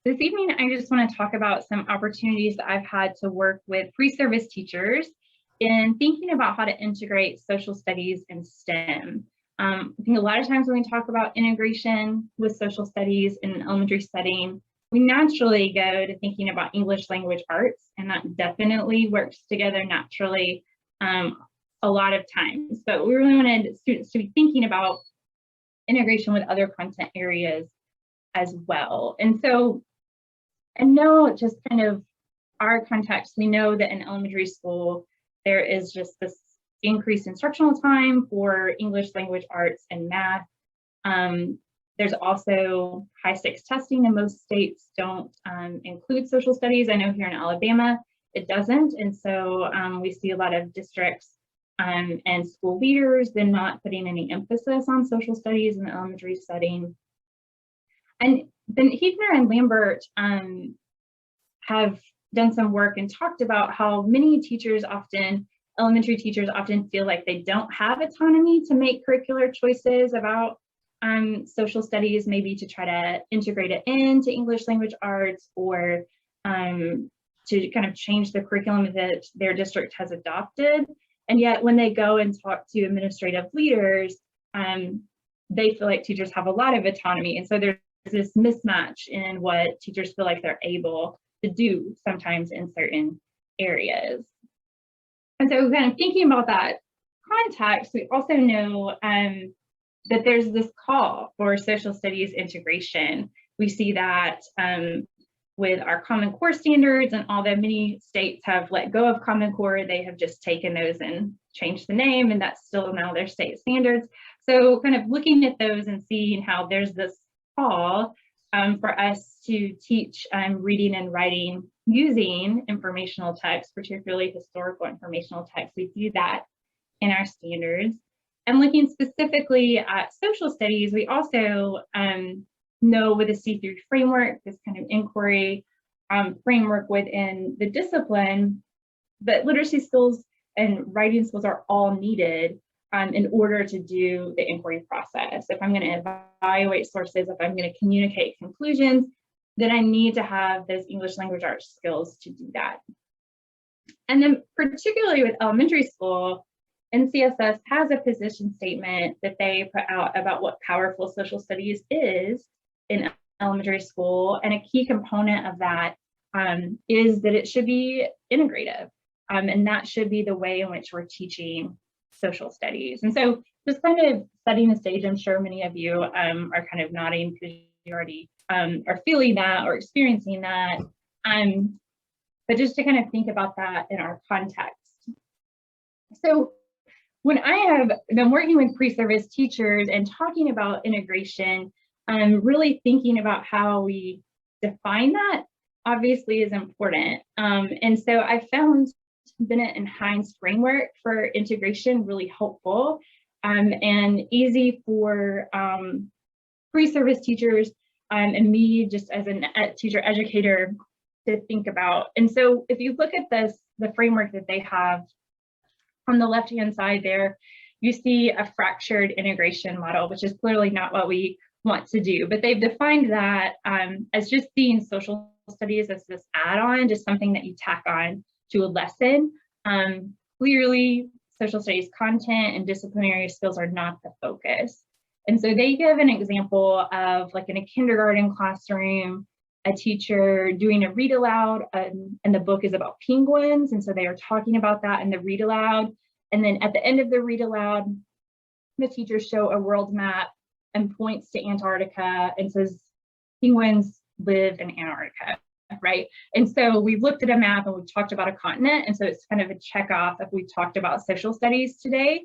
This evening, I just want to talk about some opportunities that I've had to work with pre-service teachers in thinking about how to integrate social studies and STEM. I think a lot of times when we talk about integration with social studies in an elementary setting, we naturally go to thinking about English language arts, and that definitely works together naturally a lot of times. But we really wanted students to be thinking about integration with other content areas as well. And so I know just kind of our context, we know that in elementary school, there is just this increased instructional time for English language arts and math. There's also high stakes testing, and most states don't include social studies. I know here in Alabama, it doesn't. And so we see a lot of districts and school leaders then not putting any emphasis on social studies in the elementary setting. And then Hefner and Lambert have done some work and talked about how many teachers elementary teachers often feel like they don't have autonomy to make curricular choices about social studies, maybe to try to integrate it into English language arts or to kind of change the curriculum that their district has adopted. And yet when they go and talk to administrative leaders, they feel like teachers have a lot of autonomy. And so there's this mismatch in what teachers feel like they're able to do sometimes in certain areas. And so kind of thinking about that context, we also know that there's this call for social studies integration. We see that with our Common Core standards, and although many states have let go of Common Core, they have just taken those and changed the name, and that's still now their state standards. So kind of looking at those and seeing how there's this call for us to teach reading and writing using informational text, particularly historical informational text. We see that in our standards. And looking specifically at social studies, we also know with a C3 framework, this kind of inquiry framework within the discipline, that literacy skills and writing skills are all needed in order to do the inquiry process. If I'm going to evaluate sources, if I'm going to communicate conclusions, then I need to have those English language arts skills to do that. And then particularly with elementary school, NCSS has a position statement that they put out about what powerful social studies is in elementary school. And a key component of that is that it should be integrative. And that should be the way in which we're teaching social studies. And so just kind of setting the stage, I'm sure many of you are kind of nodding because you already are feeling that or experiencing that. But just to kind of think about that in our context. So when I have been working with pre-service teachers and talking about integration, I'm really thinking about how we define that obviously is important. And so I found Bennett and Hines framework for integration really helpful and easy for pre-service teachers and me just as a teacher educator to think about. And so if you look at the framework that they have on the left-hand side there, you see a fractured integration model, which is clearly not what we want to do, but they've defined that as just seeing social studies as this add-on, just something that you tack on to a lesson. Clearly, social studies content and disciplinary skills are not the focus. And so they give an example of, like in a kindergarten classroom, a teacher doing a read aloud, and the book is about penguins. And so they are talking about that in the read aloud. And then at the end of the read aloud, the teachers show a world map and points to Antarctica and says, penguins live in Antarctica, right? And so we've looked at a map and we've talked about a continent. And so it's kind of a check off if we've talked about social studies today,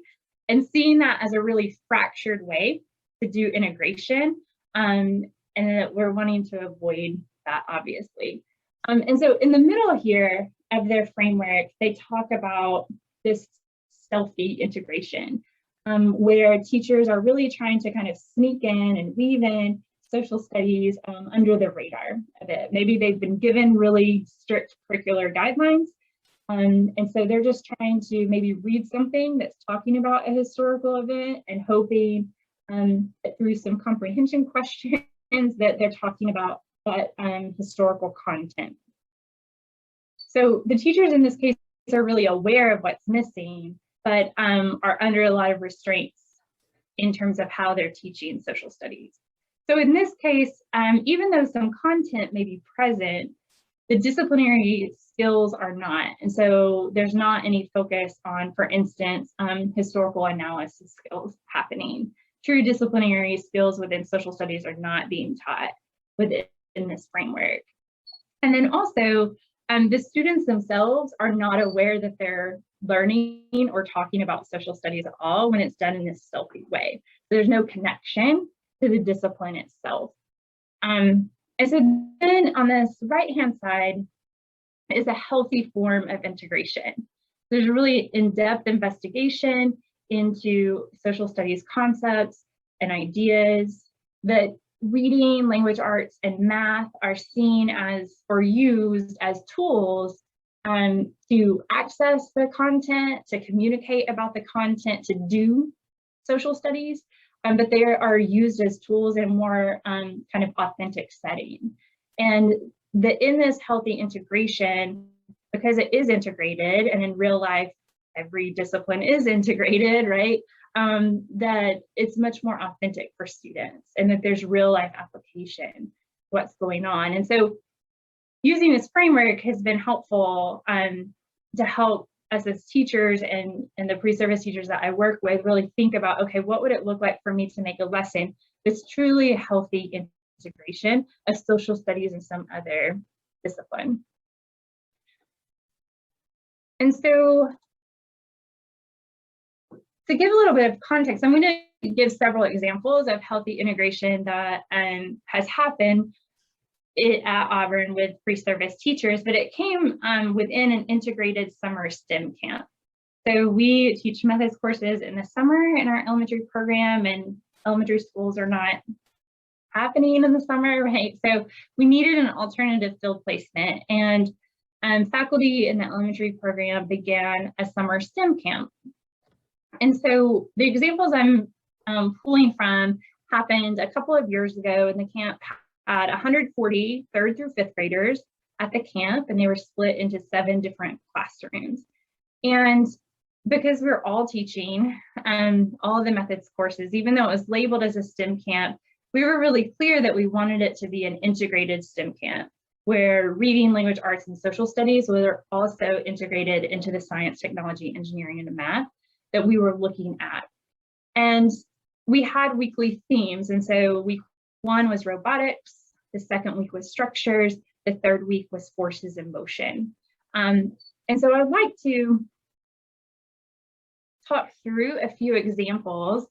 and seeing that as a really fractured way to do integration. And that we're wanting to avoid that, obviously. And so in the middle here of their framework, they talk about this stealthy integration, where teachers are really trying to kind of sneak in and weave in social studies under the radar of it. Maybe they've been given really strict curricular guidelines, and so they're just trying to maybe read something that's talking about a historical event and hoping that through some comprehension questions that they're talking about that historical content. So the teachers in this case are really aware of what's missing, but are under a lot of restraints in terms of how they're teaching social studies. So in this case, even though some content may be present, the disciplinary skills are not. And so there's not any focus on, for instance, historical analysis skills happening. True disciplinary skills within social studies are not being taught within this framework. And then also, the students themselves are not aware that they're learning or talking about social studies at all when it's done in this stealthy way. So there's no connection to the discipline itself. And so then on this right-hand side is a healthy form of integration. There's a really in-depth investigation into social studies concepts and ideas that reading, language arts, and math are seen as or used as tools to access the content, to communicate about the content, to do social studies, but they are used as tools in more kind of authentic setting. And in this healthy integration, because it is integrated, and in real life, every discipline is integrated, right? That it's much more authentic for students and that there's real life application, what's going on. And so using this framework has been helpful to help us as teachers and the pre-service teachers that I work with really think about, okay, what would it look like for me to make a lesson that's truly a healthy integration of social studies and some other discipline. And so to give a little bit of context, I'm going to give several examples of healthy integration that has happened at Auburn with pre-service teachers, but it came within an integrated summer STEM camp. So we teach methods courses in the summer in our elementary program, and elementary schools are not happening in the summer, right? So we needed an alternative field placement, and faculty in the elementary program began a summer STEM camp. And so the examples I'm pulling from happened a couple of years ago, and the camp had 140 third through fifth graders at the camp, and they were split into 7 different classrooms. And because we're all teaching all of the methods courses, even though it was labeled as a STEM camp, we were really clear that we wanted it to be an integrated STEM camp, where reading, language arts, and social studies were also integrated into the science, technology, engineering, and math that we were looking at. And we had weekly themes. And so week 1 was robotics, the second week was structures, the third week was forces in motion. And so I'd like to talk through a few examples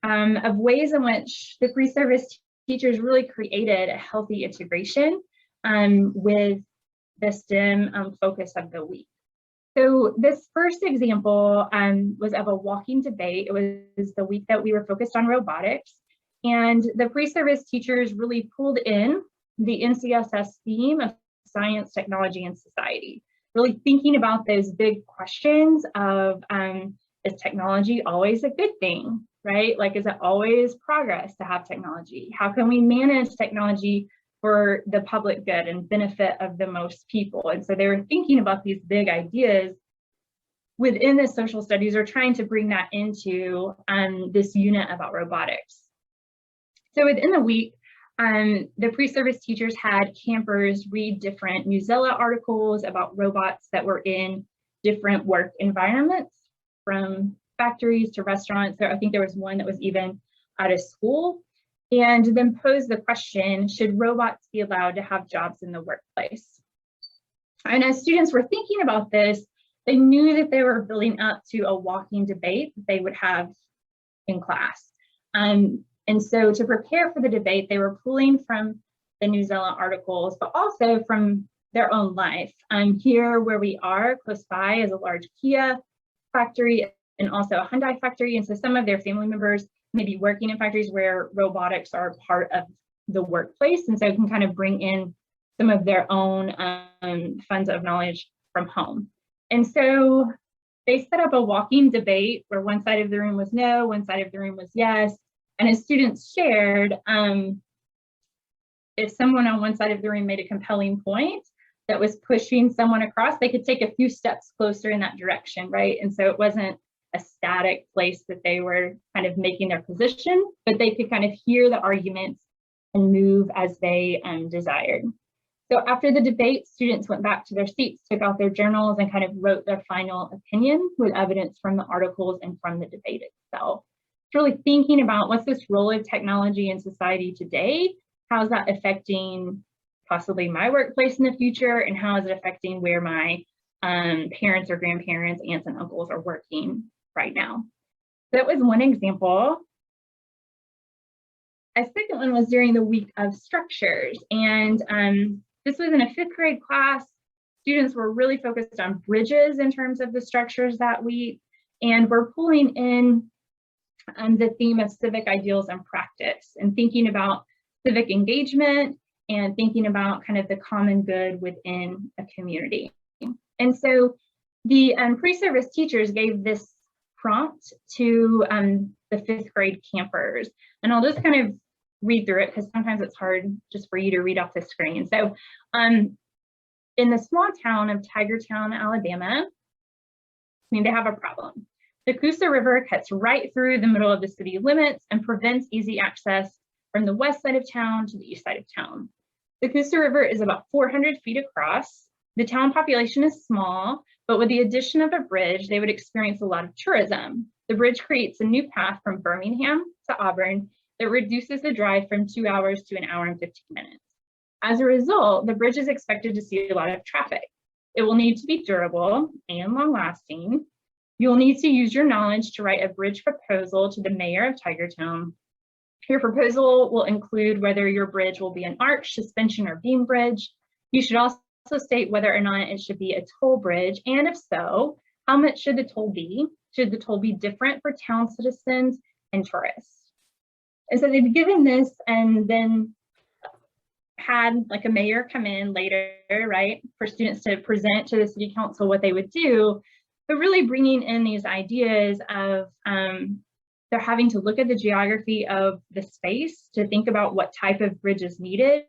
of ways in which the pre-service teachers really created a healthy integration with the STEM focus of the week. So this first example was of a walking debate. It was the week that we were focused on robotics, and the pre-service teachers really pulled in the NCSS theme of science, technology, and society, really thinking about those big questions of, is technology always a good thing, right? Like, is it always progress to have technology? How can we manage technology for the public good and benefit of the most people? And so they were thinking about these big ideas within the social studies, or trying to bring that into this unit about robotics. So within the week, the pre-service teachers had campers read different Newsella articles about robots that were in different work environments, from factories to restaurants. So I think there was one that was even at a school, and then pose the question, should robots be allowed to have jobs in the workplace? And as students were thinking about this, they knew that they were building up to a walking debate that they would have in class. And so to prepare for the debate, they were pulling from the Newsella articles, but also from their own life. Here where we are, close by, is a large Kia factory and also a Hyundai factory. And so some of their family members may be working in factories where robotics are part of the workplace. And so it can kind of bring in some of their own funds of knowledge from home. And so they set up a walking debate where one side of the room was no, one side of the room was yes. And as students shared, if someone on one side of the room made a compelling point that was pushing someone across, they could take a few steps closer in that direction, right? And so it wasn't a static place that they were kind of making their position, but they could kind of hear the arguments and move as they desired. So after the debate, students went back to their seats, took out their journals, and kind of wrote their final opinion with evidence from the articles and from the debate itself. It's really thinking about what's this role of technology in society today? How's that affecting possibly my workplace in the future? And how is it affecting where my parents or grandparents, aunts and uncles are working right now? That was one example. A second one was during the week of structures. And this was in a 5th grade class. Students were really focused on bridges in terms of the structures that week. And we're pulling in the theme of civic ideals and practice and thinking about civic engagement and thinking about kind of the common good within a community. And so the pre-service teachers gave this prompt to the 5th grade campers. And I'll just kind of read through it because sometimes it's hard just for you to read off the screen. So in the small town of Tigertown, Alabama, they have a problem. The Coosa River cuts right through the middle of the city limits and prevents easy access from the west side of town to the east side of town. The Coosa River is about 400 feet across. The town population is small, but with the addition of a bridge, they would experience a lot of tourism. The bridge creates a new path from Birmingham to Auburn that reduces the drive from 2 hours to 1 hour and 15 minutes. As a result, the bridge is expected to see a lot of traffic. It will need to be durable and long-lasting. You'll need to use your knowledge to write a bridge proposal to the mayor of Tigertown. Your proposal will include whether your bridge will be an arch, suspension, or beam bridge. You should also state whether or not it should be a toll bridge, and if so, how much should the toll be? Should the toll be different for town citizens and tourists? And so they've given this and then had like a mayor come in later, right, for students to present to the city council what they would do, but really bringing in these ideas of they're having to look at the geography of the space to think about what type of bridge is needed.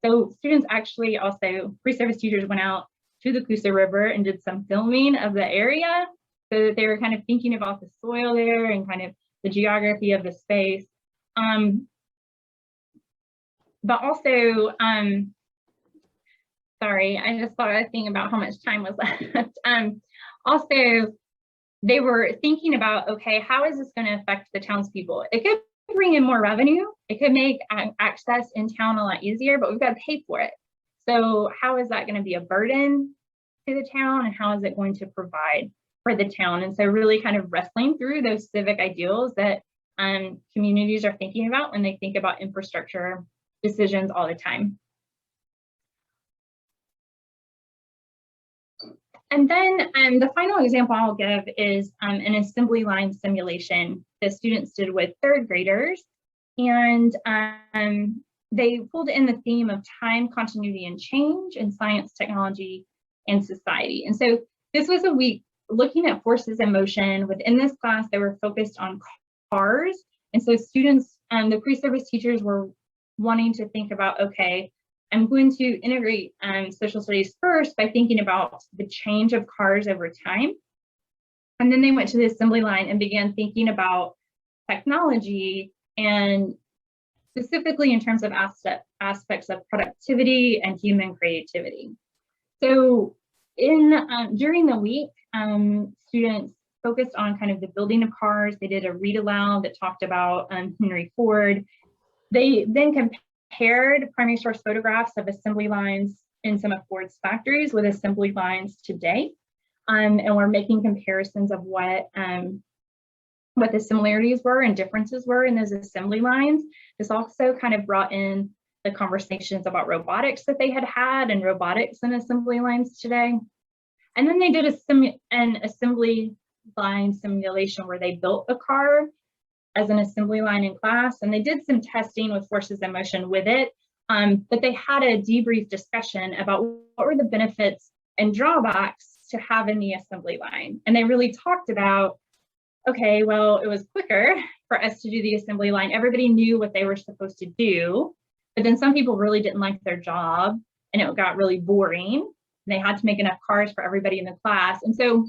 So students actually also, pre-service teachers went out to the Coosa River and did some filming of the area so that they were kind of thinking about the soil there and kind of the geography of the space. But also, sorry, I just thought a thing about how much time was left. Also, they were thinking about, okay, how is this going to affect the townspeople? It could bring in more revenue. It could make access in town a lot easier, but we've got to pay for it. So how is that going to be a burden to the town, and how is it going to provide for the town? And so really kind of wrestling through those civic ideals that communities are thinking about when they think about infrastructure decisions all the time. And then the final example I'll give is an assembly line simulation the students did with 3rd graders. And they pulled in the theme of time, continuity, and change in science, technology, and society. And so this was a week looking at forces in motion. Within this class, they were focused on cars. And so students, the pre-service teachers were wanting to think about, okay, I'm going to integrate social studies first by thinking about the change of cars over time. And then they went to the assembly line and began thinking about technology, and specifically in terms of aspects of productivity and human creativity. So during the week, students focused on kind of the building of cars. They did a read aloud that talked about Henry Ford. They then compared primary source photographs of assembly lines in some of Ford's factories with assembly lines today. And we're making comparisons of what the similarities were and differences were in those assembly lines. This also kind of brought in the conversations about robotics that they had and robotics in assembly lines today. And then they did an assembly line simulation where they built a car as an assembly line in class, and they did some testing with forces in motion with it, but they had a debrief discussion about what were the benefits and drawbacks to having the assembly line. And they really talked about, okay, well, it was quicker for us to do the assembly line. Everybody knew what they were supposed to do. but then some people really didn't like their job and it got really boring. They had to make enough cars for everybody in the class. And so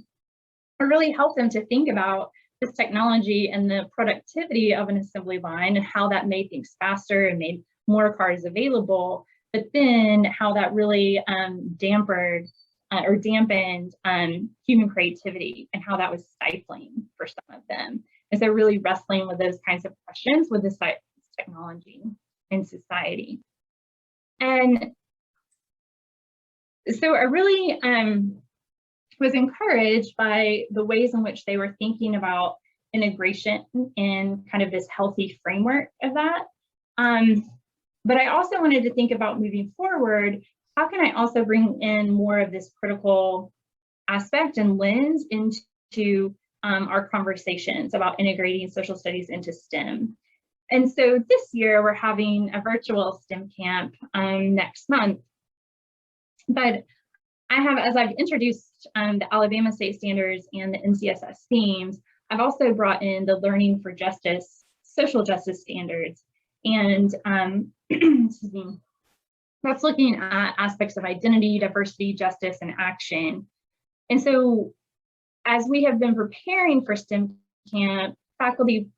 it really helped them to think about this technology and the productivity of an assembly line and how that made things faster and made more cars available, but then how that really dampened human creativity and how that was stifling for some of them. And so really wrestling with those kinds of questions with this technology in society. And so I really was encouraged by the ways in which they were thinking about integration in kind of this healthy framework of that. But I also wanted to think about moving forward, how can I also bring in more of this critical aspect and lens into our conversations about integrating social studies into STEM. And so this year we're having a virtual STEM camp next month. But I have, as I've introduced the Alabama State Standards and the NCSS themes, I've also brought in the Learning for Justice, Social Justice Standards. And excuse me, that's looking at aspects of identity, diversity, justice, and action. And so as we have been preparing for STEM camp, faculty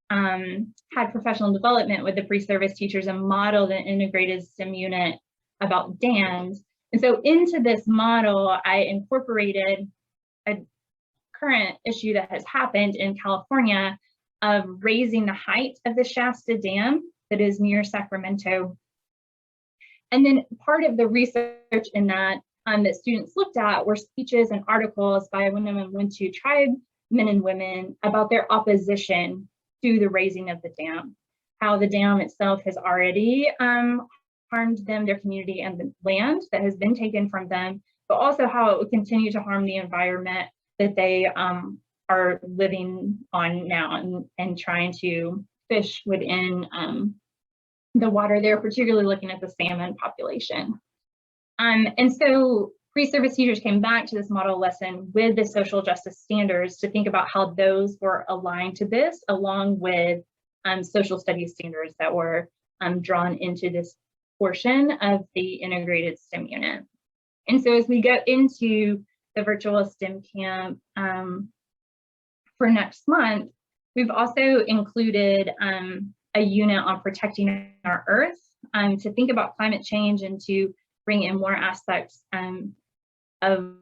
had professional development with the pre-service teachers and modeled an integrated STEM unit about dams. And so into this model, I incorporated a current issue that has happened in California of raising the height of the Shasta Dam that is near Sacramento. And then part of the research in that that students looked at were speeches and articles by women and Wintu tribe men and women about their opposition to the raising of the dam, how the dam itself has already harmed them, their community, and the land that has been taken from them, but also how it would continue to harm the environment that they are living on now and trying to fish within the water there, particularly looking at the salmon population. And so pre-service teachers came back to this model lesson with the social justice standards to think about how those were aligned to this, along with social studies standards that were drawn into this portion of the integrated STEM unit. And so as we go into the virtual STEM camp for next month, we've also included a unit on protecting our Earth to think about climate change and to bring in more aspects of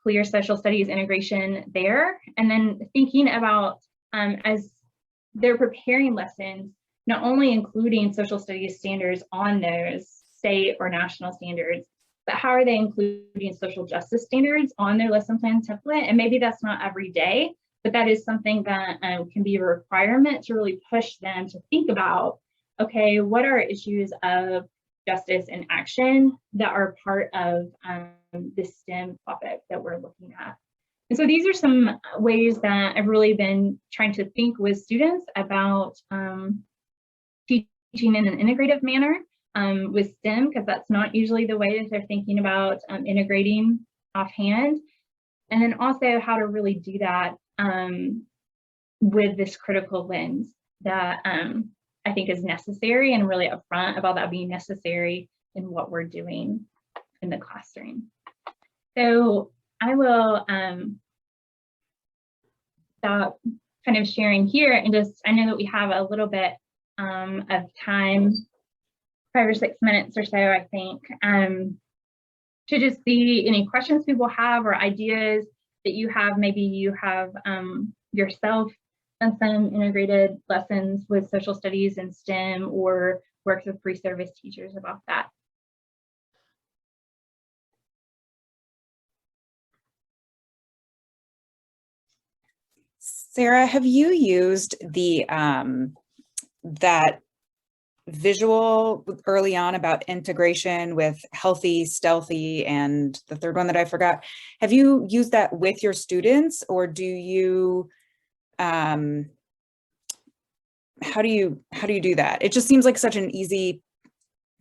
clear social studies integration there. And then thinking about, as they're preparing lessons, not only including social studies standards on those state or national standards, but how are they including social justice standards on their lesson plan template? And maybe that's not every day, but that is something that can be a requirement to really push them to think about, okay, what are issues of justice and action that are part of the STEM topic that we're looking at. And so these are some ways that I've really been trying to think with students about teaching in an integrative manner with STEM, because that's not usually the way that they're thinking about integrating offhand. And then also how to really do that with this critical lens that I think is necessary, and really upfront about that being necessary in what we're doing in the classroom. So I will stop kind of sharing here and just, I know that we have a little bit of time, 5 or 6 minutes or so, I think, to just see any questions people have or ideas that you have. Maybe you have yourself done some integrated lessons with social studies and STEM, or worked with pre-service teachers about that. Sarah, have you used the that visual early on about integration with healthy, stealthy, and the third one that I forgot? Have you used that with your students, or do you how do you do that? It just seems like such an easy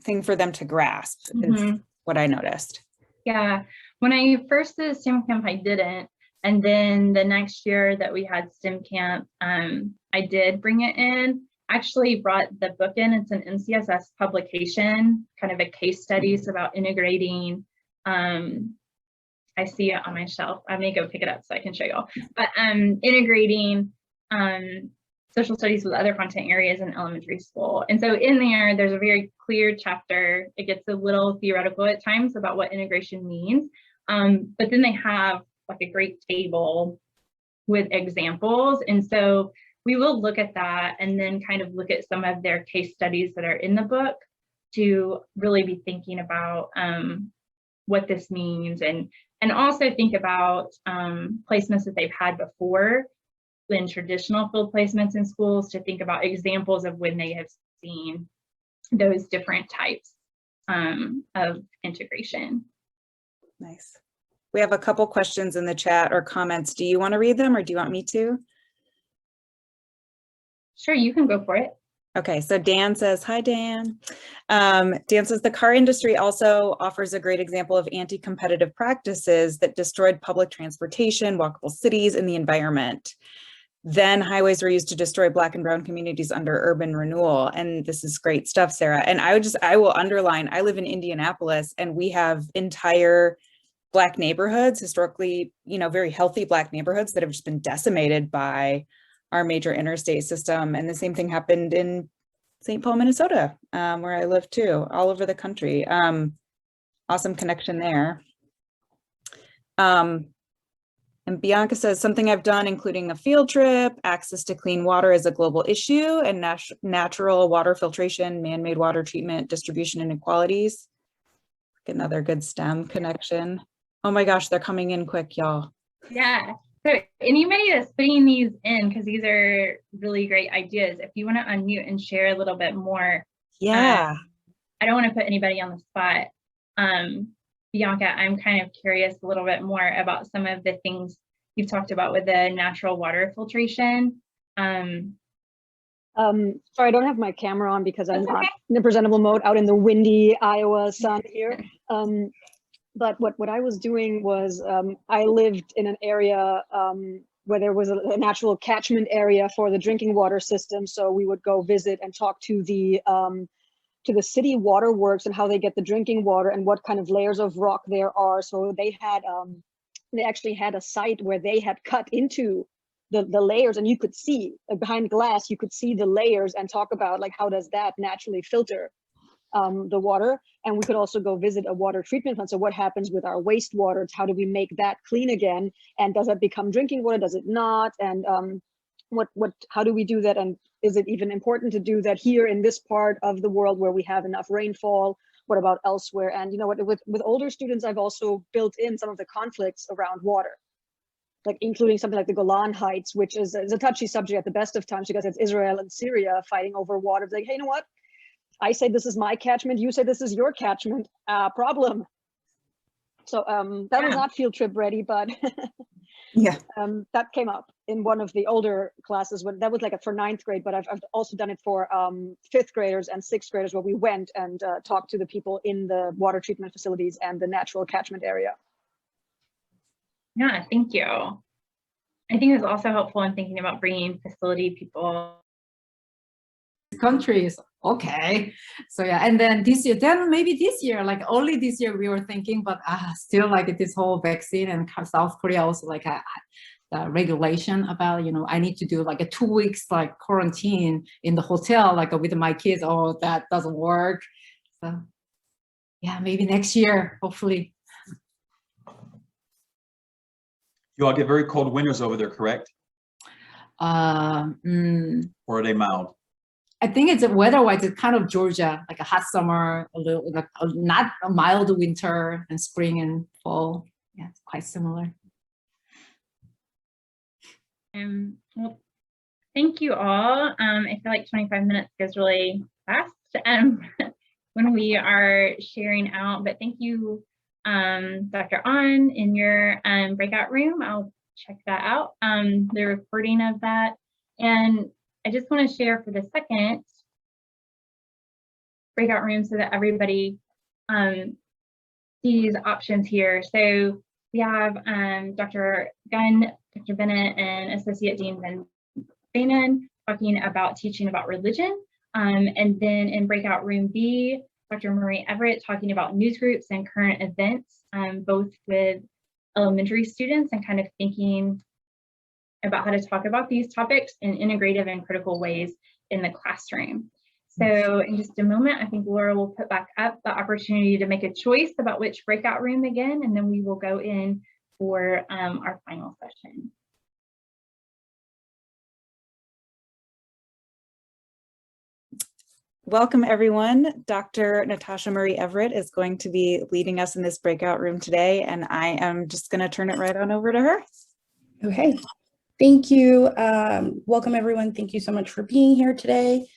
thing for them to grasp, is what I noticed. Yeah, when I first did STEM camp, I didn't. And then the next year that we had STEM camp, I did bring it in. actually brought the book in. It's an NCSS publication, kind of a case studies about integrating. I see it on my shelf. I may go pick it up so I can show y'all. But integrating social studies with other content areas in elementary school. And so in there's a very clear chapter. It gets a little theoretical at times about what integration means. But then they have like a great table with examples. And so we will look at that and then kind of look at some of their case studies that are in the book to really be thinking about what this means, and also think about placements that they've had before in traditional field placements in schools, to think about examples of when they have seen those different types of integration. Nice. We have a couple questions in the chat or comments. Do you want to read them or do you want me to? Sure, you can go for it. Okay, so Dan says, hi, Dan. Dan says, the car industry also offers a great example of anti-competitive practices that destroyed public transportation, walkable cities, and the environment. Then highways were used to destroy Black and brown communities under urban renewal. And this is great stuff, Sarah. And I will underline, I live in Indianapolis and we have entire Black neighborhoods, historically, very healthy Black neighborhoods that have just been decimated by our major interstate system. And the same thing happened in St. Paul, Minnesota, where I live too, all over the country. Awesome connection there. And Bianca says, something I've done, including a field trip, access to clean water is a global issue, and natural water filtration, man-made water treatment, distribution inequalities. Another good STEM connection. Oh my gosh, they're coming in quick, y'all. Yeah. So anybody that's putting these in, because these are really great ideas, if you want to unmute and share a little bit more. Yeah. I don't want to put anybody on the spot. Bianca, I'm kind of curious a little bit more about some of the things you've talked about with the natural water filtration. Sorry, I don't have my camera on because I'm not in the presentable mode out in the windy Iowa sun here. But what I was doing was I lived in an area where there was a natural catchment area for the drinking water system. So we would go visit and talk to the city waterworks and how they get the drinking water and what kind of layers of rock there are. So they had they actually had a site where they had cut into the layers, and you could see behind glass, you could see the layers and talk about like how does that naturally filter the water. And we could also go visit a water treatment plant. So what happens with our wastewater? How do we make that clean again? And does it become drinking water? Does it not? And how do we do that? And is it even important to do that here in this part of the world where we have enough rainfall? What about elsewhere? And you know what, with older students, I've also built in some of the conflicts around water, like including something like the Golan Heights, which is a touchy subject at the best of times because it's Israel and Syria fighting over water. It's like, hey, you know what? I say this is my catchment, you say this is your catchment, problem. So that was not field trip ready, but yeah, that came up in one of the older classes. That was like for 9th grade, but I've also done it for 5th graders and 6th graders, where we went and talked to the people in the water treatment facilities and the natural catchment area. Yeah, thank you. I think it's also helpful in thinking about bringing facility people. Country is okay. So yeah, and then this year, like only this year we were thinking, but still like this whole vaccine, and South Korea also like the regulation about, I need to do like a 2 weeks like quarantine in the hotel, like with my kids. Oh, that doesn't work. So yeah, maybe next year, hopefully. You all get very cold winters over there, correct? Or are they mild? I think it's weather-wise, it's kind of Georgia, like a hot summer, a little, like not a mild winter, and spring and fall. Yeah, it's quite similar. Well, thank you all. I feel like 25 minutes goes really fast when we are sharing out, but thank you, Dr. Ahn, in your breakout room. I'll check that out, the recording of that. And I just want to share for the second breakout room so that everybody sees options here. So we have Dr. Gunn, Dr. Bennett, and Associate Dean Van Banen talking about teaching about religion. And then in Breakout Room B, Dr. Marie Everett talking about news groups and current events, both with elementary students and kind of thinking about how to talk about these topics in integrative and critical ways in the classroom. So in just a moment, I think Laura will put back up the opportunity to make a choice about which breakout room again, and then we will go in for our final session. Welcome, everyone. Dr. Natasha Marie Everett is going to be leading us in this breakout room today, and I am just going to turn it right on over to her. Okay, thank you. Welcome, everyone. Thank you so much for being here today.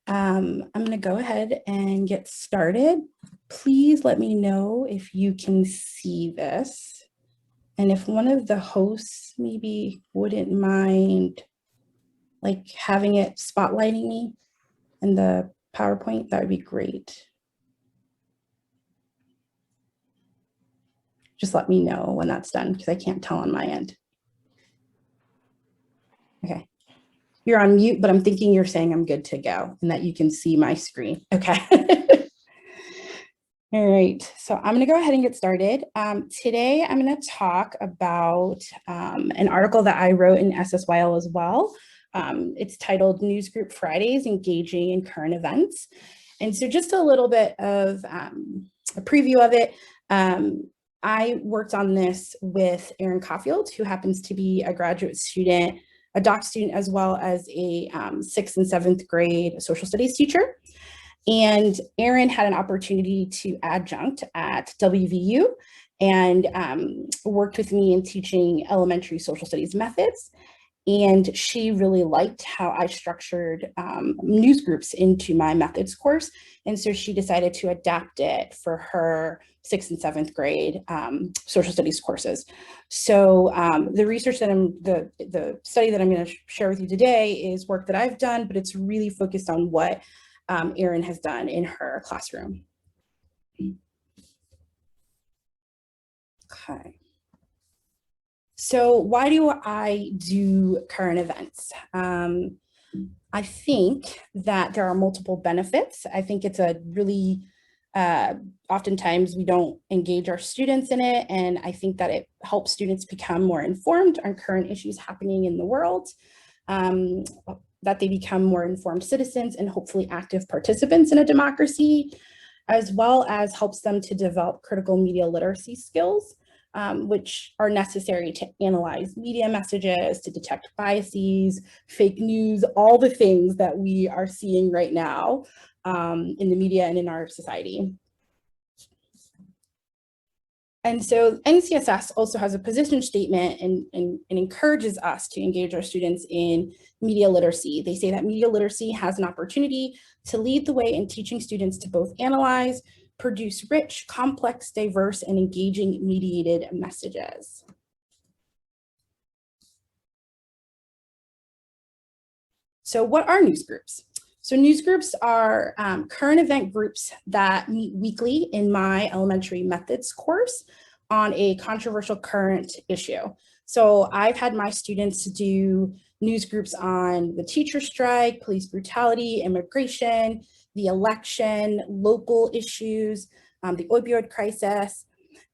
I'm going to go ahead and get started. Please let me know if you can see this. And if one of the hosts maybe wouldn't mind like having it spotlighting me in the PowerPoint, that would be great. Just let me know when that's done because I can't tell on my end. Okay. You're on mute, but I'm thinking you're saying I'm good to go and that you can see my screen. Okay. All right. So I'm going to go ahead and get started. Today, I'm going to talk about an article that I wrote in SSYL as well. It's titled Newsgroup Fridays, Engaging in Current Events. And so just a little bit of a preview of it. I worked on this with Erin Caulfield, who happens to be a graduate student, a doc student, as well as a 6th and 7th grade social studies teacher. And Erin had an opportunity to adjunct at WVU and worked with me in teaching elementary social studies methods. And she really liked how I structured news groups into my methods course. And so she decided to adapt it for her 6th and 7th grade social studies courses. So the research that the study that I'm going to share with you today is work that I've done, but it's really focused on what Erin has done in her classroom. Okay. So why do I do current events? I think that there are multiple benefits. I think it's a really, oftentimes we don't engage our students in it. And I think that it helps students become more informed on current issues happening in the world, that they become more informed citizens and hopefully active participants in a democracy, as well as helps them to develop critical media literacy skills, which are necessary to analyze media messages, to detect biases, fake news, all the things that we are seeing right now in the media and in our society. And so NCSS also has a position statement and encourages us to engage our students in media literacy. They say that media literacy has an opportunity to lead the way in teaching students to both analyze, produce rich, complex, diverse, and engaging mediated messages. So what are news groups? So news groups are current event groups that meet weekly in my elementary methods course on a controversial current issue. So I've had my students do news groups on the teacher strike, police brutality, immigration, the election, local issues, the opioid crisis.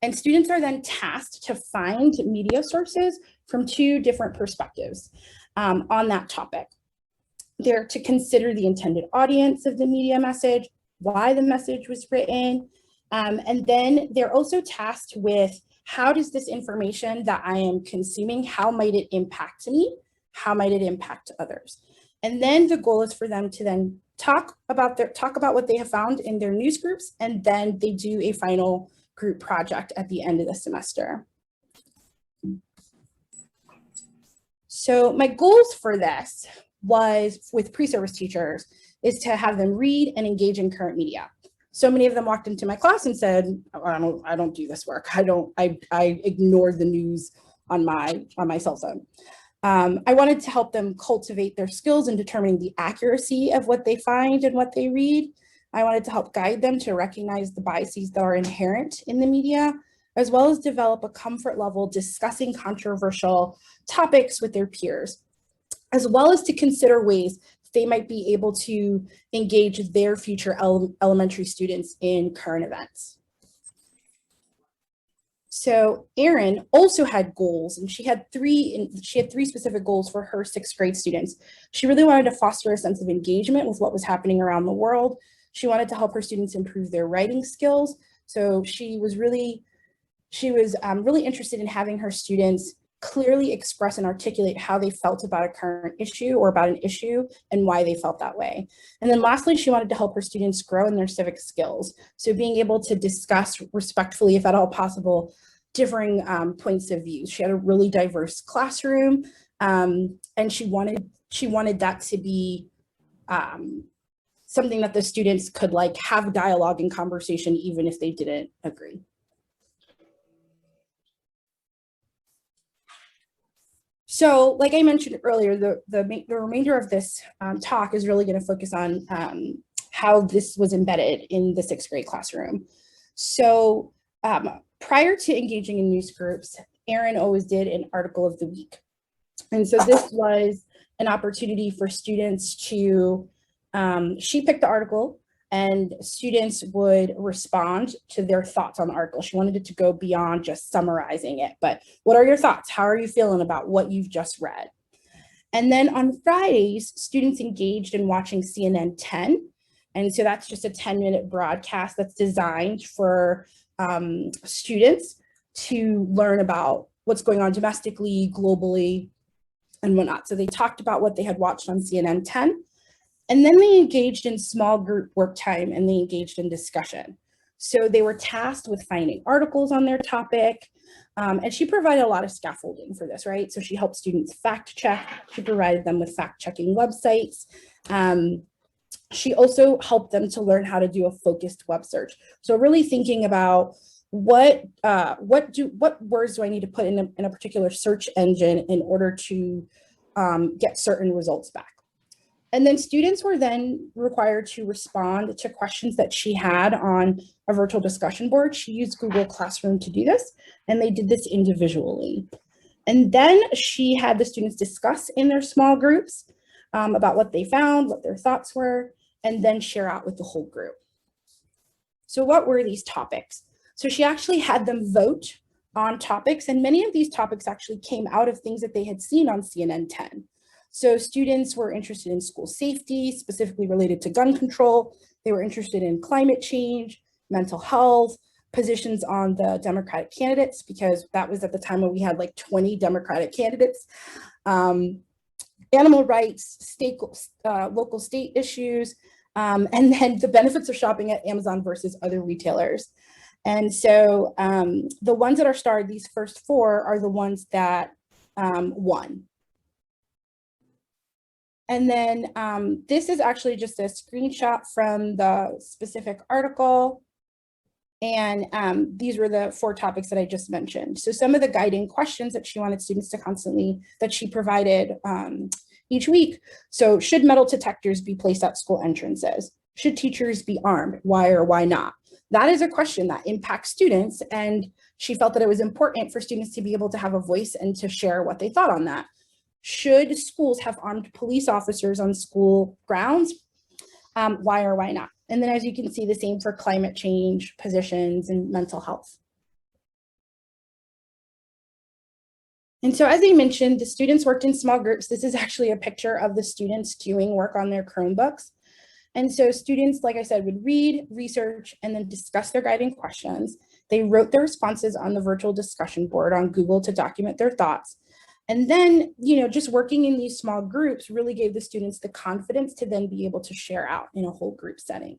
And students are then tasked to find media sources from 2 different perspectives on that topic. They're to consider the intended audience of the media message, why the message was written, and then they're also tasked with how does this information that I am consuming, how might it impact me? How might it impact others? And then the goal is for them to then talk about what they have found in their news groups, and then they do a final group project at the end of the semester. So my goals for this was with pre-service teachers is to have them read and engage in current media. So many of them walked into my class and said, oh, I don't do this work. I ignore the news on my cell phone. I wanted to help them cultivate their skills in determining the accuracy of what they find and what they read. I wanted to help guide them to recognize the biases that are inherent in the media, as well as develop a comfort level discussing controversial topics with their peers. as well as to consider ways they might be able to engage their future elementary students in current events. So Erin also had goals, and she had three specific goals for her 6th grade students. She really wanted to foster a sense of engagement with what was happening around the world. She wanted to help her students improve their writing skills. So she was really interested in having her students clearly express and articulate how they felt about a current issue or about an issue and why they felt that way. And then lastly, she wanted to help her students grow in their civic skills. So being able to discuss respectfully, if at all possible, differing points of view. She had a really diverse classroom, and she wanted that to be something that the students could like have dialogue and conversation even if they didn't agree. So like I mentioned earlier, the remainder of this talk is really going to focus on how this was embedded in the 6th grade classroom. So prior to engaging in news groups, Erin always did an article of the week. And so this was an opportunity for students to, she picked the article and students would respond to their thoughts on the article. She wanted it to go beyond just summarizing it, but what are your thoughts? How are you feeling about what you've just read? And then on Fridays, students engaged in watching CNN 10. And so that's just a 10-minute broadcast that's designed for students to learn about what's going on domestically, globally, and whatnot. So they talked about what they had watched on CNN 10. And then they engaged in small group work time and they engaged in discussion. So they were tasked with finding articles on their topic. And she provided a lot of scaffolding for this, right? So she helped students fact check. She provided them with fact checking websites. She also helped them to learn how to do a focused web search. So really thinking about what words do I need to put in a particular search engine in order to get certain results back. And then students were then required to respond to questions that she had on a virtual discussion board. She used Google Classroom to do this, and they did this individually. And then she had the students discuss in their small groups about what they found, what their thoughts were, and then share out with the whole group. So what were these topics? So she actually had them vote on topics, and many of these topics actually came out of things that they had seen on CNN 10. So students were interested in school safety, specifically related to gun control. They were interested in climate change, mental health, positions on the Democratic candidates, because that was at the time when we had like 20 Democratic candidates. Animal rights, local state issues, and then the benefits of shopping at Amazon versus other retailers. And so the ones that are starred, these first 4 are the ones that won. And then this is actually just a screenshot from the specific article. And these were the 4 topics that I just mentioned. So some of the guiding questions that she wanted students to that she provided each week. So should metal detectors be placed at school entrances? Should teachers be armed? Why or why not? That is a question that impacts students. And she felt that it was important for students to be able to have a voice and to share what they thought on that. Should schools have armed police officers on school grounds? Why or why not? And then as you can see, the same for climate change, positions, and mental health. And so as I mentioned, the students worked in small groups. This is actually a picture of the students doing work on their Chromebooks. And so students, like I said, would read, research, and then discuss their guiding questions. They wrote their responses on the virtual discussion board on Google to document their thoughts. And then, just working in these small groups really gave the students the confidence to then be able to share out in a whole group setting.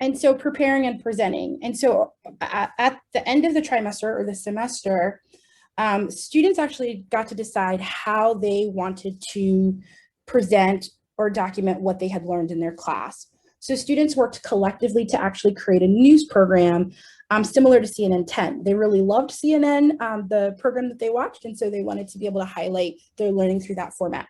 And so preparing and presenting. And so at the end of the trimester or the semester, students actually got to decide how they wanted to present or document what they had learned in their class. So students worked collectively to actually create a news program similar to CNN 10. They really loved CNN, the program that they watched, and so they wanted to be able to highlight their learning through that format.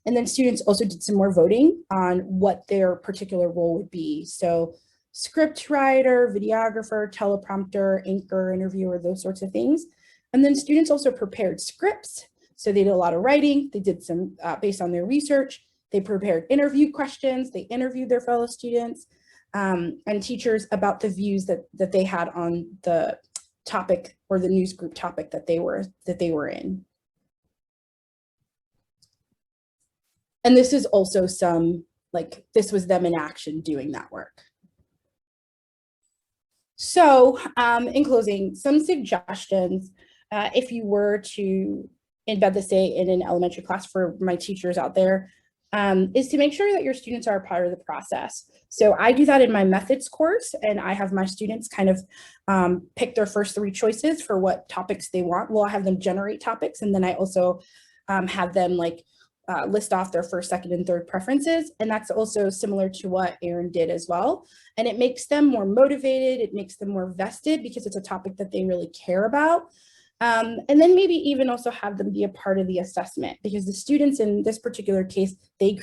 And then students also did some more voting on what their particular role would be. So script writer, videographer, teleprompter, anchor, interviewer, those sorts of things. And then students also prepared scripts. So they did a lot of writing. They did some based on their research. They prepared interview questions. They interviewed their fellow students and teachers about the views that they had on the topic or the news group topic that they were in. And this is also this was them in action doing that work. So in closing, some suggestions, if you were to embed this, say, in an elementary class for my teachers out there, is to make sure that your students are a part of the process. So I do that in my methods course, and I have my students kind of pick their first 3 choices for what topics they want. Well, I have them generate topics, and then I also have them list off their first, second, and third preferences. And that's also similar to what Erin did as well. And it makes them more motivated. It makes them more vested because it's a topic that they really care about. And then maybe even also have them be a part of the assessment, because the students in this particular case, they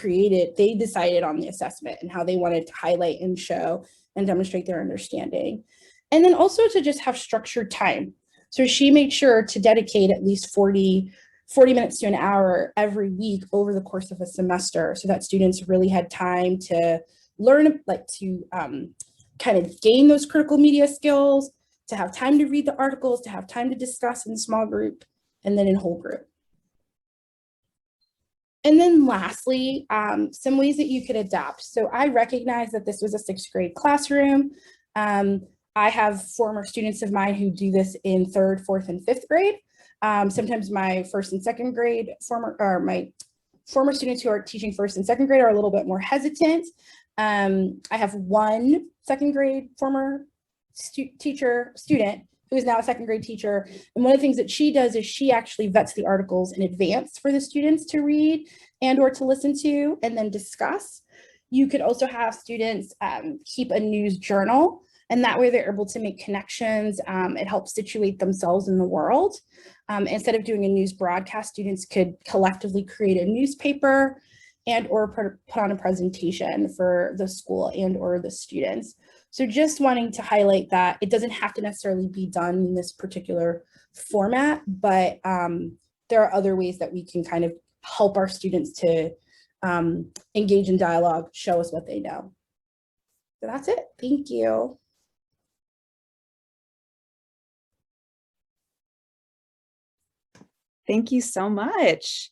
decided on the assessment and how they wanted to highlight and show and demonstrate their understanding. And then also to just have structured time. So she made sure to dedicate at least 40 minutes to an hour every week over the course of a semester, so that students really had time to learn, kind of gain those critical media skills, to have time to read the articles, to have time to discuss in small group, and then in whole group. And then lastly, some ways that you could adapt. So I recognize that this was a 6th grade classroom. I have former students of mine who do this in 3rd, 4th, and 5th grade. Sometimes my 1st and 2nd grade my former students who are teaching 1st and 2nd grade are a little bit more hesitant. I have one 2nd grade former student who is now a 2nd grade teacher. And one of the things that she does is she actually vets the articles in advance for the students to read and or to listen to and then discuss. You could also have students keep a news journal, and that way they're able to make connections. It helps situate themselves in the world. Instead of doing a news broadcast, students could collectively create a newspaper and or put on a presentation for the school and or the students. So just wanting to highlight that it doesn't have to necessarily be done in this particular format, but there are other ways that we can kind of help our students to engage in dialogue, show us what they know. So that's it. Thank you. Thank you so much.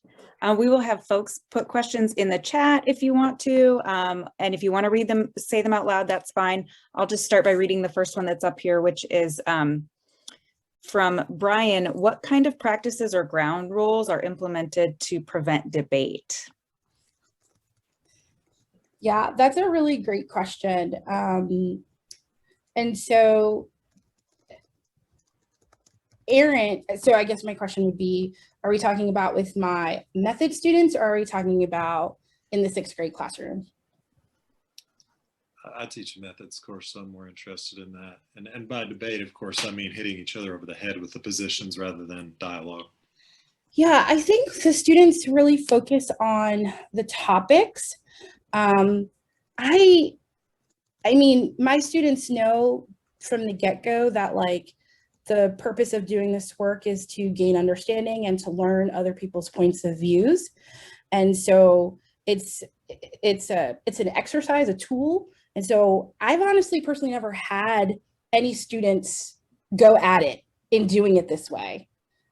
We will have folks put questions in the chat if you want to, and if you want to read them, say them out loud, that's fine. I'll just start by reading the first one that's up here, which is from Brian. What kind of practices or ground rules are implemented to prevent debate? Yeah, that's a really great question. And so Erin, so I guess my question would be, are we talking about with my method students, or are we talking about in the 6th grade classroom? I teach a methods course, so I'm more interested in that. And by debate, of course, I mean hitting each other over the head with the positions rather than dialogue. Yeah, I think the students really focus on the topics. I mean, my students know from the get-go that the purpose of doing this work is to gain understanding and to learn other people's points of views. And so it's an exercise, a tool. And so I've honestly personally never had any students go at it in doing it this way.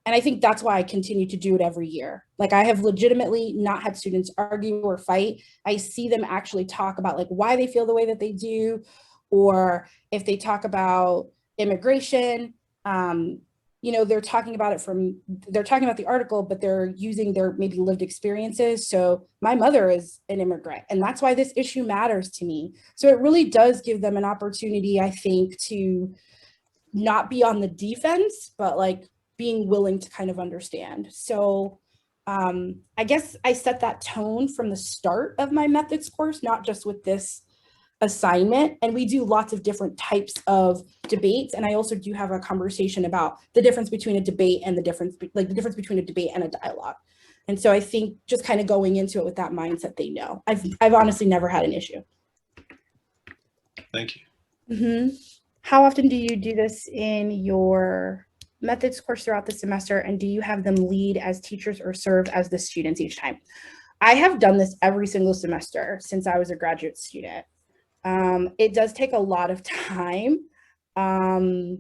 And I think that's why I continue to do it every year. I have legitimately not had students argue or fight. I see them actually talk about why they feel the way that they do, or if they talk about immigration, they're talking about the article, but they're using their maybe lived experiences. So my mother is an immigrant, and that's why this issue matters to me. So it really does give them an opportunity, I think, to not be on the defense, but being willing to kind of understand. So I guess I set that tone from the start of my methods course, not just with this assignment. And we do lots of different types of debates. And I also do have a conversation about the difference between a debate and the difference between a debate and a dialogue. And so I think just kind of going into it with that mindset, they know. I've honestly never had an issue. Thank you. How often do you do this in your methods course throughout the semester? And do you have them lead as teachers or serve as the students each time? I have done this every single semester since I was a graduate student. It does take a lot of time. My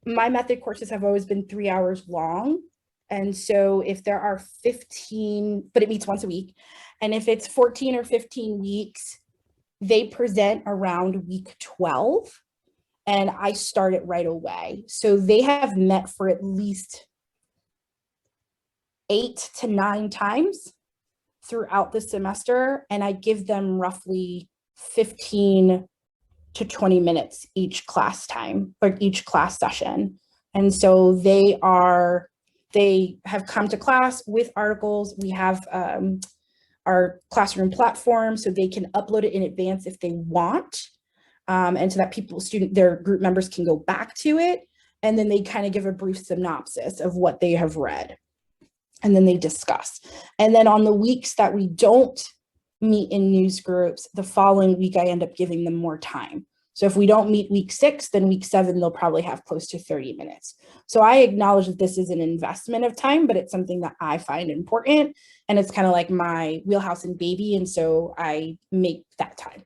method courses have always been 3 hours long. And so if there are 15, but it meets once a week. And if it's 14 or 15 weeks, they present around week 12 and I start it right away. So they have met for at least 8 to 9 times throughout the semester. And I give them roughly 15 to 20 minutes each class time or each class session. And so they have come to class with articles. We have our classroom platform so they can upload it in advance if they want. And so that their group members can go back to it. And then they kind of give a brief synopsis of what they have read. And then they discuss. And then on the weeks that we don't meet in news groups, the following week, I end up giving them more time. So if we don't meet week 6, then week 7, they'll probably have close to 30 minutes. So I acknowledge that this is an investment of time, but it's something that I find important. And it's kind of like my wheelhouse and baby. And so I make that time.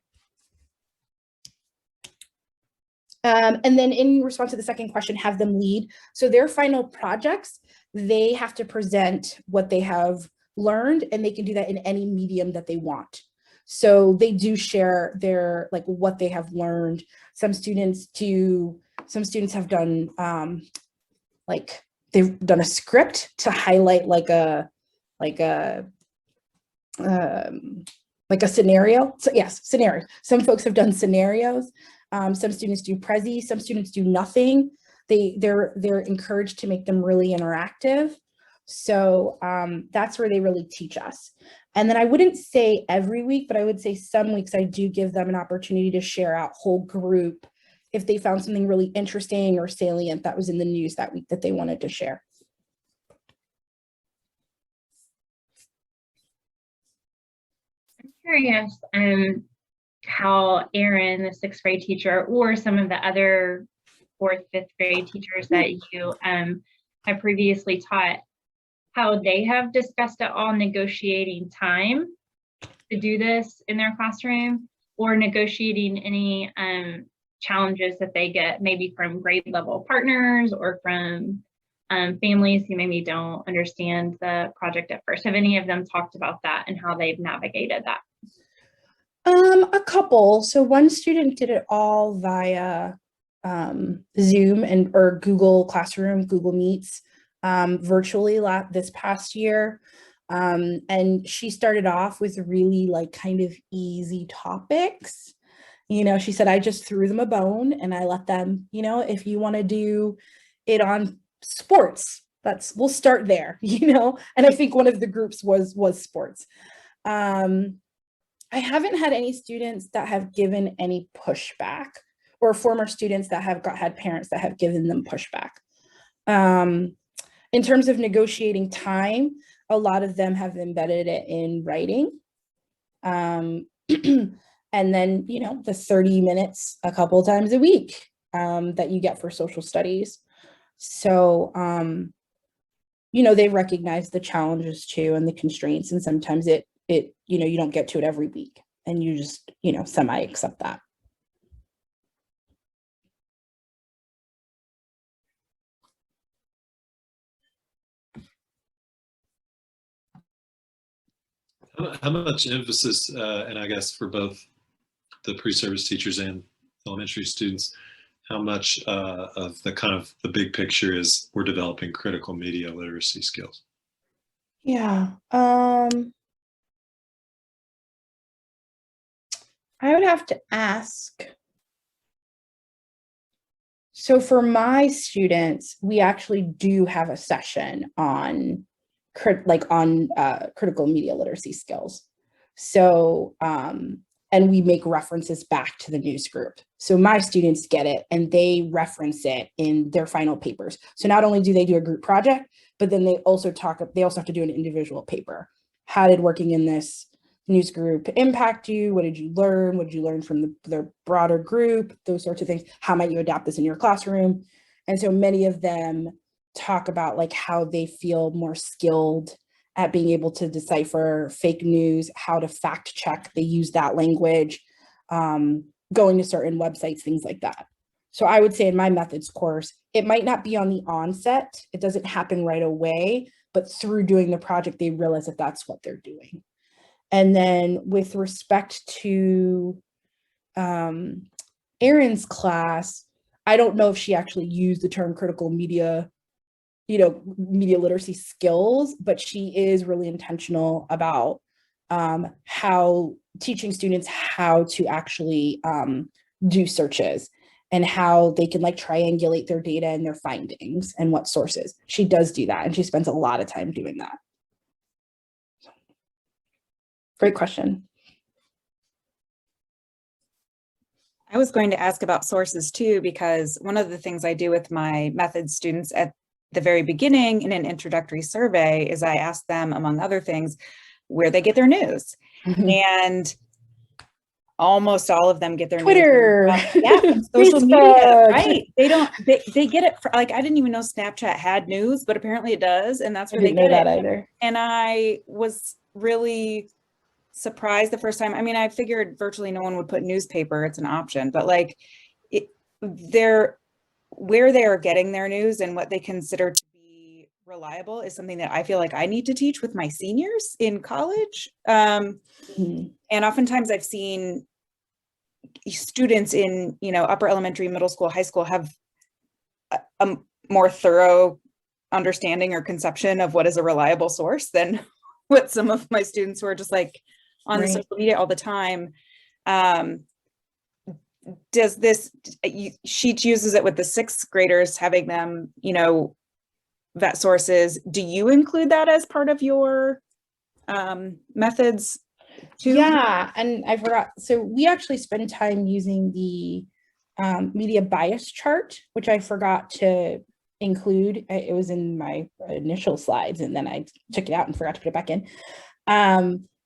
And then in response to the second question, have them lead. So their final projects, they have to present what they have learned, and they can do that in any medium that they want. So they do share their, like, what they have learned. Some students have done, like, they've done a script to highlight like a scenario. So yes, scenario. Some folks have done scenarios. Some students do Prezi, some students do nothing. They're encouraged to make them really interactive. So that's where they really teach us. And then I wouldn't say every week, but I would say some weeks I do give them an opportunity to share out whole group if they found something really interesting or salient that was in the news that week that they wanted to share. I'm curious how Erin, the 6th grade teacher, or some of the other 4th, 5th grade teachers that you have previously taught, how they have discussed at all negotiating time to do this in their classroom, or negotiating any challenges that they get maybe from grade level partners or from families who maybe don't understand the project at first. Have any of them talked about that and how they've navigated that? A couple. So one student did it all via Zoom or Google Classroom, Google Meets, virtually this past year. And she started off with really like kind of easy topics. You know, she said, I just threw them a bone and I let them, you know, if you want to do it on sports, we'll start there, you know, and I think one of the groups was sports. I haven't had any students that have given any pushback, or former students that have had parents that have given them pushback. In terms of negotiating time, a lot of them have embedded it in writing. And then, you know, the 30 minutes a couple of times a week that you get for social studies. So, you know, they recognize the challenges too and the constraints, and sometimes you know, you don't get to it every week and you just, you know, semi accept that. How much emphasis, and I guess for both the pre-service teachers and elementary students, how much of the kind of the big picture is we're developing critical media literacy skills? Yeah. I would have to ask. So for my students, we actually do have a session on critical media literacy skills. So, and we make references back to the news group. So my students get it and they reference it in their final papers. So not only do they do a group project, but then they also have to do an individual paper. How did working in this news group impact you? What did you learn? What did you learn from the broader group? Those sorts of things. How might you adapt this in your classroom? And so many of them talk about like how they feel more skilled at being able to decipher fake news, how to fact check. They use that language, going to certain websites, things like that. So I would say in my methods course, it might not be on the onset. It doesn't happen right away, but through doing the project, they realize that that's what they're doing. And then with respect to Erin's class, I don't know if she actually used the term critical media, media literacy skills, but she is really intentional about how teaching students how to actually do searches and how they can like triangulate their data and their findings and what sources. She does do that, and she spends a lot of time doing that. Great question. I was going to ask about sources too, because one of the things I do with my methods students at the very beginning in an introductory survey is I ask them, among other things, where they get their news. And almost all of them get their Twitter, news from social media, right? They get it for, like, I didn't even know Snapchat had news, but apparently it does, and that's where they get it. Either. And I was really surprised the first time. I mean, I figured virtually no one would put newspaper, it's an option, but like where they are getting their news and what they consider to be reliable is something that I feel like I need to teach with my seniors in college. And oftentimes I've seen students in, upper elementary, middle school, high school have a more thorough understanding or conception of what is a reliable source than what some of my students who are just like on the social media all the time. Does this, she uses it with the sixth graders, having them, vet sources. Do you include that as part of your methods too? Yeah, and I forgot. So we actually spend time using the media bias chart, which I forgot to include. It was in my initial slides, and then I took it out and forgot to put it back in.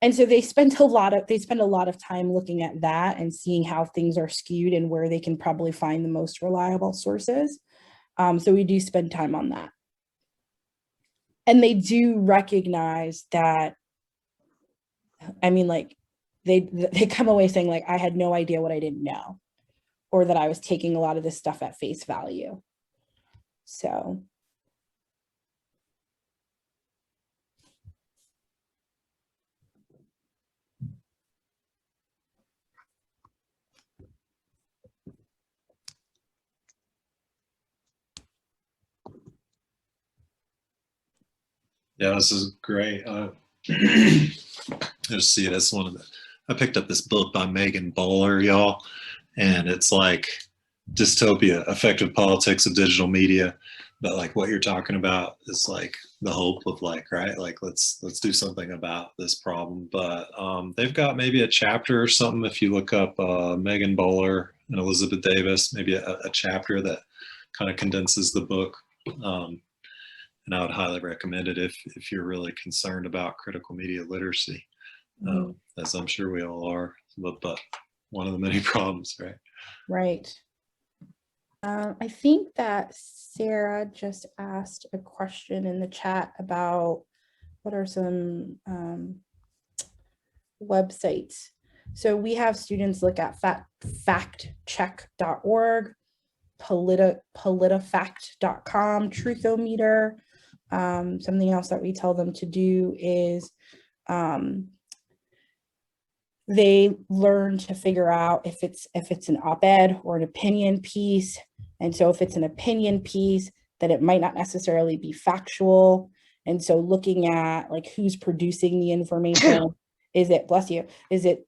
And so they spend a lot of time looking at that and seeing how things are skewed and where they can probably find the most reliable sources. So we do spend time on that. And they do recognize that, I mean, like they come away saying like, I had no idea what I didn't know, or that I was taking a lot of this stuff at face value. So. Yeah, this is great. I just see it as one of the, I picked up this book by Megan Bowler, y'all, and it's like dystopia, effective politics of digital media. But like what you're talking about is like the hope of like, right, like let's do something about this problem. But they've got maybe a chapter or something. If you look up Megan Bowler and Elizabeth Davis, maybe a chapter that kind of condenses the book. And I would highly recommend it if you're really concerned about critical media literacy, as I'm sure we all are, but one of the many problems, right? Right. I think that Sarah just asked a question in the chat about what are some websites. So we have students look at factcheck.org, politifact.com, Truthometer. Something else that we tell them to do is they learn to figure out if it's an op-ed or an opinion piece. And so if it's an opinion piece, that it might not necessarily be factual. And so looking at like who's producing the information, is it, bless you, is it,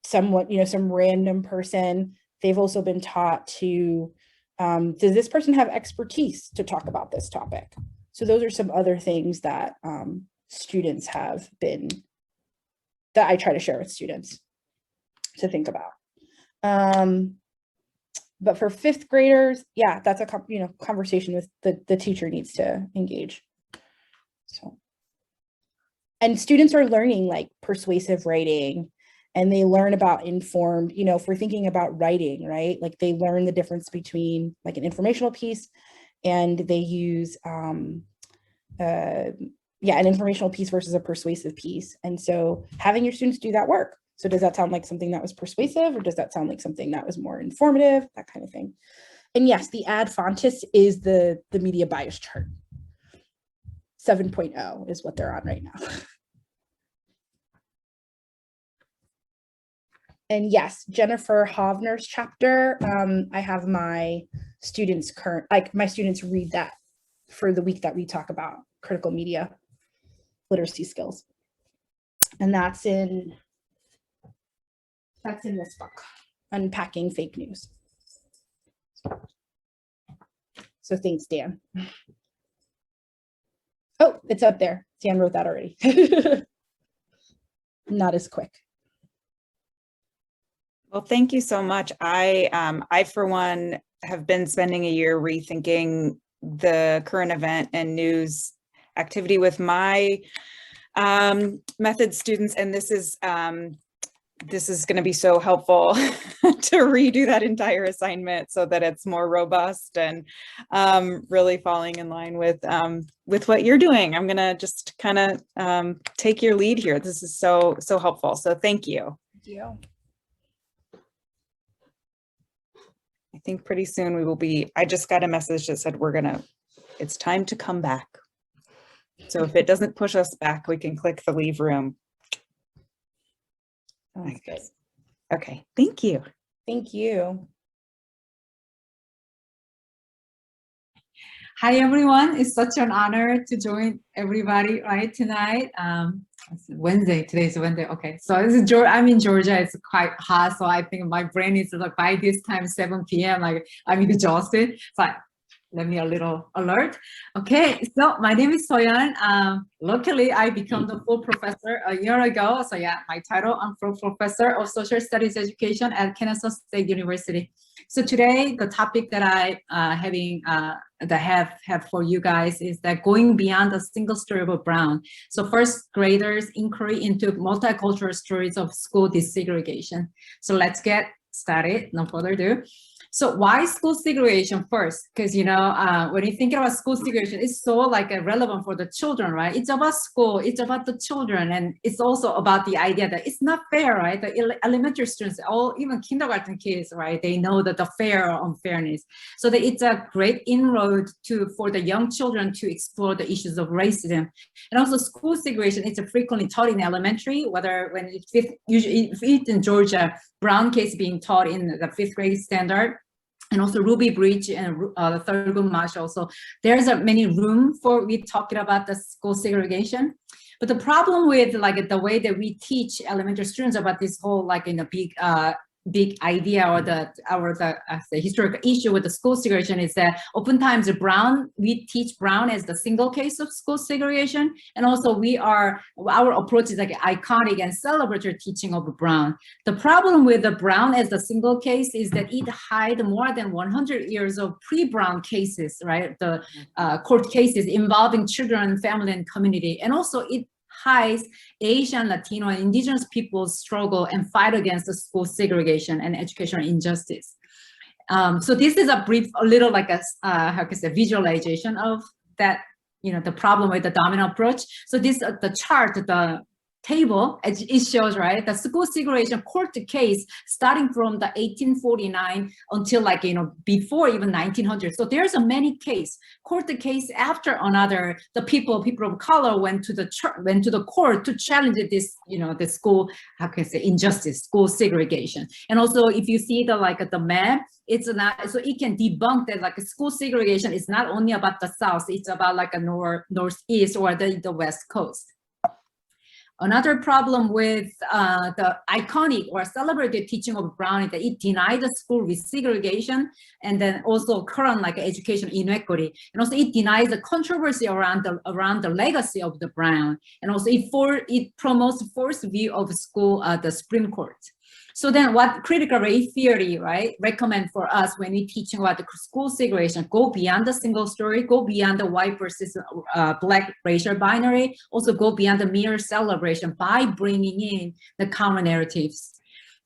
someone, some random person? They've also been taught to, does this person have expertise to talk about this topic? So those are some other things that students have been, that I try to share with students to think about. But for fifth graders, yeah, that's a conversation with the teacher needs to engage. So. and students are learning like persuasive writing, and they learn about informed, you know, if we're thinking about writing, right? Like they learn the difference between like an informational piece, and they use, an informational piece versus a persuasive piece. And so having your students do that work. So does that sound like something that was persuasive, or does that sound like something that was more informative, that kind of thing? And yes, the ad fontis is the media bias chart. 7.0 is what they're on right now. And yes, Jennifer Hovner's chapter, I have my students my students read that for the week that we talk about critical media literacy skills. And that's in this book, Unpacking Fake News. So thanks, Dan. Oh, it's up there. Dan wrote that already. Not as quick. Well, thank you so much. I for one have been spending a year rethinking the current event and news activity with my method students, and this is going to be so helpful to redo that entire assignment so that it's more robust and really falling in line with what you're doing. I'm going to just kind of take your lead here. This is so helpful. So thank you. Thank you. I think pretty soon we will be, I just got a message that said it's time to come back. So if it doesn't push us back, we can click the leave room. Sounds good. Okay, thank you. Thank you. Hi, everyone. It's such an honor to join everybody right tonight. It's Wednesday. Today's Wednesday. Okay, so I'm in Georgia. It's quite hot, so I think my brain is like by this time 7 p.m. like I'm exhausted. So let me a little alert. Okay, so my name is Soyeon. Luckily, I became the full professor a year ago. So yeah, my title, I'm full professor of social studies education at Kennesaw State University. So today, the topic that I have for you guys is that going beyond a single story of Brown. So first graders inquiry into multicultural stories of school desegregation. So let's get started, no further ado. So why school segregation first? Because, you know, when you think about school segregation, it's so like relevant for the children, right? It's about school, it's about the children, and it's also about the idea that it's not fair, right? The elementary students, even kindergarten kids, right? They know that the fair or unfairness. So that it's a great inroad for the young children to explore the issues of racism. And also school segregation, it's frequently taught in elementary, usually if it's in Georgia, Brown case being taught in the 5th grade standard, and also Ruby Bridge and the Thurgood Marshall. So there's many room for we talking about the school segregation. But the problem with like the way that we teach elementary students about this whole like in a big idea or the historical issue with the school segregation is that oftentimes we teach Brown as the single case of school segregation, and also our approach is like iconic and celebratory teaching of Brown. The problem with the Brown as the single case is that it hides more than 100 years of pre-Brown cases, right? The court cases involving children, family, and community, and also it hides Asian, Latino, and indigenous people's struggle and fight against the school segregation and educational injustice. So this is a little like how can I say, visualization of that, you know, the problem with the domino approach. So this, the chart, the table, it shows, right, the school segregation court case starting from the 1849 until like, you know, before even 1900. So there's a many court case after another. The people of color went to the court to challenge this, you know, the school, how can I say, injustice, school segregation. And also if you see the map, it's not, so it can debunk that like school segregation is not only about the South, it's about like a northeast or the West Coast. Another problem with the iconic or celebrated teaching of Brown is that it denied the school resegregation, and then also current like education inequity, and also it denies the controversy around the legacy of the Brown, and also it promotes forced view of school the Supreme Court. So then what critical race theory, right, recommend for us when we teaching about the school segregation, go beyond the single story, go beyond the white versus black racial binary, also go beyond the mere celebration by bringing in the common narratives.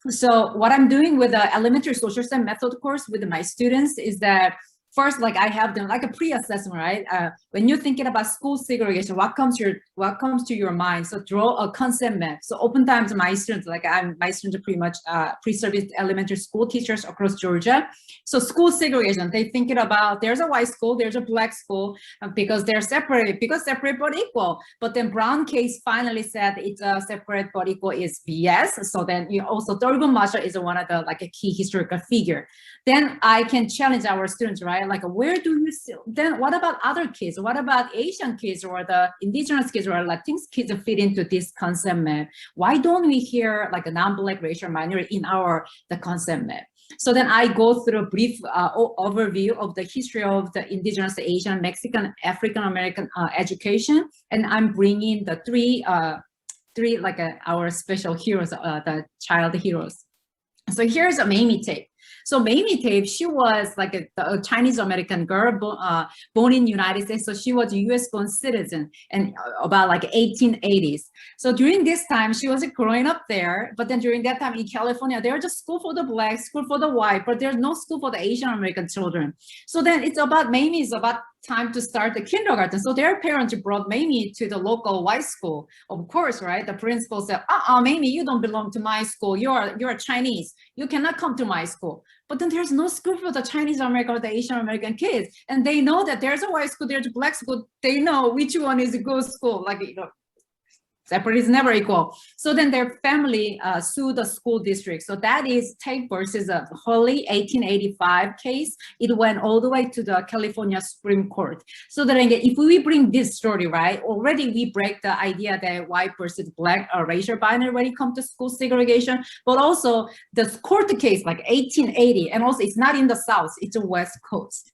So what I'm doing with the elementary social studies method course with my students is that first, like I have them like a pre-assessment, right? When you're thinking about school segregation, what comes to your mind? So draw a concept map. So oftentimes my students, my students are pretty much pre-service elementary school teachers across Georgia. So school segregation, they thinking about there's a white school, there's a black school because they're separate, separate but equal. But then Brown case finally said it's a separate but equal is BS. So then you also Thurgood Marshall is one of the like a key historical figure. Then I can challenge our students, right? Like where do you see, then what about other kids? What about Asian kids or the indigenous kids or Latinx kids fit into this concept map? Why don't we hear like a non-black racial minority in the concept map? So then I go through a brief overview of the history of the indigenous, Asian, Mexican, African American education, and I'm bringing the three like our special heroes, the child heroes. So here's a Mamie Tape. So Mamie Tape, she was like a Chinese American girl born in United States. So she was a US born citizen and about like 1880s. So during this time, she was growing up there. But then during that time in California, there was just school for the black, school for the white, but there's no school for the Asian American children. So then it's about Mamie is about time to start the kindergarten. So their parents brought Mamie to the local white school. Of course, right? The principal said, Mamie, you don't belong to my school. You're Chinese. You cannot come to my school. But then there's no school for the Chinese American or the Asian American kids. And they know that there's a white school, there's a black school. They know which one is a good school. Like, you know, separate is never equal. So then their family sued the school district. So that is Tape versus a Hurley 1885 case. It went all the way to the California Supreme Court. So then again, if we bring this story, right, already we break the idea that white versus black or racial binary when it comes to school segregation, but also the court case like 1880, and also it's not in the South, it's the West Coast.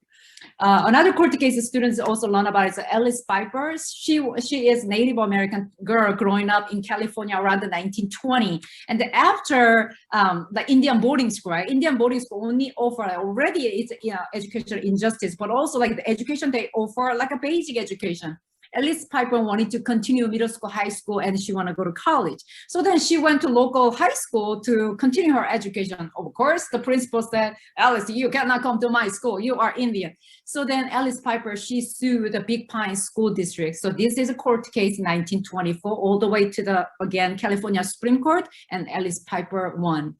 Another court case students also learn about is Alice Piper. She is Native American girl growing up in California around the 1920. And after the Indian boarding school, right? Indian boarding school only offer already it's educational injustice, but also like the education they offer like a basic education. Alice Piper wanted to continue middle school, high school, and she wanted to go to college. So then she went to local high school to continue her education. Of course, the principal said, Alice, you cannot come to my school. You are Indian. So then Alice Piper, she sued the Big Pine School District. So this is a court case in 1924, all the way to the, again, California Supreme Court, and Alice Piper won.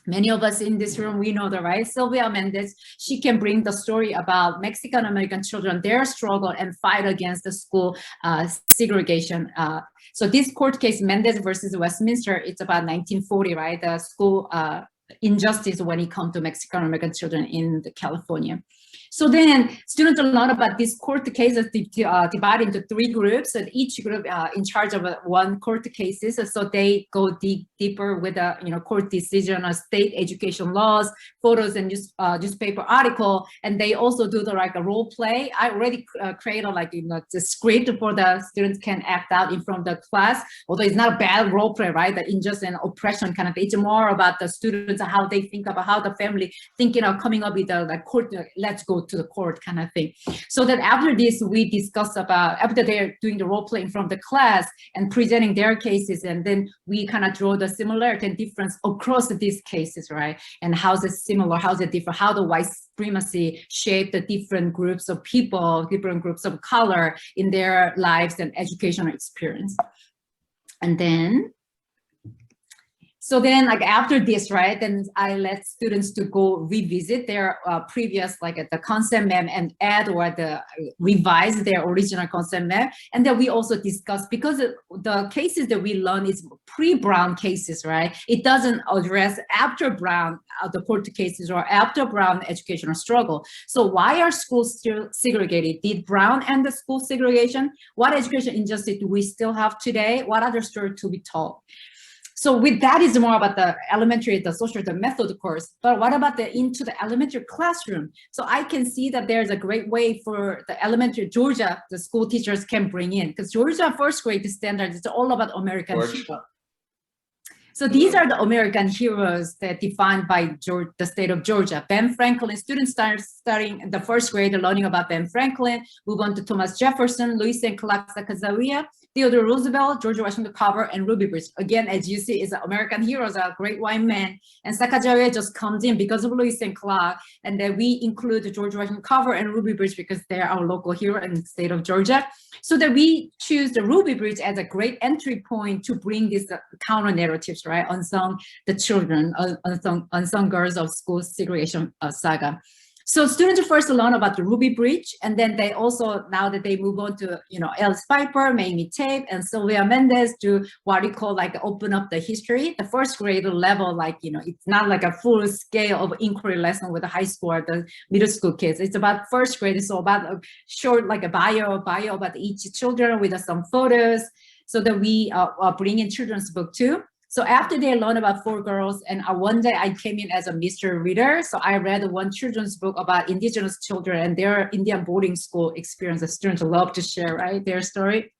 Many of us in this room, we know that, right? Silvia Mendes, she can bring the story about Mexican American children, their struggle and fight against the school segregation. So this court case, Mendes versus Westminster, it's about 1940, right? The school injustice when it comes to Mexican American children in California. So then students learn about these court cases divided into 3 groups, and each group in charge of one court cases. So they go deeper with the court decision on state education laws, photos, and newspaper article. And they also do the like a role play. I already created like the script for the students can act out in front of the class. Although it's not a bad role play, right? The injustice and oppression kind of. It's more about the students and how they think about how the family thinking of coming up with the like court. Let's go to the court kind of thing. So that after this, we discuss about, after they're doing the role playing from the class and presenting their cases, and then we kind of draw the similarity and difference across these cases, right? And how's it similar, how's it different, how the white supremacy shaped the different groups of people, different groups of color in their lives and educational experience. And then, so then like after this, right, then I let students to go revisit their previous, like the concept map and add or revise their original concept map. And then we also discuss, because the cases that we learn is pre-Brown cases, right? It doesn't address after Brown, the court cases or after Brown educational struggle. So why are schools still segregated? Did Brown end the school segregation? What education injustice do we still have today? What other story to be told? So with that is more about the elementary, the social, the method course, but what about into the elementary classroom? So I can see that there's a great way for the elementary Georgia, the school teachers can bring in, because Georgia first grade standards, it's all about American history. So these are the American heroes that defined by the state of Georgia. Ben Franklin, students start studying in the first grade, learning about Ben Franklin, move on to Thomas Jefferson, Lewis and Clark Sacagawea, Theodore Roosevelt, George Washington Carver, and Ruby Bridge. Again, as you see, is American heroes are great white men, and Sacagawea just comes in because of Lewis and Clark, and then we include George Washington Carver and Ruby Bridge because they're our local hero in the state of Georgia. So that we choose the Ruby Bridge as a great entry point to bring these counter narratives, right? Unsung the children, unsung girls of school segregation saga. So students first learn about the Ruby Bridge, and then they also, now that they move on to, Alice Piper, Mamie Tape, and Silvia Mendes, do what we call like open up the history. The first grade level, like, it's not like a full scale of inquiry lesson with the high school or the middle school kids. It's about first grade, so about a short, like a bio about each children with some photos, so that we bring in children's book too. So after they learn about 4 girls, and one day I came in as a mystery reader. So I read one children's book about indigenous children and their Indian boarding school experience. The students love to share, right, their story,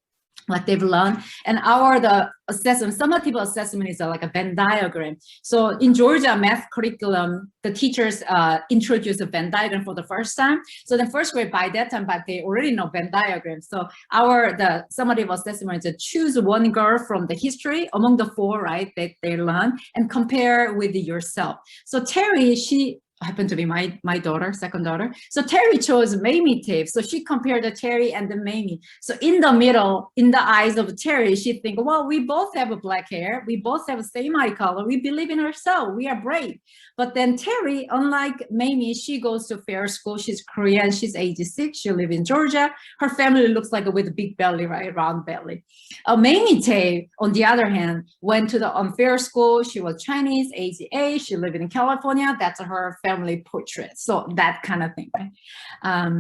what they've learned. And the assessment, summative assessment is like a Venn diagram. So in Georgia math curriculum, the teachers introduce a Venn diagram for the first time. So the first grade by that time, but they already know Venn diagram. So the summative assessment is to choose one girl from the history among the 4, right, that they learn, and compare with yourself. So Terry, she happened to be my daughter, second daughter. So Terry chose Mamie Tape. So she compared the Terry and the Mamie. So in the middle, in the eyes of Terry, she think, well, we both have a black hair. We both have the same eye color. We believe in ourselves. We are brave. But then Terry, unlike Mamie, she goes to fair school. She's Korean. She's age 6. She lives in Georgia. Her family looks like with a big belly, right? Round belly. Mamie Tape, on the other hand, went to the unfair school. She was Chinese, age 8. She lived in California. That's her family portrait. So that kind of thing, right?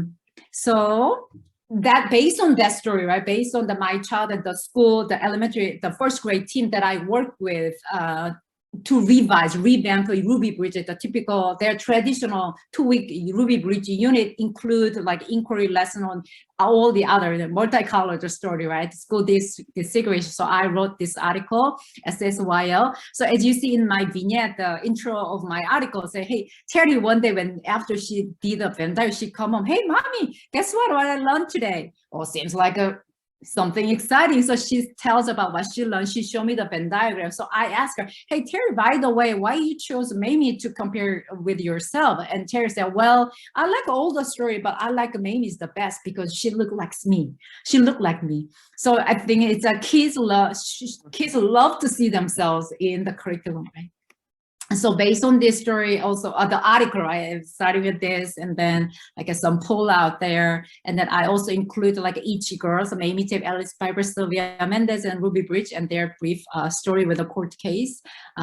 So that based on that story, right? Based on my child at the school, the elementary, the first grade team that I work with, to revamp Ruby Bridge, the typical, their traditional 2-week Ruby Bridge unit include like inquiry lesson on all the other multicolored story, right? School desegregation. So I wrote this article, SSYL. So as you see in my vignette, the intro of my article say, hey, Terry, one day after she did a Venn diagram, she come home, hey, mommy, guess what I learned today? Oh, seems like something exciting. So she tells about what she learned. She showed me the Venn diagram. So I asked her, hey, Terry, by the way, why you chose Mamie to compare with yourself? And Terry said, well, I like all the story, but I like Mamie's the best because she looked like me. She looked like me. So I think it's kids love to see themselves in the curriculum, right? So based on this story, also the article, I started with this, and then I guess some poll out there, and then I also include like each girl, so Mamie Tape, Alice Piper, Silvia Mendes, and Ruby Bridge, and their brief story with a court case,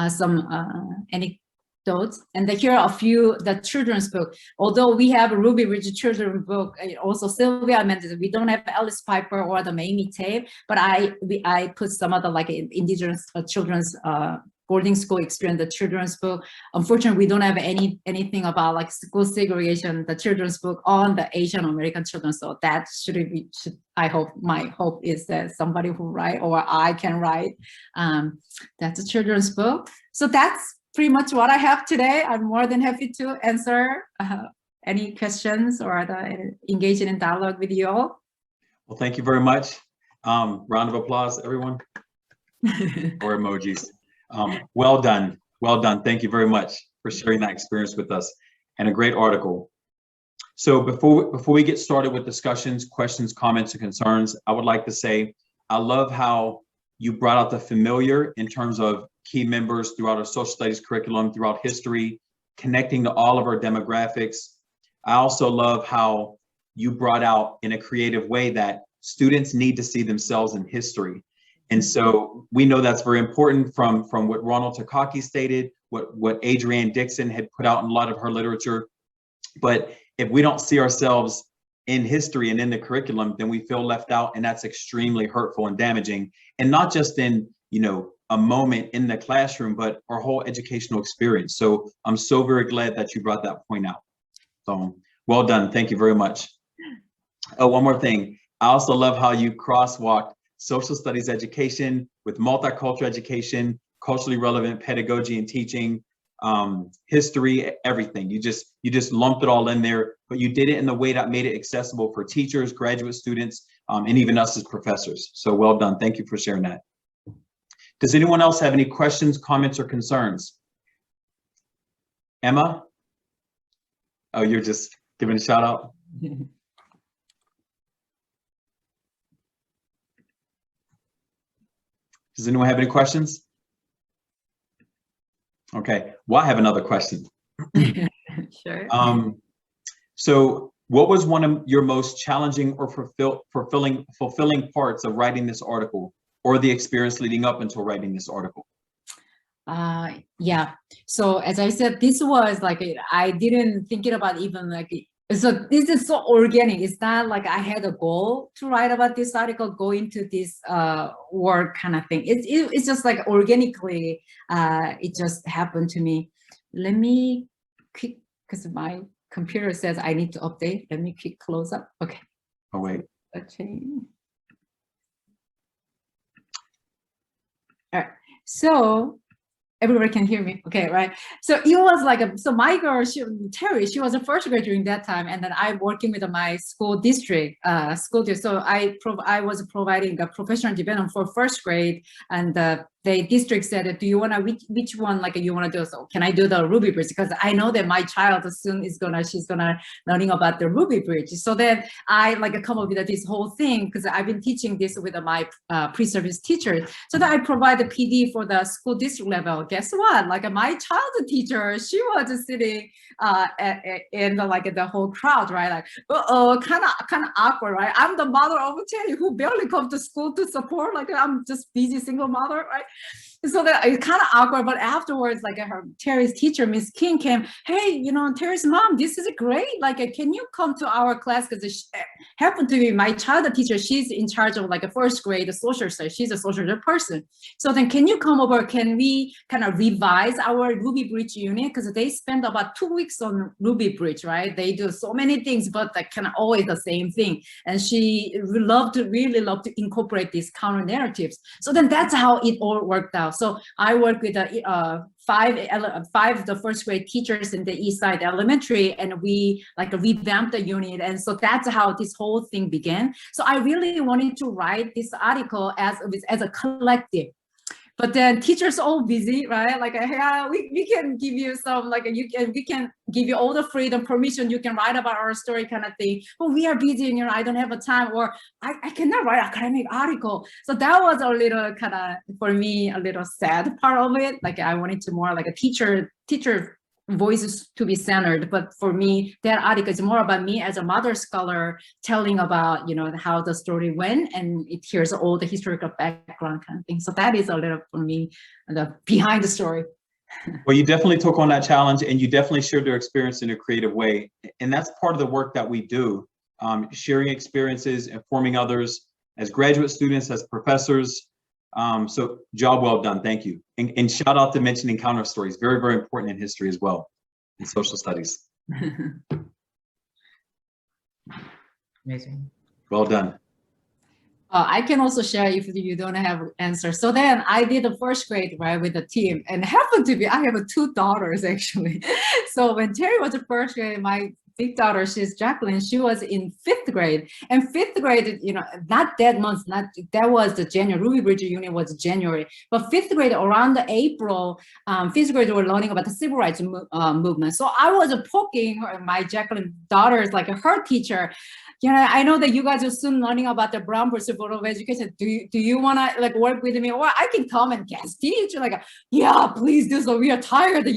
some anecdotes, and here are a few the children's book. Although we have a Ruby Bridge children's book, also Silvia Mendes, we don't have Alice Piper or the Mamie Tape, but I put some of the like indigenous children's boarding school experience, the children's book. Unfortunately, we don't have anything about like school segregation, the children's book on the Asian American children. So that I hope, my hope is that somebody who write or I can write. That's a children's book. So that's pretty much what I have today. I'm more than happy to answer any questions or engage in dialogue with you all. Well, thank you very much. Round of applause, everyone, or emojis. Well done. Well done. Thank you very much for sharing that experience with us, and a great article. So before we get started with discussions, questions, comments, and concerns, I would like to say, I love how you brought out the familiar in terms of key members throughout our social studies curriculum, throughout history, connecting to all of our demographics. I also love how you brought out in a creative way that students need to see themselves in history. And so we know that's very important from what Ronald Takaki stated, what Adrienne Dixon had put out in a lot of her literature. But if we don't see ourselves in history and in the curriculum, then we feel left out, and that's extremely hurtful and damaging. And not just in, a moment in the classroom, but our whole educational experience. So I'm so very glad that you brought that point out. So well done. Thank you very much. Oh, one more thing. I also love how you crosswalked social studies education with multicultural education culturally relevant pedagogy and teaching, history, everything. You just lumped it all in there, but you did it in the way that made it accessible for teachers, graduate students, and even us as professors. So well done. Thank you for sharing that. Does anyone else have any questions, comments, or concerns? Emma? Oh, you're just giving a shout out? Does anyone have any questions? Okay, well, I have another question. Sure. So what was one of your most challenging or fulfilling parts of writing this article, or the experience leading up until writing this article? Yeah, so as I said, this was like, I didn't think it about even like, so this is so organic. It's not like I had a goal to write about this article, go into this work kind of thing. It's just like organically, it just happened to me. Let me quick, because my computer says I need to update. Let me quick close up. Okay. Oh, wait. Okay. All right. So everybody can hear me, okay, right? So it was like, so my girl, Terry, she was a first grade during that time, and then I'm working with my school district. So I was providing the professional development for first grade, and the district said, do you want to, which one like you want to do? So can I do the Ruby Bridge? Because I know that my child soon is she's gonna learning about the Ruby Bridge. So then I like come up with this whole thing, because I've been teaching this with my pre-service teachers. So that I provide the PD for the school district level. Guess what? Like my child teacher, she was sitting in the whole crowd, right? Like, kind of awkward, right? I'm the mother of Terry who barely come to school to support. Like I'm just busy single mother, right? So that it's kind of awkward, but afterwards, like Terry's teacher, Miss King, came, hey, Terry's mom, this is great. Like, can you come to our class? Because it happened to be my child teacher. She's in charge of like a first grade social studies. She's a social person. So then can you come over? Can we kind of revise our Ruby Bridge unit? Because they spend about 2 weeks on Ruby Bridge, right? They do so many things, but like kind of always the same thing. And she really loved to incorporate these counter narratives. So then that's how it all worked out. So I work with five the first grade teachers in the East Side Elementary, and we like revamped the unit. And so that's how this whole thing began. So I really wanted to write this article as a collective. But then teachers all busy, right? Like, yeah, we can give you some, like, we can give you all the freedom, permission, you can write about our story kind of thing. But we are busy and, I don't have a time, or I cannot write an academic article. So that was a little kind of, for me, a little sad part of it. Like I wanted to more like a teacher voices to be centered, but for me that article is more about me as a mother scholar telling about how the story went, and it hears all the historical background kind of thing. So that is a little for me the behind the story. Well, you definitely took on that challenge, and you definitely shared your experience in a creative way, and that's part of the work that we do, sharing experiences, informing others as graduate students, as professors. So job well done, thank you. And shout out to mentioning counter stories, very, very important in history as well, in social studies. Amazing. Well done. I can also share if you don't have answers. So then I did the first grade, right, with the team, and happened to be, I have 2 daughters actually. So when Terry was the first grade, my big daughter, she's Jacqueline, she was in 5th grade. And 5th grade, not that month, that was the January, Ruby Bridge unit was January. But 5th grade, around the April, 5th grade were learning about the civil rights movement. So I was poking my Jacqueline daughters, like her teacher, I know that you guys are soon learning about the Brown versus Board of Education. Do you want to like work with me, or I can come and guest teach? Like, yeah, please do so. We are tired,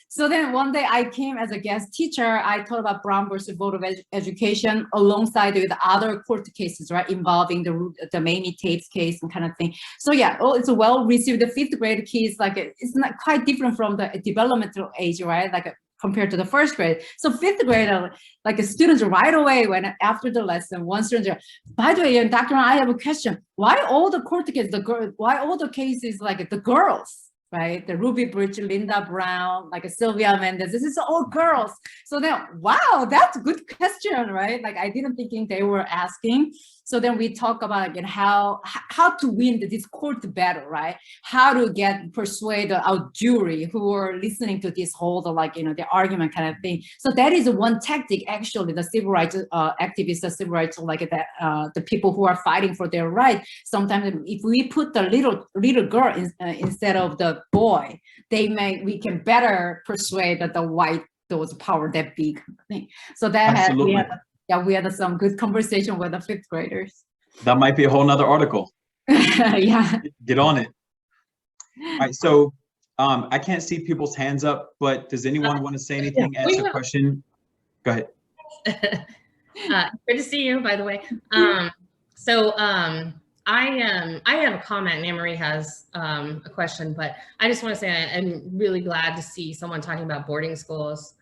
So then one day I came as a guest teacher. I taught about Brown versus Board of Education alongside with other court cases, right, involving the Mamie Tapes case and kind of thing. So yeah, it's well received. The 5th grade kids, like it's not quite different from the developmental age, right? Like compared to the 1st grade. So 5th grade, like students right away when after the lesson, one student, by the way, Dr. I have a question. Why all the court cases, why all the cases like the girls, right? The Ruby Bridge, Linda Brown, like Silvia Mendes, this is all girls. So then, wow, that's a good question, right? Like I didn't thinking they were asking. So then we talk about again how to win this court battle, right? How to persuade our jury who are listening to this whole the argument kind of thing. So that is one tactic. Actually, the civil rights activists, the civil rights the people who are fighting for their right. Sometimes if we put the little girl instead of the boy, we can better persuade that the white those power that big thing. So that we had some good conversation with the fifth graders. That might be a whole nother article. Yeah. Get on it. All right, so I can't see people's hands up, but does anyone want to say anything, ask a question? Go ahead. Good to see you, by the way. I have a comment, and Anne-Marie has a question, but I just want to say I'm really glad to see someone talking about boarding schools.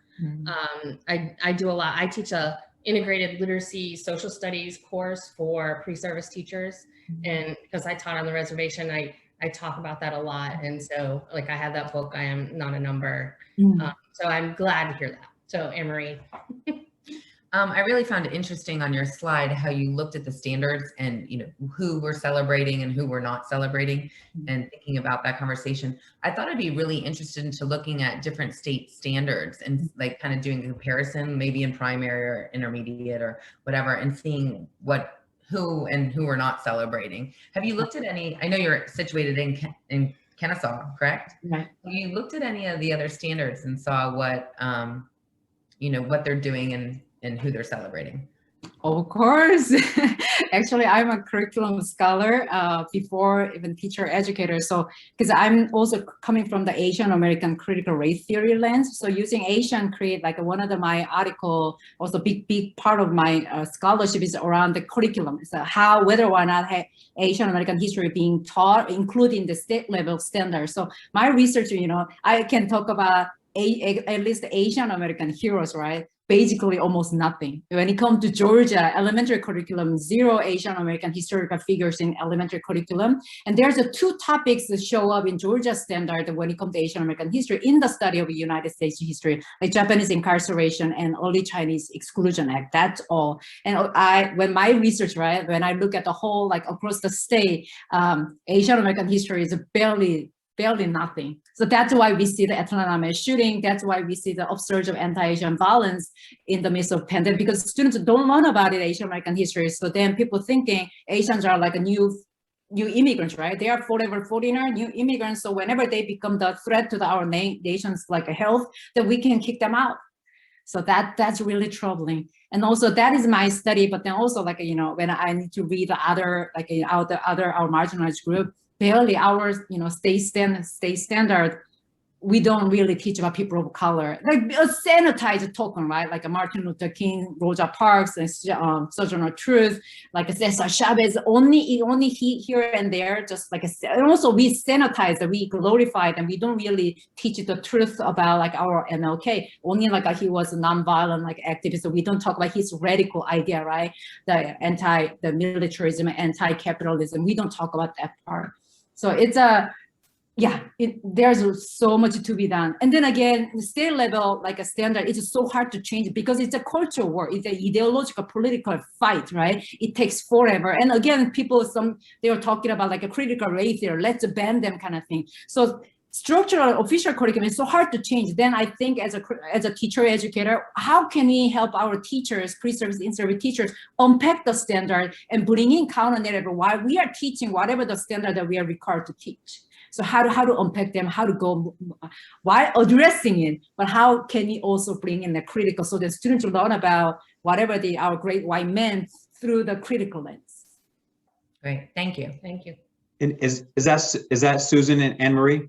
I do a lot. I teach a integrated literacy social studies course for pre-service teachers, and because I taught on the reservation, I talk about that a lot. And so I have that book, I Am Not a Number. So I'm glad to hear that. So Anne-Marie. I really found it interesting on your slide how you looked at the standards and who were celebrating and who were not celebrating, and thinking about that conversation. I thought I'd be really interested into looking at different state standards and kind of doing a comparison, maybe in primary or intermediate or whatever, and seeing who were not celebrating. Have you looked at any? I know you're situated in Kennesaw, correct? Right. Have you looked at any of the other standards and saw what what they're doing and who they're celebrating? Of course. Actually, I'm a curriculum scholar before even teacher educator. So, because I'm also coming from the Asian American critical race theory lens. So using Asian create one of my article, also big part of my scholarship is around the curriculum. So whether or not Asian American history being taught, including the state level standards. So my research, I can talk about at least the Asian American heroes, right? Basically almost nothing. When it comes to Georgia elementary curriculum, 0 Asian American historical figures in elementary curriculum. And there's two topics that show up in Georgia standard when it comes to Asian American history in the study of United States history, like Japanese incarceration and early Chinese exclusion act, that's all. And when my research, right, when I look at the whole, across the state, Asian American history is barely nothing. So that's why we see the Atlanta mass shooting. That's why we see the upsurge of anti-Asian violence in the midst of pandemic, because students don't learn about it, Asian American history. So then people thinking Asians are like a new immigrants, right? They are forever foreigner, new immigrants. So whenever they become the threat to our nation's health, then we can kick them out. So that's really troubling. And also that is my study, but then also when I need to read the other, our marginalized group, barely our state standard, we don't really teach about people of color, a sanitized token, right? Like a Martin Luther King, Rosa Parks, and Sojourner Truth, Cesar Chavez, only here and there, just and also we sanitize, we glorify them. We don't really teach the truth about our MLK. Only he was a nonviolent activist. So we don't talk about his radical idea, right? The militarism, anti-capitalism. We don't talk about that part. So it's there's so much to be done. And then again, the state level, a standard, it's so hard to change because it's a culture war. It's an ideological political fight, right? It takes forever. And again, they were talking about a critical race theory, let's ban them kind of thing. So structural official curriculum is so hard to change. Then I think as a teacher educator, how can we help our teachers, pre-service, in-service teachers, unpack the standard and bring in counter narrative while we are teaching whatever the standard that we are required to teach. So how to unpack them, how to go while addressing it, but how can we also bring in the critical so that students learn about whatever our great white men through the critical lens. Great, thank you. Thank you. And is that Susan and Anne-Marie?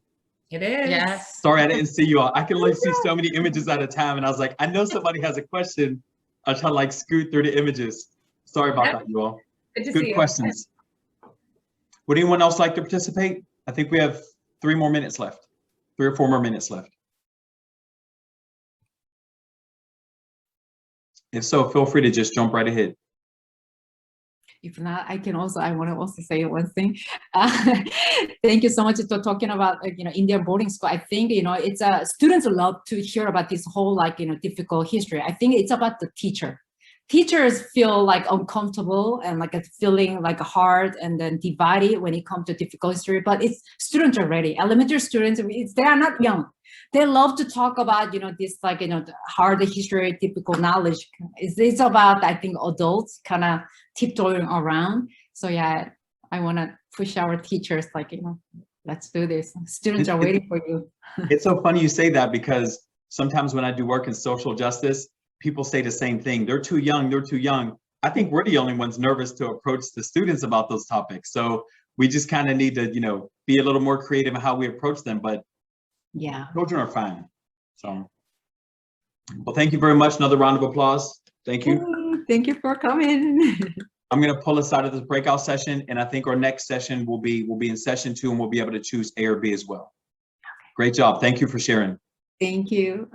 It is. Yes. Sorry, I didn't see you all. I can only see so many images at a time, and I was like, I know somebody has a question. I try to scoot through the images. Sorry about that, you all. Good to see you. Good questions. Would anyone else like to participate? I think we have 3 more minutes left. 3 or 4 more minutes left. If so, feel free to just jump right ahead. If not, I want to also say one thing. Thank you so much for talking about, Indian boarding school. I think, it's students love to hear about this whole, difficult history. I think it's about the teacher. teachers feel like uncomfortable and like a feeling like hard and then divided when it comes to difficult history, but it's students are ready. Elementary students, they are not young. They love to talk about, this like, the hard history, typical knowledge. It's about, I think, adults kind of tiptoeing around. So yeah, I want to push our teachers like, let's do this. Students are waiting for you. It's so funny you say that, because sometimes when I do work in social justice, people say the same thing. They're too young, they're too young. I think we're the only ones nervous to approach the students about those topics. So we just kind of need to, be a little more creative in how we approach them, but yeah, children are fine. So, well, thank you very much. Another round of applause. Thank you. Thank you for coming. I'm going to pull us out of this breakout session, and I think our next session will be in session 2, and we'll be able to choose A or B as well. Okay. Great job. Thank you for sharing. Thank you.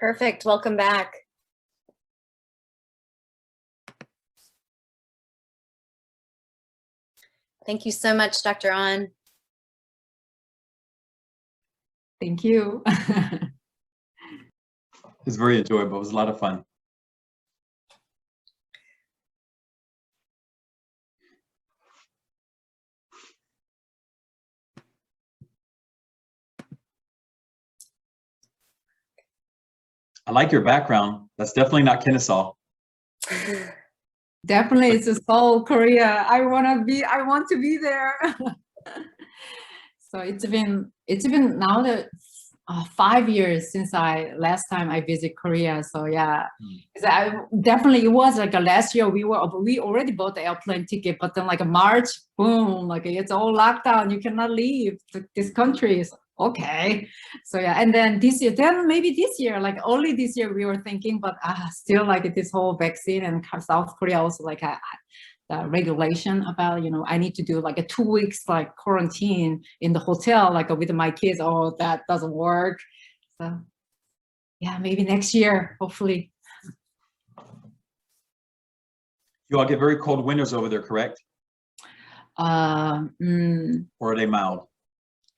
Perfect. Welcome back. Thank you so much, Dr. An. Thank you. It's very enjoyable. It was a lot of fun. I like your background. That's definitely not Kennesaw. Definitely, it's a Seoul, Korea. I want to be there. So it's been now the 5 years since last time I visit Korea. So yeah, definitely it was like last year we already bought the airplane ticket, but then like March, boom, like it's all locked down. You cannot leave this country. Okay, so yeah, and then maybe this year, like only this year we were thinking, but still like this whole vaccine and South Korea also like the regulation about, I need to do like a 2 weeks like quarantine in the hotel, like with my kids. Oh, that doesn't work. So yeah, maybe next year, hopefully. You all get very cold winters over there, correct? Or are they mild?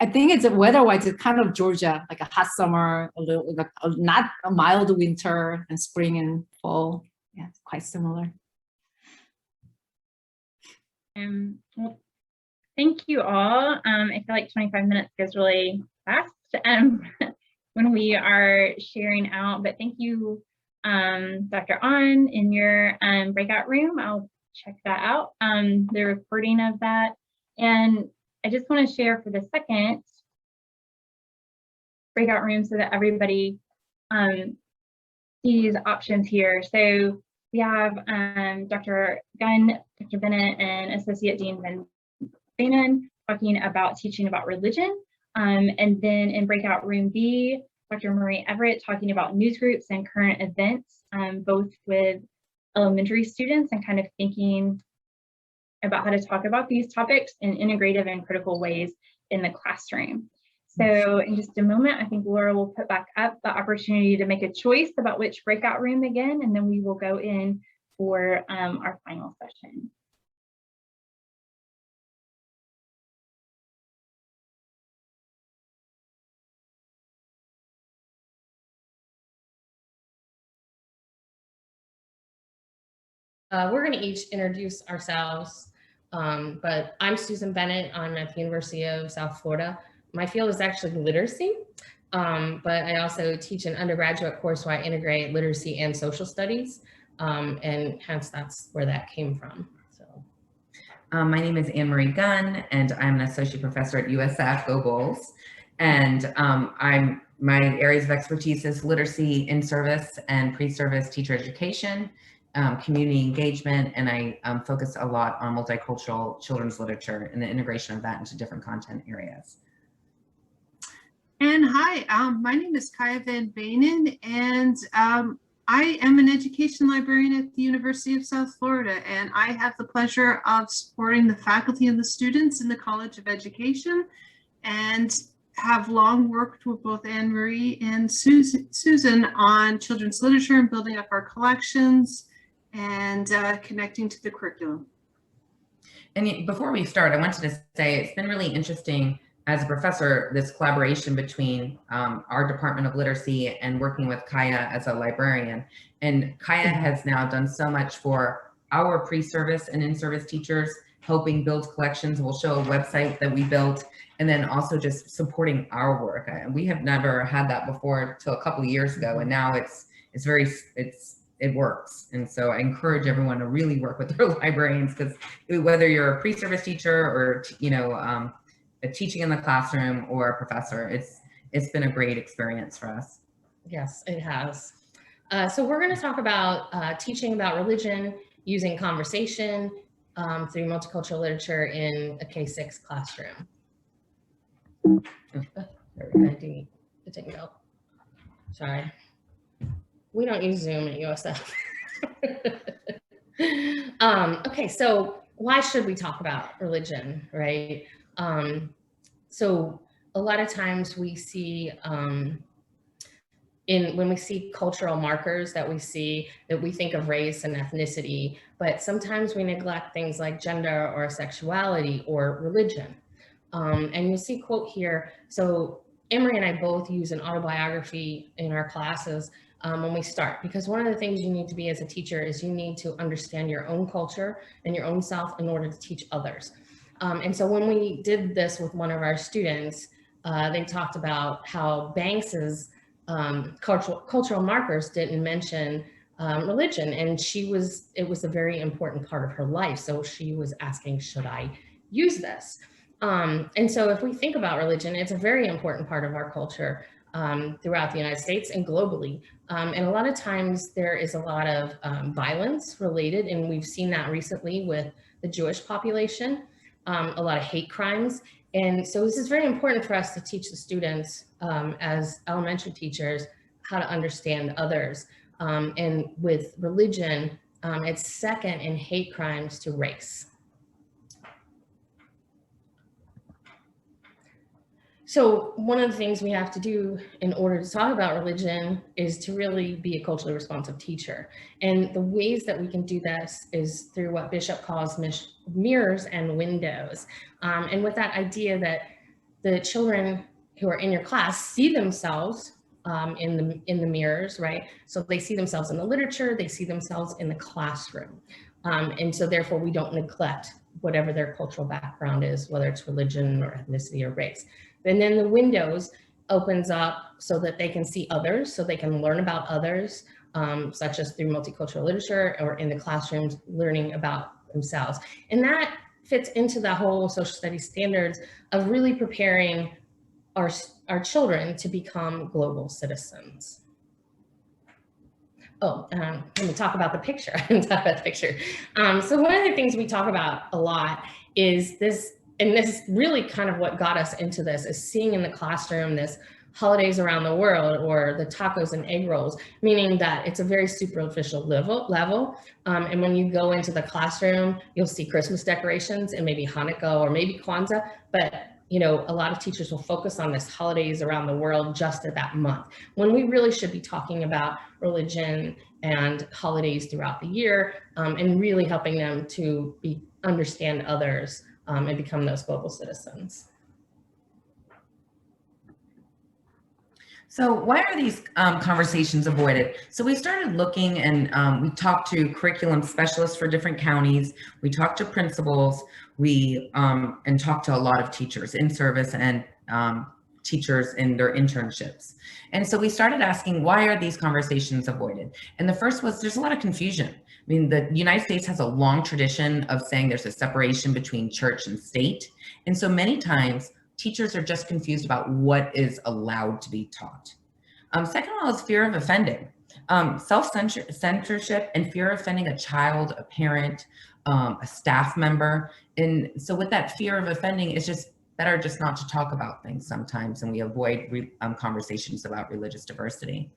I think it's weather-wise, it's kind of Georgia, like a hot summer, a little like not a mild winter, and spring and fall. Yeah, it's quite similar. Well, thank you all. I feel like 25 minutes goes really fast when we are sharing out, but thank you, Dr. An, in your breakout room. I'll check that out, the recording of that. And I just want to share for the second breakout room so that everybody sees options here. So we have Dr. Gunn, Dr. Bennett, and Associate Dean Van Banen talking about teaching about religion. And then in breakout room B, Dr. Marie Everett talking about news groups and current events, both with elementary students and kind of thinking about how to talk about these topics in integrative and critical ways in the classroom. So in just a moment, I think Laura will put back up the opportunity to make a choice about which breakout room again, and then we will go in for our final session. We're going to each introduce ourselves, but I'm Susan Bennett. I'm at the University of South Florida. My field is actually literacy, but I also teach an undergraduate course where I integrate literacy and social studies, and hence that's where that came from. So, my name is Anne-Marie Gunn, and I'm an associate professor at USF, Go Bulls. And my areas of expertise is literacy in service and pre-service teacher education, community engagement, and I focus a lot on multicultural children's literature and the integration of that into different content areas. And hi, my name is Kaya Van Banen, and I am an education librarian at the University of South Florida, and I have the pleasure of supporting the faculty and the students in the College of Education and have long worked with both Anne Marie and Susan on children's literature and building up our collections and connecting to the curriculum. And before we start, I wanted to say it's been really interesting as a professor, this collaboration between our Department of Literacy and working with Kaya as a librarian. And Kaya has now done so much for our pre-service and in-service teachers, helping build collections. We'll show a website that we built, and then also just supporting our work. We have never had that before till a couple of years ago, and now it works. And so I encourage everyone to really work with their librarians, because whether you're a pre-service teacher or teaching in the classroom or a professor, it's been a great experience for us. Yes, it has. So we're going to talk about teaching about religion using conversation through multicultural literature in a K-6 classroom. I do it didn't go. Sorry. We don't use Zoom at USF. Okay, so why should we talk about religion, right? So a lot of times we see when we see cultural markers that we think of race and ethnicity, but sometimes we neglect things like gender or sexuality or religion. And you'll see quote here. So Emery and I both use an autobiography in our classes when we start, because one of the things you need to be as a teacher is you need to understand your own culture and your own self in order to teach others. And so when we did this with one of our students, they talked about how Banks's cultural markers didn't mention religion, and it was a very important part of her life. So she was asking, should I use this? And so if we think about religion, it's a very important part of our culture throughout the United States and globally. And a lot of times there is a lot of violence related, and we've seen that recently with the Jewish population, a lot of hate crimes. And so this is very important for us to teach the students as elementary teachers how to understand others. And with religion, it's second in hate crimes to race. So one of the things we have to do in order to talk about religion is to really be a culturally responsive teacher. And the ways that we can do this is through what Bishop calls mirrors and windows. And with that idea that the children who are in your class see themselves in the mirrors, right? So they see themselves in the literature, they see themselves in the classroom. And so therefore we don't neglect whatever their cultural background is, whether it's religion or ethnicity or race. And then the windows opens up so that they can see others, so they can learn about others, such as through multicultural literature or in the classrooms, learning about themselves. And that fits into the whole social studies standards of really preparing our children to become global citizens. Oh, let me talk about the picture. So one of the things we talk about a lot is this, and this is really kind of what got us into this, is seeing in the classroom this holidays around the world, or the tacos and egg rolls, meaning that it's a very superficial level. And when you go into the classroom, you'll see Christmas decorations and maybe Hanukkah or maybe Kwanzaa, but a lot of teachers will focus on this holidays around the world just at that month, when we really should be talking about religion and holidays throughout the year, and really helping them to understand others and become those global citizens. So why are these conversations avoided? So we started looking, and we talked to curriculum specialists for different counties. We talked to principals. We and talked to a lot of teachers in service and teachers in their internships. And so we started asking, why are these conversations avoided? And the first was, there's a lot of confusion. I mean, the United States has a long tradition of saying there's a separation between church and state. And so many times teachers are just confused about what is allowed to be taught. Second of all is fear of offending. Self-censorship and fear of offending a child, a parent, a staff member. And so with that fear of offending, it's just better just not to talk about things sometimes, and we avoid conversations about religious diversity.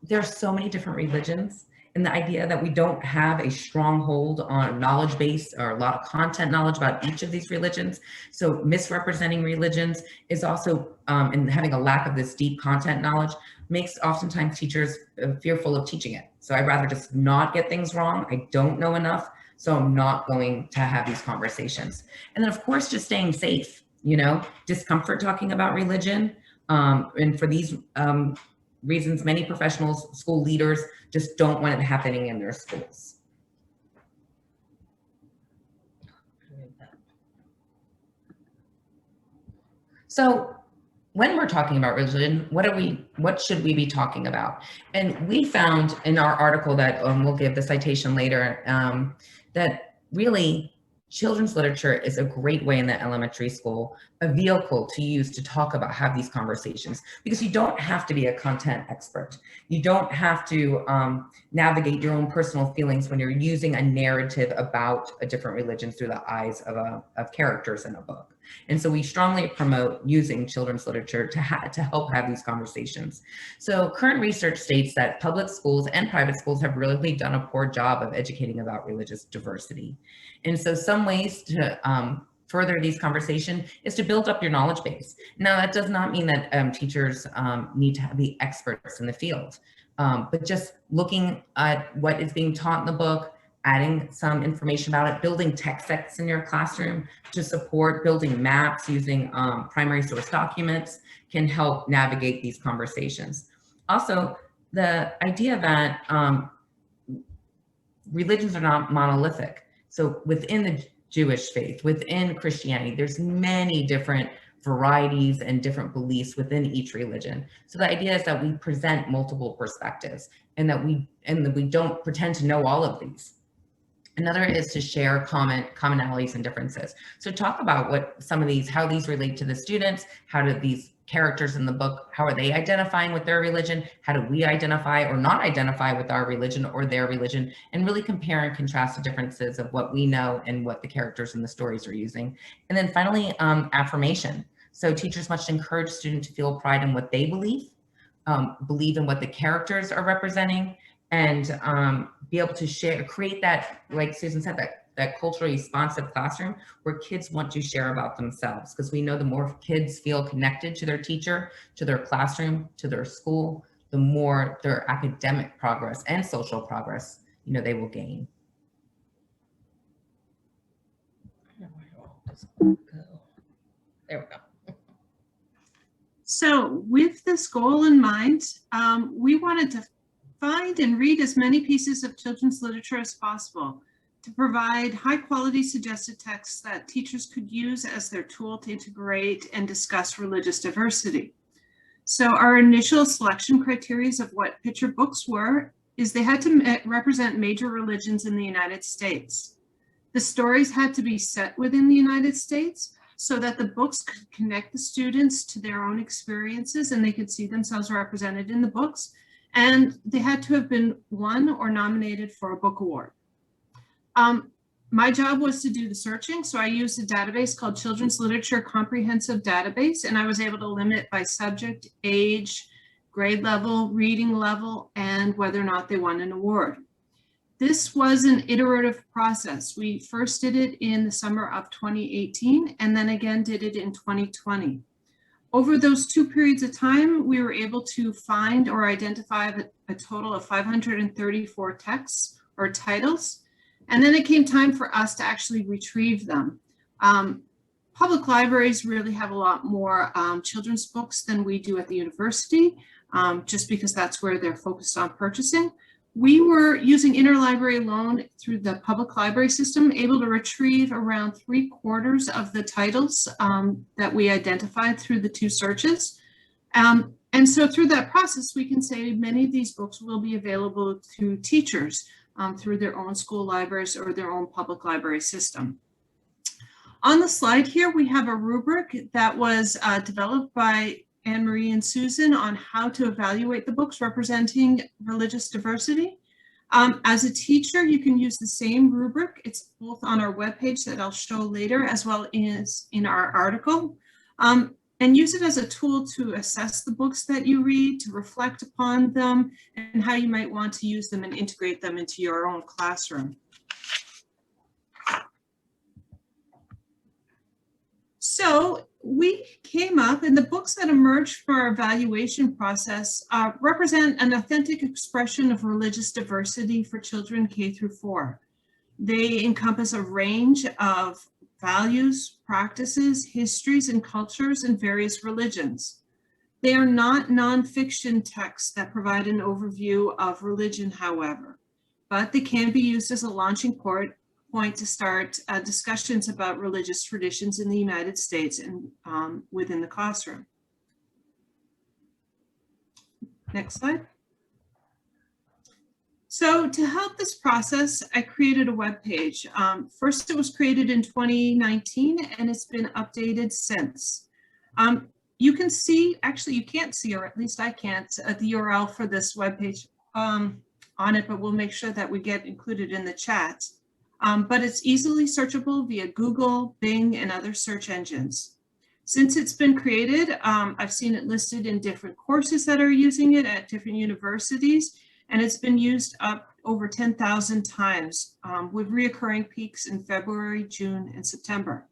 There's so many different religions, and the idea that we don't have a strong hold on knowledge base or a lot of content knowledge about each of these religions. So misrepresenting religions is also, and having a lack of this deep content knowledge makes oftentimes teachers fearful of teaching it. So I'd rather just not get things wrong. I don't know enough, so I'm not going to have these conversations. And then of course, just staying safe, you know, discomfort talking about religion. And for these reasons, many professionals, school leaders just don't want it happening in their schools. So when we're talking about religion, what should we be talking about? And we found in our article that we'll give the citation later, that really children's literature is a great way in the elementary school, a vehicle to use to talk about, have these conversations, because you don't have to be a content expert. You don't have to navigate your own personal feelings when you're using a narrative about a different religion through the eyes of characters in a book. And so we strongly promote using children's literature to help have these conversations. So current research states that public schools and private schools have really done a poor job of educating about religious diversity. And so some ways to further these conversations is to build up your knowledge base. Now, that does not mean that teachers need to be experts in the field, but just looking at what is being taught in the book, adding some information about it, building text sets in your classroom to support, building maps using primary source documents can help navigate these conversations. Also, the idea that religions are not monolithic. So within the Jewish faith, within Christianity, there's many different varieties and different beliefs within each religion. So the idea is that we present multiple perspectives and that we don't pretend to know all of these. Another is to share commonalities and differences. So talk about what some of these, how these relate to the students, how do these characters in the book, how are they identifying with their religion? How do we identify or not identify with our religion or their religion? And really compare and contrast the differences of what we know and what the characters in the stories are using. And then finally, affirmation. So teachers must encourage students to feel pride in what they believe in what the characters are representing, and be able to share, create that, like Susan said, that culturally responsive classroom where kids want to share about themselves, because we know the more kids feel connected to their teacher, to their classroom, to their school, the more their academic progress and social progress, you know, they will gain. There we go. So with this goal in mind, we wanted to find and read as many pieces of children's literature as possible to provide high quality suggested texts that teachers could use as their tool to integrate and discuss religious diversity. So our initial selection criteria of what picture books were is they had to represent major religions in the United States. The stories had to be set within the United States so that the books could connect the students to their own experiences and they could see themselves represented in the books. And they had to have been won or nominated for a book award. My job was to do the searching. So I used a database called Children's Literature Comprehensive Database, and I was able to limit by subject, age, grade level, reading level, and whether or not they won an award. This was an iterative process. We first did it in the summer of 2018, and then again did it in 2020. Over those 2 periods of time, we were able to find or identify a total of 534 texts or titles. And then it came time for us to actually retrieve them. Public libraries really have a lot more children's books than we do at the university, just because that's where they're focused on purchasing. We were using interlibrary loan through the public library system, able to retrieve around 3/4 of the titles that we identified through the 2 searches. And so through that process, we can say many of these books will be available to teachers through their own school libraries or their own public library system. On the slide here, we have a rubric that was developed by Anne-Marie and Susan on how to evaluate the books representing religious diversity. As a teacher, you can use the same rubric. It's both on our webpage that I'll show later, as well as in our article. And and use it as a tool to assess the books that you read, to reflect upon them, and how you might want to use them and integrate them into your own classroom. So we came up, and the books that emerged from our evaluation process represent an authentic expression of religious diversity for children K through 4. They encompass a range of values, practices, histories, and cultures in various religions. They are not nonfiction texts that provide an overview of religion, however, but they can be used as a launching point to start discussions about religious traditions in the United States and within the classroom. Next slide. So to help this process, I created a web page. First, it was created in 2019, and it's been updated since. You can see, actually you can't see, or at least I can't, the URL for this web page on it, but we'll make sure that we get included in the chat. But it's easily searchable via Google, Bing, and other search engines. Since it's been created, I've seen it listed in different courses that are using it at different universities, and it's been used up over 10,000 times with reoccurring peaks in February, June, and September.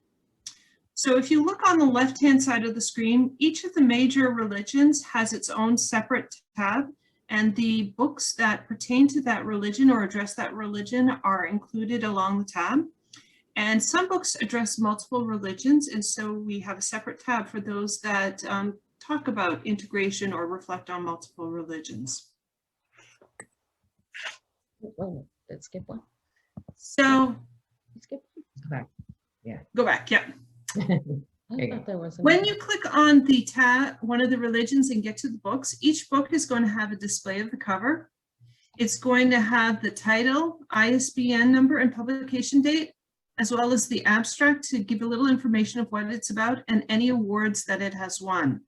So if you look on the left-hand side of the screen, each of the major religions has its own separate tab, and the books that pertain to that religion or address that religion are included along the tab. And some books address multiple religions, and so we have a separate tab for those that talk about integration or reflect on multiple religions. Wait a minute, let's skip one. So Skip. Go back. Yeah. go back, yeah. I thought there was When you click on the tab, one of the religions, and get to the books, each book is going to have a display of the cover. It's going to have the title, ISBN number, and publication date, as well as the abstract to give a little information of what it's about and any awards that it has won.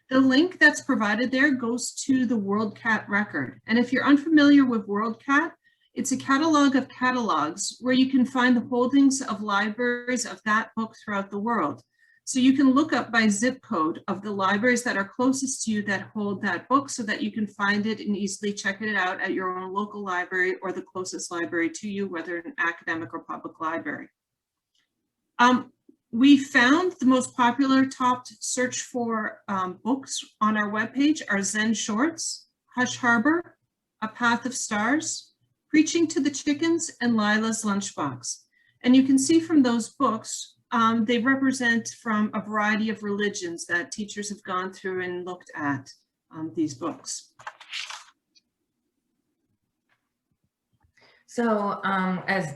The link that's provided there goes to the WorldCat record. And if you're unfamiliar with WorldCat, it's a catalog of catalogs where you can find the holdings of libraries of that book throughout the world. So you can look up by zip code of the libraries that are closest to you that hold that book so that you can find it and easily check it out at your own local library or the closest library to you, whether an academic or public library. We found the most popular top search for books on our webpage are Zen Shorts, Hush Harbor, A Path of Stars, Preaching to the Chickens, and Lila's Lunchbox. And you can see from those books, they represent from a variety of religions that teachers have gone through and looked at these books. So as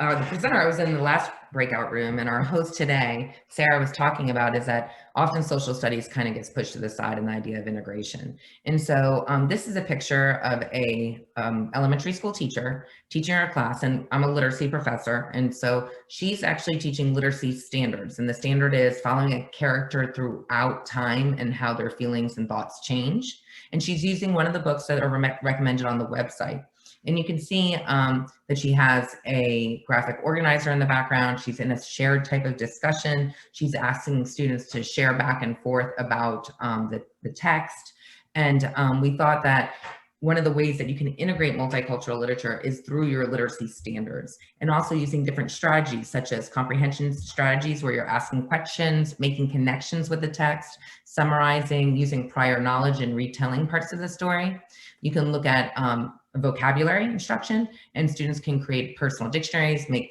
the presenter, I was in the last breakout room, and our host today, Sarah, was talking about is that often social studies kind of gets pushed to the side in the idea of integration. And so this is a picture of a elementary school teacher teaching our class, and I'm a literacy professor. And so she's actually teaching literacy standards. And the standard is following a character throughout time and how their feelings and thoughts change. And she's using one of the books that are recommended on the website. And you can see that she has a graphic organizer in the background. She's in a shared type of discussion. She's asking students to share back and forth about the text. And we thought that one of the ways that you can integrate multicultural literature is through your literacy standards, and also using different strategies such as comprehension strategies where you're asking questions, making connections with the text, summarizing, using prior knowledge and retelling parts of the story. You can look at vocabulary instruction, and students can create personal dictionaries, make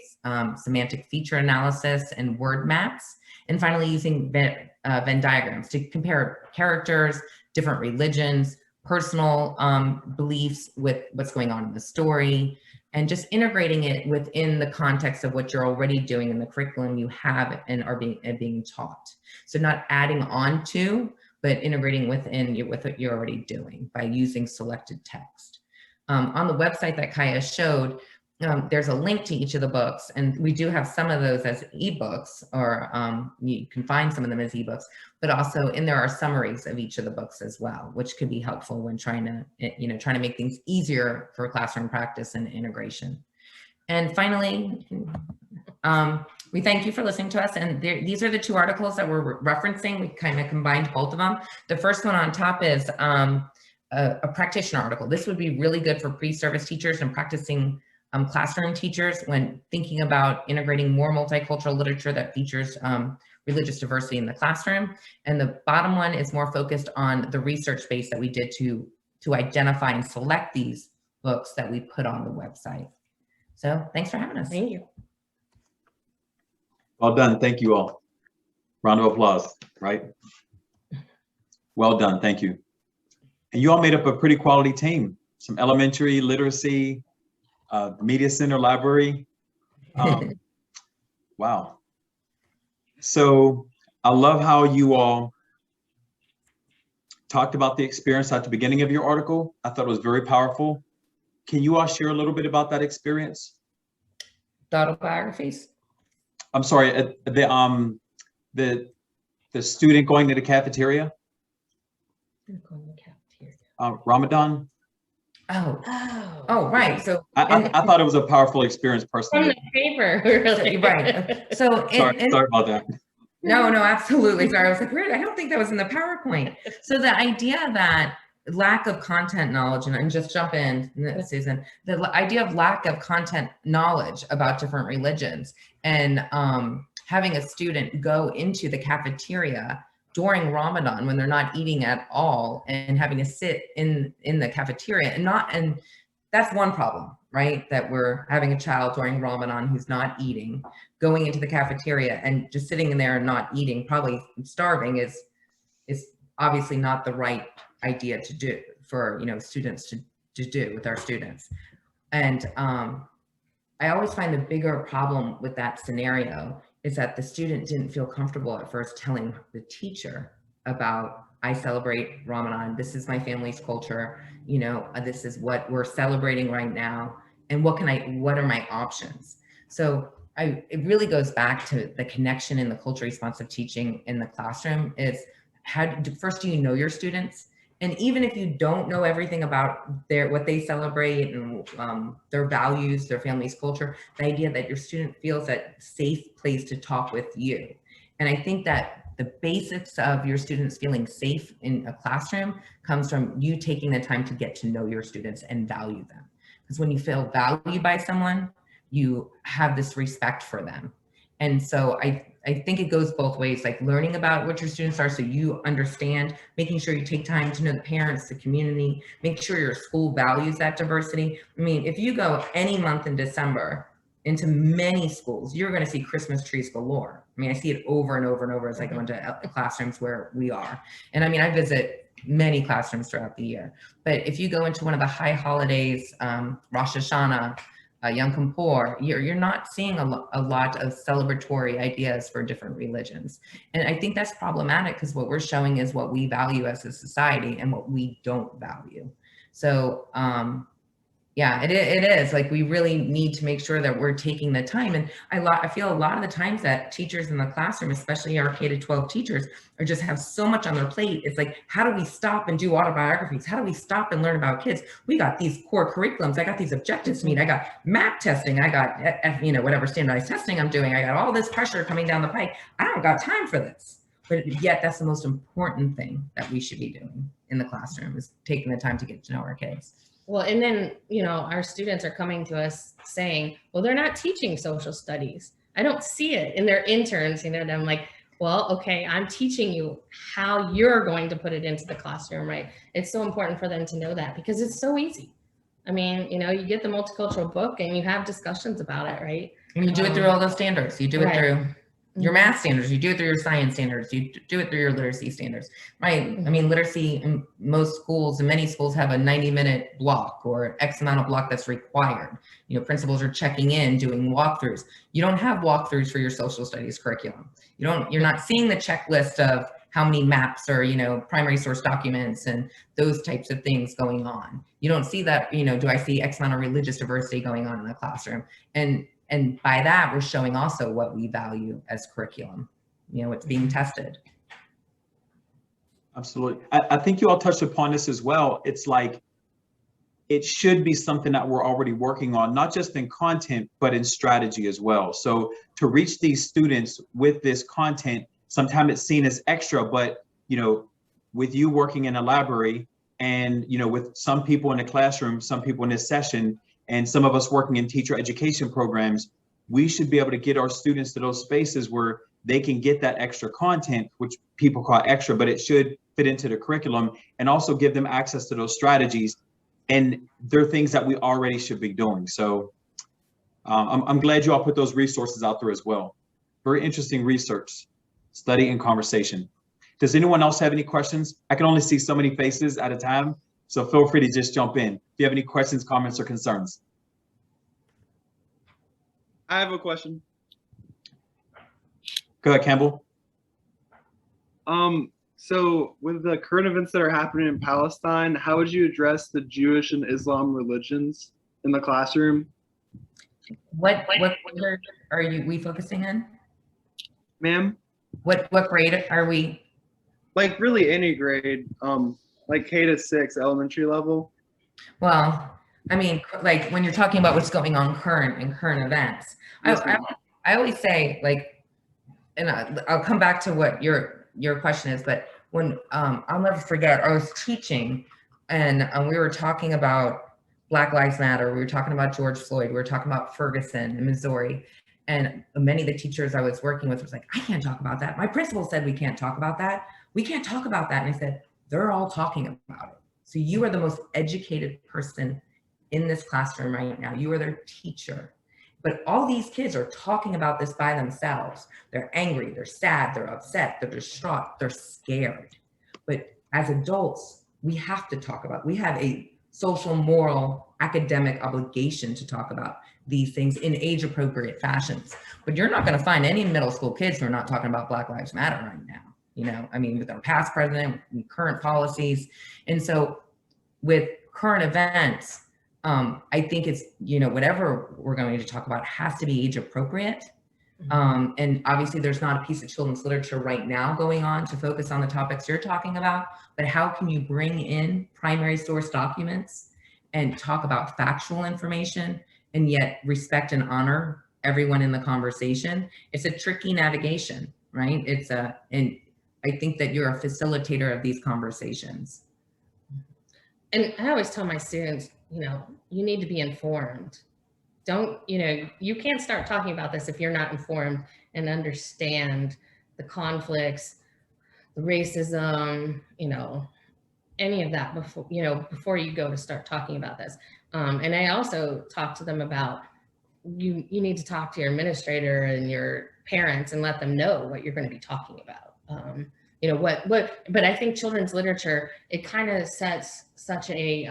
semantic feature analysis and word maps, and finally using Venn diagrams to compare characters, different religions, personal beliefs with what's going on in the story, and just integrating it within the context of what you're already doing in the curriculum you have and are being taught. So not adding on to, but integrating within with what you're already doing by using selected text. On the website that Kaya showed, there's a link to each of the books, and we do have some of those as ebooks, or you can find some of them as ebooks, but also in there are summaries of each of the books as well, which could be helpful when trying to make things easier for classroom practice and integration. And finally, We thank you for listening to us. And these are the two articles that we're referencing. We kind of combined both of them. The first one on top is a practitioner article. This would be really good for pre-service teachers and practicing classroom teachers when thinking about integrating more multicultural literature that features religious diversity in the classroom. And the bottom one is more focused on the research base that we did to identify and select these books that we put on the website. So thanks for having us. Thank you. Well done. Thank you all. Round of applause, right? Well done. Thank you. And you all made up a pretty quality team. Some elementary literacy, media center library. Wow. So I love how you all talked about the experience at the beginning of your article. I thought it was very powerful. Can you all share a little bit about that experience? The autobiographies. I'm sorry, the student going to the cafeteria. Ramadan. Oh, right. So I thought it was a powerful experience personally. From the paper, really. Right. So sorry about that. No, absolutely. Sorry, I was like, weird. I don't think that was in the PowerPoint. So the idea that lack of content knowledge, and just jump in, Susan, the idea of lack of content knowledge about different religions and having a student go into the cafeteria during Ramadan when they're not eating at all and having to sit in the cafeteria and that's one problem, right? That we're having a child during Ramadan who's not eating, going into the cafeteria and just sitting in there and not eating, probably starving is obviously not the right idea to do for, students to do with our students. And I always find the bigger problem with that scenario is that the student didn't feel comfortable at first telling the teacher about, I celebrate Ramadan, this is my family's culture, this is what we're celebrating right now, and what are my options? So it really goes back to the connection in the culture responsive teaching in the classroom is first, do you know your students? And even if you don't know everything about what they celebrate and their values, their family's culture, the idea that your student feels that safe place to talk with you. And I think that the basics of your students feeling safe in a classroom comes from you taking the time to get to know your students and value them. Because when you feel valued by someone, you have this respect for them. And so I think it goes both ways, like learning about what your students are so you understand, making sure you take time to know the parents, the community, make sure your school values that diversity. I mean, if you go any month in December into many schools, you're going to see Christmas trees galore. I mean, I see it over and over and over as I go into classrooms where we are. And I mean, I visit many classrooms throughout the year. But if you go into one of the high holidays, Rosh Hashanah, Yom Kippur, you're not seeing a lot of celebratory ideas for different religions. And I think that's problematic because what we're showing is what we value as a society and what we don't value. So yeah, it is like we really need to make sure that we're taking the time. And I feel a lot of the times that teachers in the classroom, especially our K-12 teachers, are just have so much on their plate. It's like, how do we stop and do autobiographies? How do we stop and learn about kids? We got these core curriculums. I got these objectives to meet. I got MAP testing. I got, whatever standardized testing I'm doing. I got all this pressure coming down the pike. I don't got time for this. But yet that's the most important thing that we should be doing in the classroom is taking the time to get to know our kids. Well, and then, our students are coming to us saying, well, they're not teaching social studies. I don't see it in their interns, and I'm like, well, okay, I'm teaching you how you're going to put it into the classroom, right? It's so important for them to know that because it's so easy. I mean, you get the multicultural book and you have discussions about it, right? And you do it through all those standards. You do it through your math standards, you do it through your science standards, you do it through your literacy standards, right? I mean, literacy in most schools and many schools have a 90-minute block or X amount of block that's required. Principals are checking in, doing walkthroughs. You don't have walkthroughs for your social studies curriculum. You're not seeing the checklist of how many maps or, primary source documents and those types of things going on. You don't see that, do I see X amount of religious diversity going on in the classroom? And by that, we're showing also what we value as curriculum, what's being tested. Absolutely. I think you all touched upon this as well. It's like, it should be something that we're already working on, not just in content, but in strategy as well. So to reach these students with this content, sometimes it's seen as extra, but with you working in a library and with some people in the classroom, some people in this session, and some of us working in teacher education programs, we should be able to get our students to those spaces where they can get that extra content, which people call extra, but it should fit into the curriculum, and also give them access to those strategies. And they're things that we already should be doing. So I'm glad you all put those resources out there as well. Very interesting research, study, and conversation. Does anyone else have any questions? I can only see so many faces at a time, so feel free to just jump in if you have any questions, comments, or concerns. I have a question. Go ahead, Campbell. So with the current events that are happening in Palestine, how would you address the Jewish and Islam religions in the classroom? What grade are we focusing on? Ma'am? What grade are we? Like really any grade, like K to 6 elementary level. Well, I mean, like when you're talking about what's going on current events, Yes, I always say, like, and I'll come back to what your question is, but when I'll never forget, I was teaching and we were talking about Black Lives Matter, we were talking about George Floyd, we were talking about Ferguson in Missouri, and many of the teachers I was working with was like, I can't talk about that. My principal said we can't talk about that. We can't talk about that. And I said, they're all talking about it. So you are the most educated person in this classroom right now. You are their teacher. But all these kids are talking about this by themselves. They're angry, they're sad, they're upset, they're distraught, they're scared. But as adults, we have to talk about, we have a social, moral, academic obligation to talk about these things in age appropriate fashions. But you're not gonna find any middle school kids who are not talking about Black Lives Matter right now. I mean, with our past president, with current policies. And so with current events, I think it's, whatever we're going to talk about has to be age appropriate. And obviously there's not a piece of children's literature right now going on to focus on the topics you're talking about, but how can you bring in primary source documents and talk about factual information and yet respect and honor everyone in the conversation? It's a tricky navigation, right? And I think that you're a facilitator of these conversations. And I always tell my students, you need to be informed. You can't start talking about this if you're not informed and understand the conflicts, the racism, any of that before you go to start talking about this. And I also talk to them about, you need to talk to your administrator and your parents and let them know what you're going to be talking about. But I think children's literature, it kind of sets such a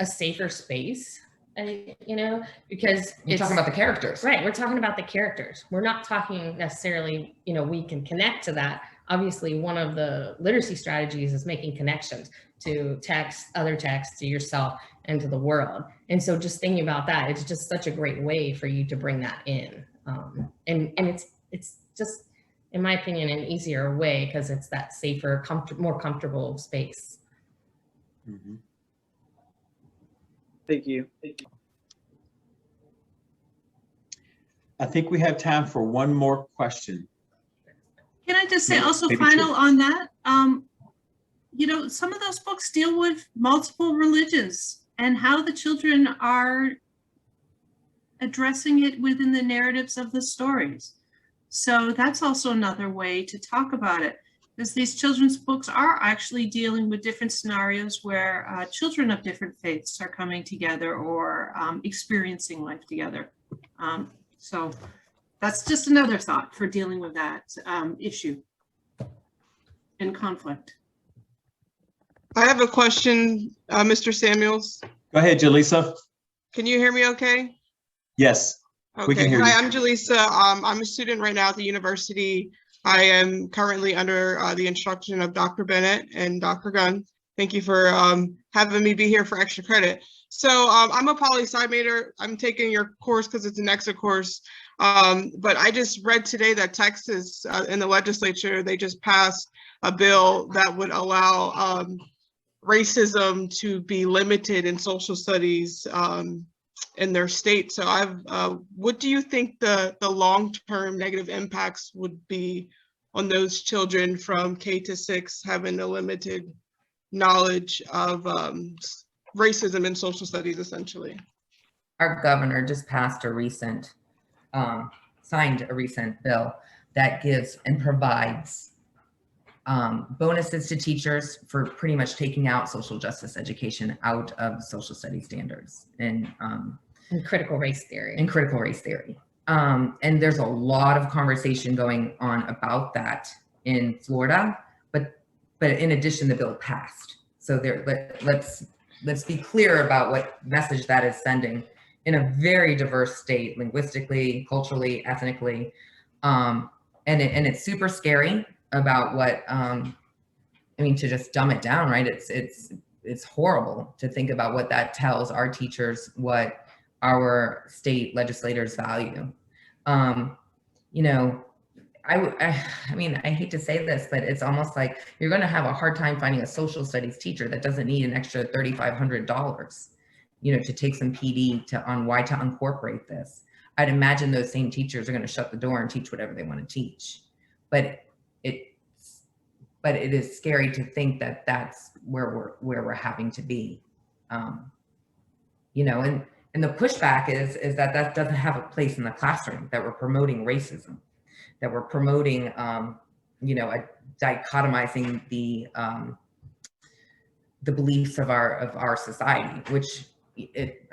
safer space, because You're talking about the characters. Right, we're talking about the characters. We're not talking necessarily, we can connect to that. Obviously, one of the literacy strategies is making connections to text, other texts, to yourself, and to the world. And so just thinking about that, it's just such a great way for you to bring that in. And it's just, in my opinion, an easier way because it's that safer, more comfortable space. Mm-hmm. Thank you. I think we have time for one more question. Can I just say also Maybe final two. on that? Some of those books deal with multiple religions and how the children are addressing it within the narratives of the stories. So that's also another way to talk about it, because these children's books are actually dealing with different scenarios where children of different faiths are coming together or experiencing life together. So that's just another thought for dealing with that issue and conflict. I have a question, Mr. Samuels. Go ahead, Jaleesa. Can you hear me okay? Yes, we can Okay. hear you. Hi, I'm Jaleesa. I'm a student right now at the university. I am currently under the instruction of Dr. Bennett and Dr. Gunn. Thank you for having me be here for extra credit. So I'm a poli-sci major. I'm taking your course because it's an extra course. But I just read today that Texas in the legislature, they just passed a bill that would allow racism to be limited in social studies in their state. So what do you think the long-term negative impacts would be on those children from K to 6 having a limited knowledge of racism in social studies, essentially? Our governor just passed a recent, signed a recent bill that gives and provides bonuses to teachers for pretty much taking out social justice education out of social studies standards and critical race theory. And there's a lot of conversation going on about that in Florida, but in addition, the bill passed. So let's be clear about what message that is sending in a very diverse state, linguistically, culturally, ethnically, and it's super scary about what I mean, to just dumb it down, right? It's horrible to think about what that tells our teachers, what our state legislators value. You know, I mean, I hate to say this, but it's almost like you're going to have a hard time finding a social studies teacher that doesn't need an extra $3,500, you know, to take some PD on why to incorporate this. I'd imagine those same teachers are going to shut the door and teach whatever they want to teach. But it is scary to think that that's where we're having to be. You know, and the pushback is that doesn't have a place in the classroom, that we're promoting racism, that we're promoting, you know, dichotomizing the beliefs of our society, which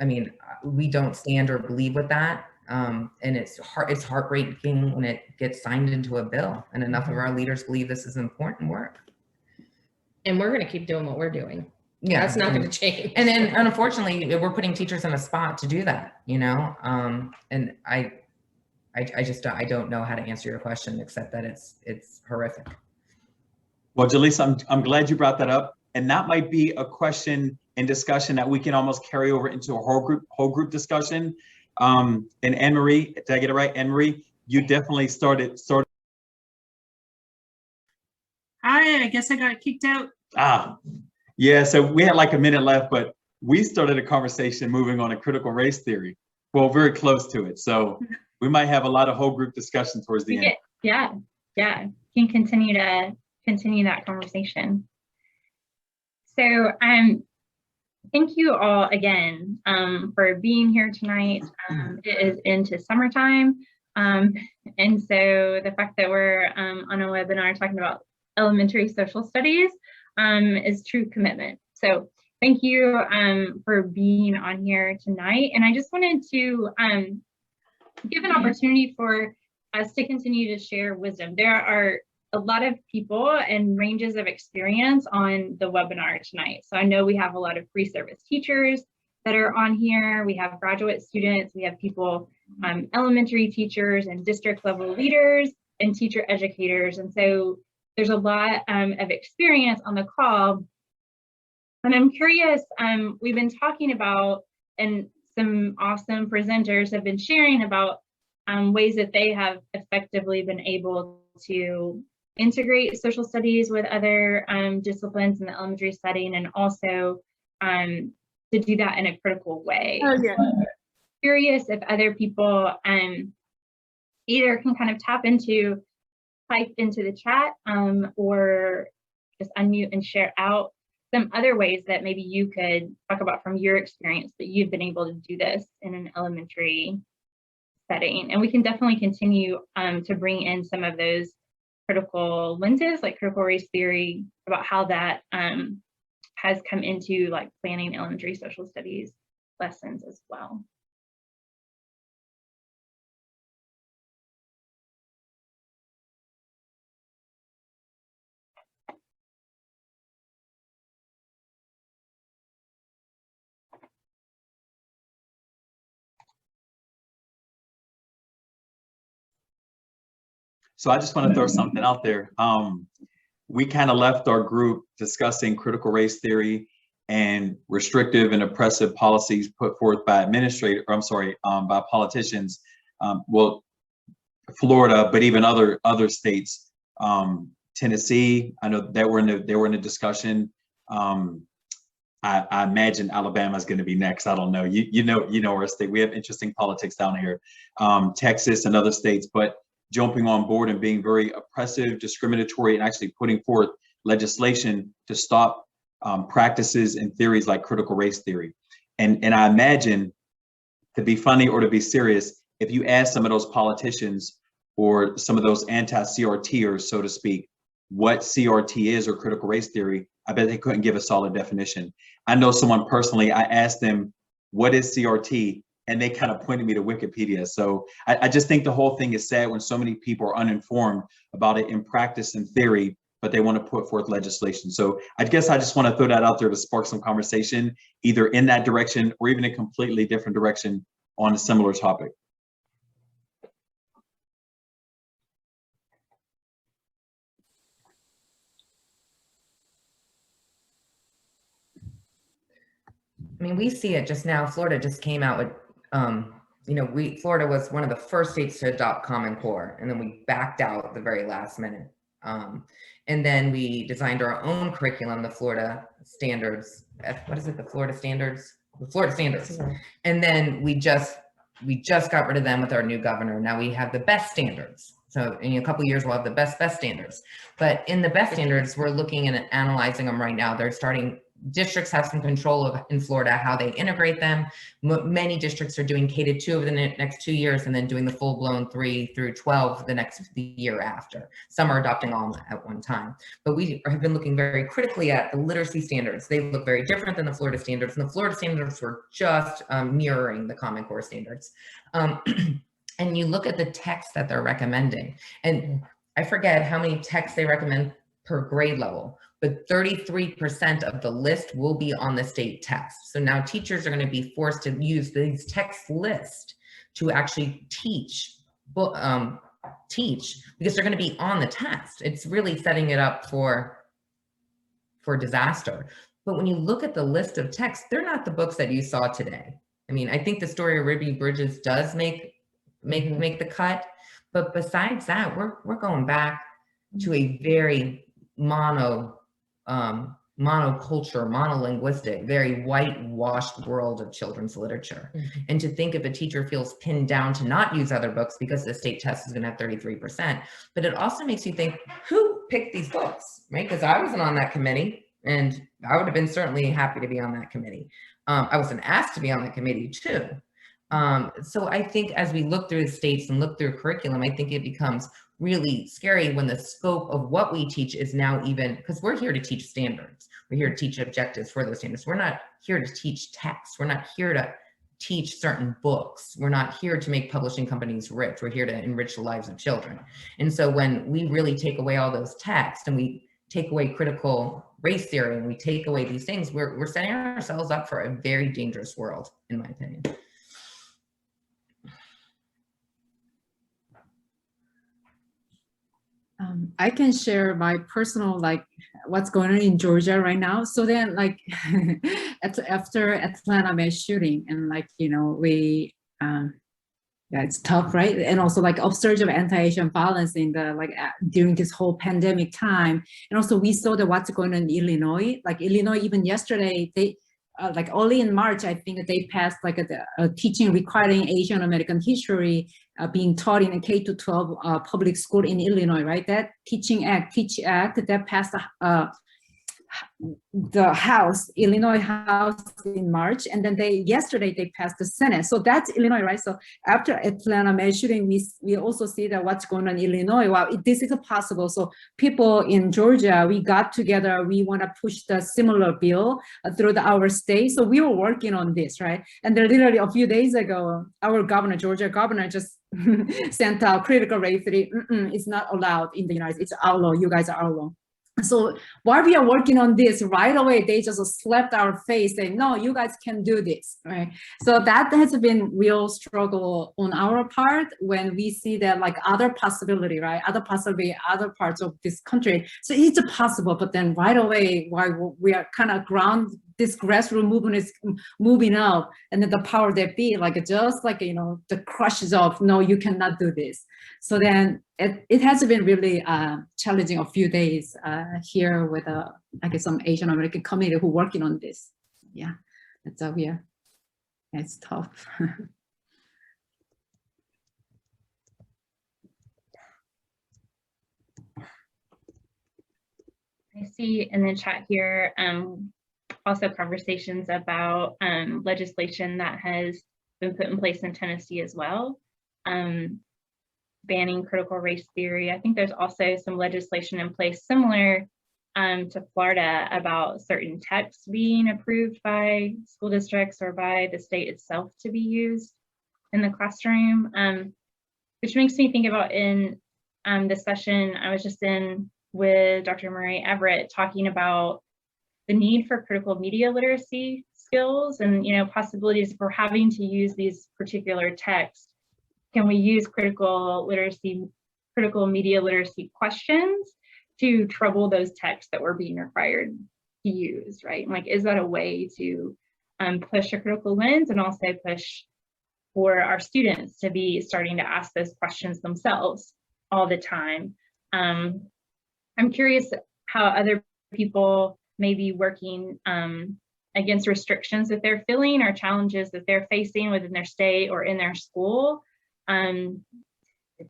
I mean, we don't stand or believe with that. And it's heartbreaking when it gets signed into a bill, and enough of our leaders believe this is important work. And we're going to keep doing what we're doing. Yeah, that's not going to change. And then unfortunately, we're putting teachers in a spot to do that, you know? And I don't know how to answer your question except that it's horrific. Well, Jaleesa, I'm glad you brought that up. And that might be a question and discussion that we can almost carry over into a whole group discussion. And Anne-Marie, did I get it right? Anne-Marie, you definitely started. Hi, I guess I got kicked out. Yeah, so we had like a minute left, but we started a conversation moving on a critical race theory. Well, very close to it. So we might have a lot of whole group discussion towards the end. Yeah. Can continue that conversation. So thank you all again for being here tonight. It is into summertime. And so the fact that we're on a webinar talking about elementary social studies is true commitment. So thank you for being on here tonight. And I just wanted to give an opportunity for us to continue to share wisdom. There are a lot of people and ranges of experience on the webinar tonight. So I know we have a lot of pre-service teachers that are on here. We have graduate students, we have people, elementary teachers and district level leaders and teacher educators. And so there's a lot of experience on the call. And I'm curious, we've been talking about, and some awesome presenters have been sharing about ways that they have effectively been able to integrate social studies with other disciplines in the elementary setting, and also to do that in a critical way. Oh, yeah. Curious if other people either can kind of type into the chat or just unmute and share out some other ways that maybe you could talk about from your experience that you've been able to do this in an elementary setting. And we can definitely continue to bring in some of those critical lenses, like critical race theory, about how that has come into like planning elementary social studies lessons as well. So I just want to throw something out there. We kind of left our group discussing critical race theory and restrictive and oppressive policies put forth by by politicians. Well, Florida, but even other states. Tennessee, I know they were in the discussion. I imagine Alabama is going to be next. I don't know. You know our state. We have interesting politics down here, Texas and other states. But jumping on board and being very oppressive, discriminatory, and actually putting forth legislation to stop practices and theories like critical race theory. And I imagine, to be funny or to be serious, if you ask some of those politicians or some of those anti-CRTers, so to speak, what CRT is or critical race theory, I bet they couldn't give a solid definition. I know someone personally, I asked them, what is CRT? And they kind of pointed me to Wikipedia. So I just think the whole thing is sad when so many people are uninformed about it in practice and theory, but they want to put forth legislation. So I guess I just want to throw that out there to spark some conversation, either in that direction or even a completely different direction on a similar topic. I mean, we see it just now. Florida just came out with, Florida was one of the first states to adopt Common Core, and then we backed out at the very last minute. And then we designed our own curriculum, the Florida standards. What is it? The Florida standards? The Florida standards. And then we just got rid of them with our new governor. Now we have the best standards. So in a couple of years, we'll have the best standards. But in the best standards, we're looking and analyzing them right now. Districts have some control in Florida how they integrate them. Many districts are doing K-2 over the next 2 years and then doing the full-blown 3 through 12 the year after. Some are adopting all at one time. But we have been looking very critically at the literacy standards. They look very different than the Florida standards, and the Florida standards were just mirroring the Common Core standards. And you look at the text that they're recommending, and I forget how many texts they recommend per grade level, but 33% of the list will be on the state test. So now teachers are going to be forced to use these text lists to actually teach because they're going to be on the test. It's really setting it up for disaster. But when you look at the list of texts, they're not the books that you saw today. I mean, I think the story of Ruby Bridges does make the cut, but besides that, we're going back to a very monoculture, monolinguistic, very whitewashed world of children's literature. And to think if a teacher feels pinned down to not use other books because the state test is going to have 33%, but it also makes you think, who picked these books, right? Because I wasn't on that committee, and I would have been certainly happy to be on that committee. I wasn't asked to be on that committee too. So I think as we look through the states and look through curriculum, I think it becomes really scary when the scope of what we teach is now even, because we're here to teach standards. We're here to teach objectives for those standards. We're not here to teach text. We're not here to teach certain books. We're not here to make publishing companies rich. We're here to enrich the lives of children. And so when we really take away all those texts and we take away critical race theory and we take away these things, we're setting ourselves up for a very dangerous world, in my opinion. I can share my personal, what's going on in Georgia right now. So then, after Atlanta mass shooting, and we, yeah, it's tough, right? And also upsurge of anti-Asian violence in during this whole pandemic time. And also we saw that what's going on in Illinois. Illinois, even yesterday, they early in March, I think they passed a teaching requiring Asian American history being taught in a K-12 public school in Illinois, right? That Teach Act that passed the House, Illinois House in March, and then yesterday they passed the Senate. So that's Illinois, right? So after Atlanta mass shooting, we also see that what's going on in Illinois. Wow, this is possible. So people in Georgia, we got together. We want to push the similar bill through our state. So we were working on this, right? And then literally a few days ago, our governor, Georgia governor, just sent out critical race theory. It's not allowed in the United States. It's outlaw. You guys are outlaw. So while we are working on this, right away, they just slapped our face saying, no, you guys can do this, right? So that has been real struggle on our part when we see that other possibility, right? Other possibility, other parts of this country. So it's possible, but then right away, while we are kind of this grassroots movement is moving up, and then the power that be, the crushes of, no, you cannot do this. So then it has been really challenging a few days here with some Asian American community who working on this. yeah, it's weird. It's tough. I see in the chat here also conversations about legislation that has been put in place in Tennessee as well, banning critical race theory. I think there's also some legislation in place similar to Florida about certain texts being approved by school districts or by the state itself to be used in the classroom, which makes me think about in the session I was just in with Dr. Murray Everett talking about the need for critical media literacy skills and, you know, possibilities for having to use these particular texts. Can we use critical media literacy questions to trouble those texts that we're being required to use, right? And like, is that a way to push a critical lens and also push for our students to be starting to ask those questions themselves all the time? I'm curious how other people may be working against restrictions that they're feeling or challenges that they're facing within their state or in their school. To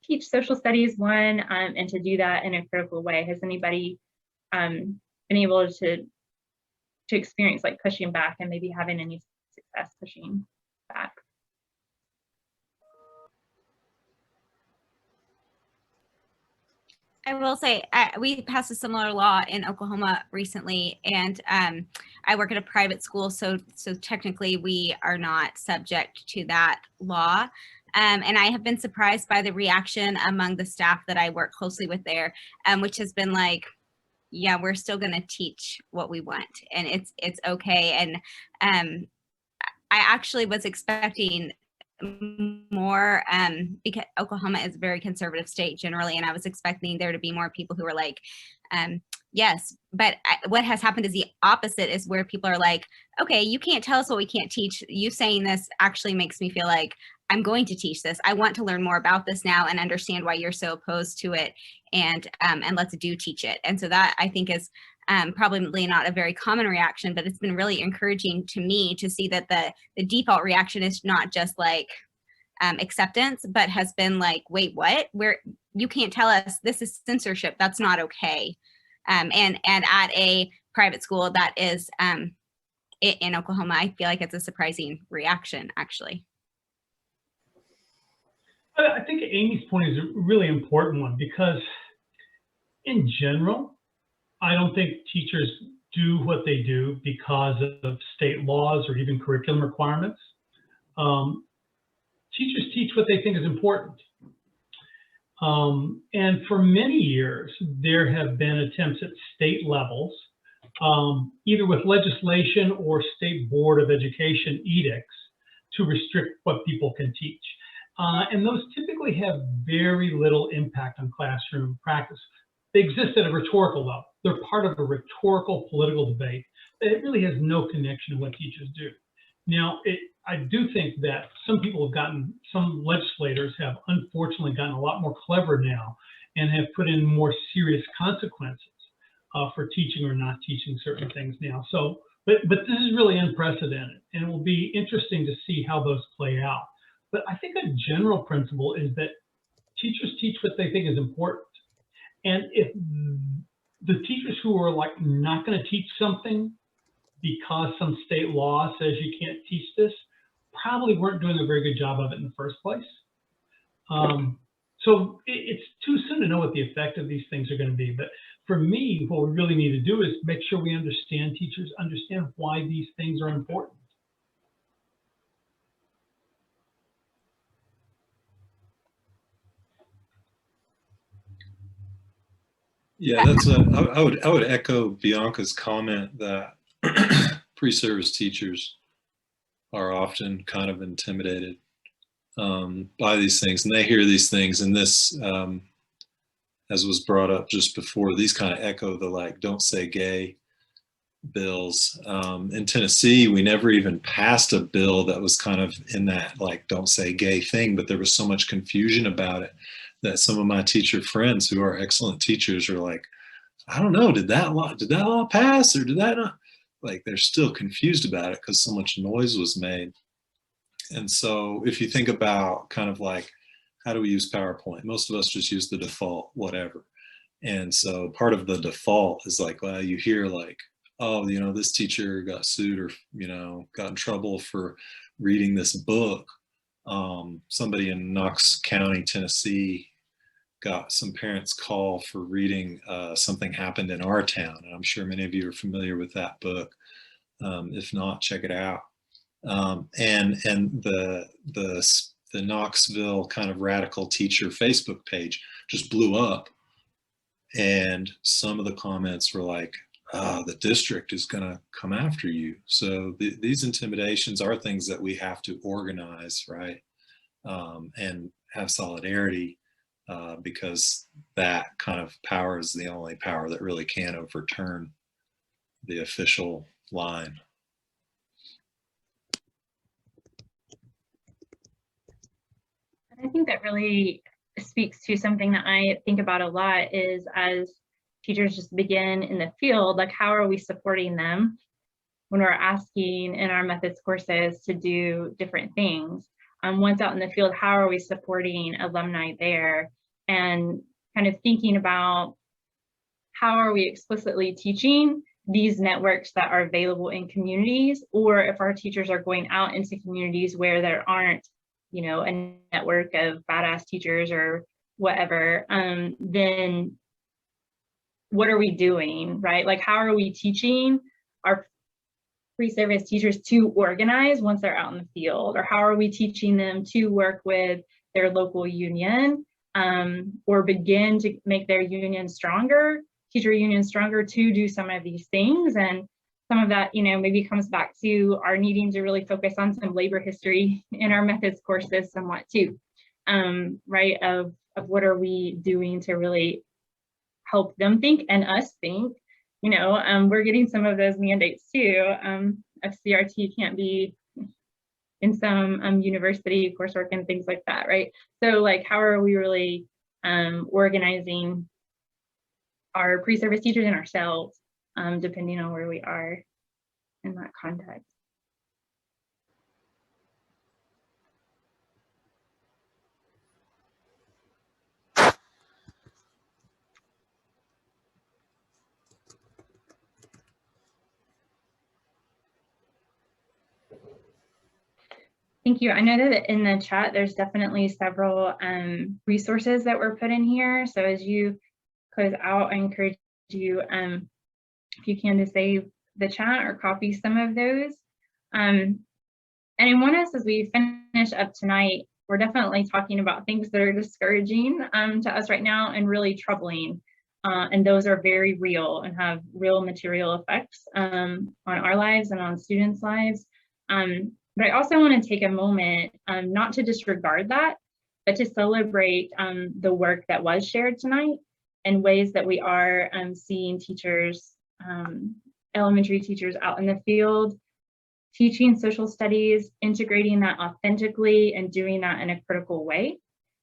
teach social studies, one, and to do that in a critical way. Has anybody been able to experience like pushing back and maybe having any success pushing back? I will say we passed a similar law in Oklahoma recently, and I work at a private school, so technically we are not subject to that law. And I have been surprised by the reaction among the staff that I work closely with there, which has been like, yeah, we're still going to teach what we want, and it's okay. And I actually was expecting more because Oklahoma is a very conservative state generally, and I was expecting there to be more people who were like, yes, but what has happened is the opposite, is where people are like, okay, you can't tell us what we can't teach. You saying this actually makes me feel like I'm going to teach this. I want to learn more about this now and understand why you're so opposed to it, and let's teach it. And so that, I think, is probably not a very common reaction, but it's been really encouraging to me to see that the default reaction is not just like acceptance, but has been like, wait, what? You can't tell us, this is censorship. That's not okay. And at a private school that is in Oklahoma, I feel like it's a surprising reaction, actually. I think Amy's point is a really important one, because in general, I don't think teachers do what they do because of state laws or even curriculum requirements. Teachers teach what they think is important. And for many years, there have been attempts at state levels, either with legislation or state board of education edicts, to restrict what people can teach. And those typically have very little impact on classroom practice. They exist at a rhetorical level. They're part of a rhetorical political debate that it really has no connection to what teachers do. Now, I do think that some legislators have unfortunately gotten a lot more clever now and have put in more serious consequences for teaching or not teaching certain things now. So, but this is really unprecedented, and it will be interesting to see how those play out. But I think a general principle is that teachers teach what they think is important. And if the teachers who are like not going to teach something because some state law says you can't teach this, probably weren't doing a very good job of it in the first place. So it's too soon to know what the effect of these things are going to be. But for me, what we really need to do is make sure we understand, teachers understand why these things are important. Yeah, I would echo Bianca's comment that pre-service teachers are often kind of intimidated by these things, and they hear these things, and this, as was brought up just before, these kind of echo the like "don't say gay" bills. In Tennessee, we never even passed a bill that was kind of in that like "don't say gay" thing, but there was so much confusion about it that some of my teacher friends who are excellent teachers are like, I don't know, did that law pass or did that not? like they're still confused about it because so much noise was made. And so if you think about kind of like, how do we use PowerPoint? Most of us just use the default, whatever. And so part of the default is like, well, you hear like, oh, you know, this teacher got sued or, you know, got in trouble for reading this book. Somebody in Knox County, Tennessee, got some parents call for reading Something Happened in Our Town. And I'm sure many of you are familiar with that book. If not, check it out. And the Knoxville kind of radical teacher Facebook page just blew up. And some of the comments were like, the district is going to come after you. So these intimidations are things that we have to organize, right? And have solidarity, because that kind of power is the only power that really can overturn the official line. I think that really speaks to something that I think about a lot is as teachers just begin in the field, like how are we supporting them when we're asking in our methods courses to do different things? Once out in the field, how are we supporting alumni there? And kind of thinking about how are we explicitly teaching these networks that are available in communities, or if our teachers are going out into communities where there aren't, you know, a network of badass teachers or whatever, then what are we doing, right? Like, how are we teaching our pre-service teachers to organize once they're out in the field? Or how are we teaching them to work with their local union, or begin to make their union stronger, teacher union stronger to do some of these things? And some of that, you know, maybe comes back to our needing to really focus on some labor history in our methods courses somewhat too, right? Of what are we doing to really help them think and us think, you know, we're getting some of those mandates too. FCRT can't be in some university coursework and things like that, right? So like, how are we really organizing our pre-service teachers and ourselves, depending on where we are in that context? Thank you. I know that in the chat, there's definitely several resources that were put in here. So as you close out, I encourage you, if you can, to save the chat or copy some of those. And I want us, as we finish up tonight, we're definitely talking about things that are discouraging to us right now and really troubling. And those are very real and have real material effects on our lives and on students' lives. But I also want to take a moment not to disregard that, but to celebrate the work that was shared tonight and ways that we are seeing teachers, elementary teachers out in the field, teaching social studies, integrating that authentically and doing that in a critical way.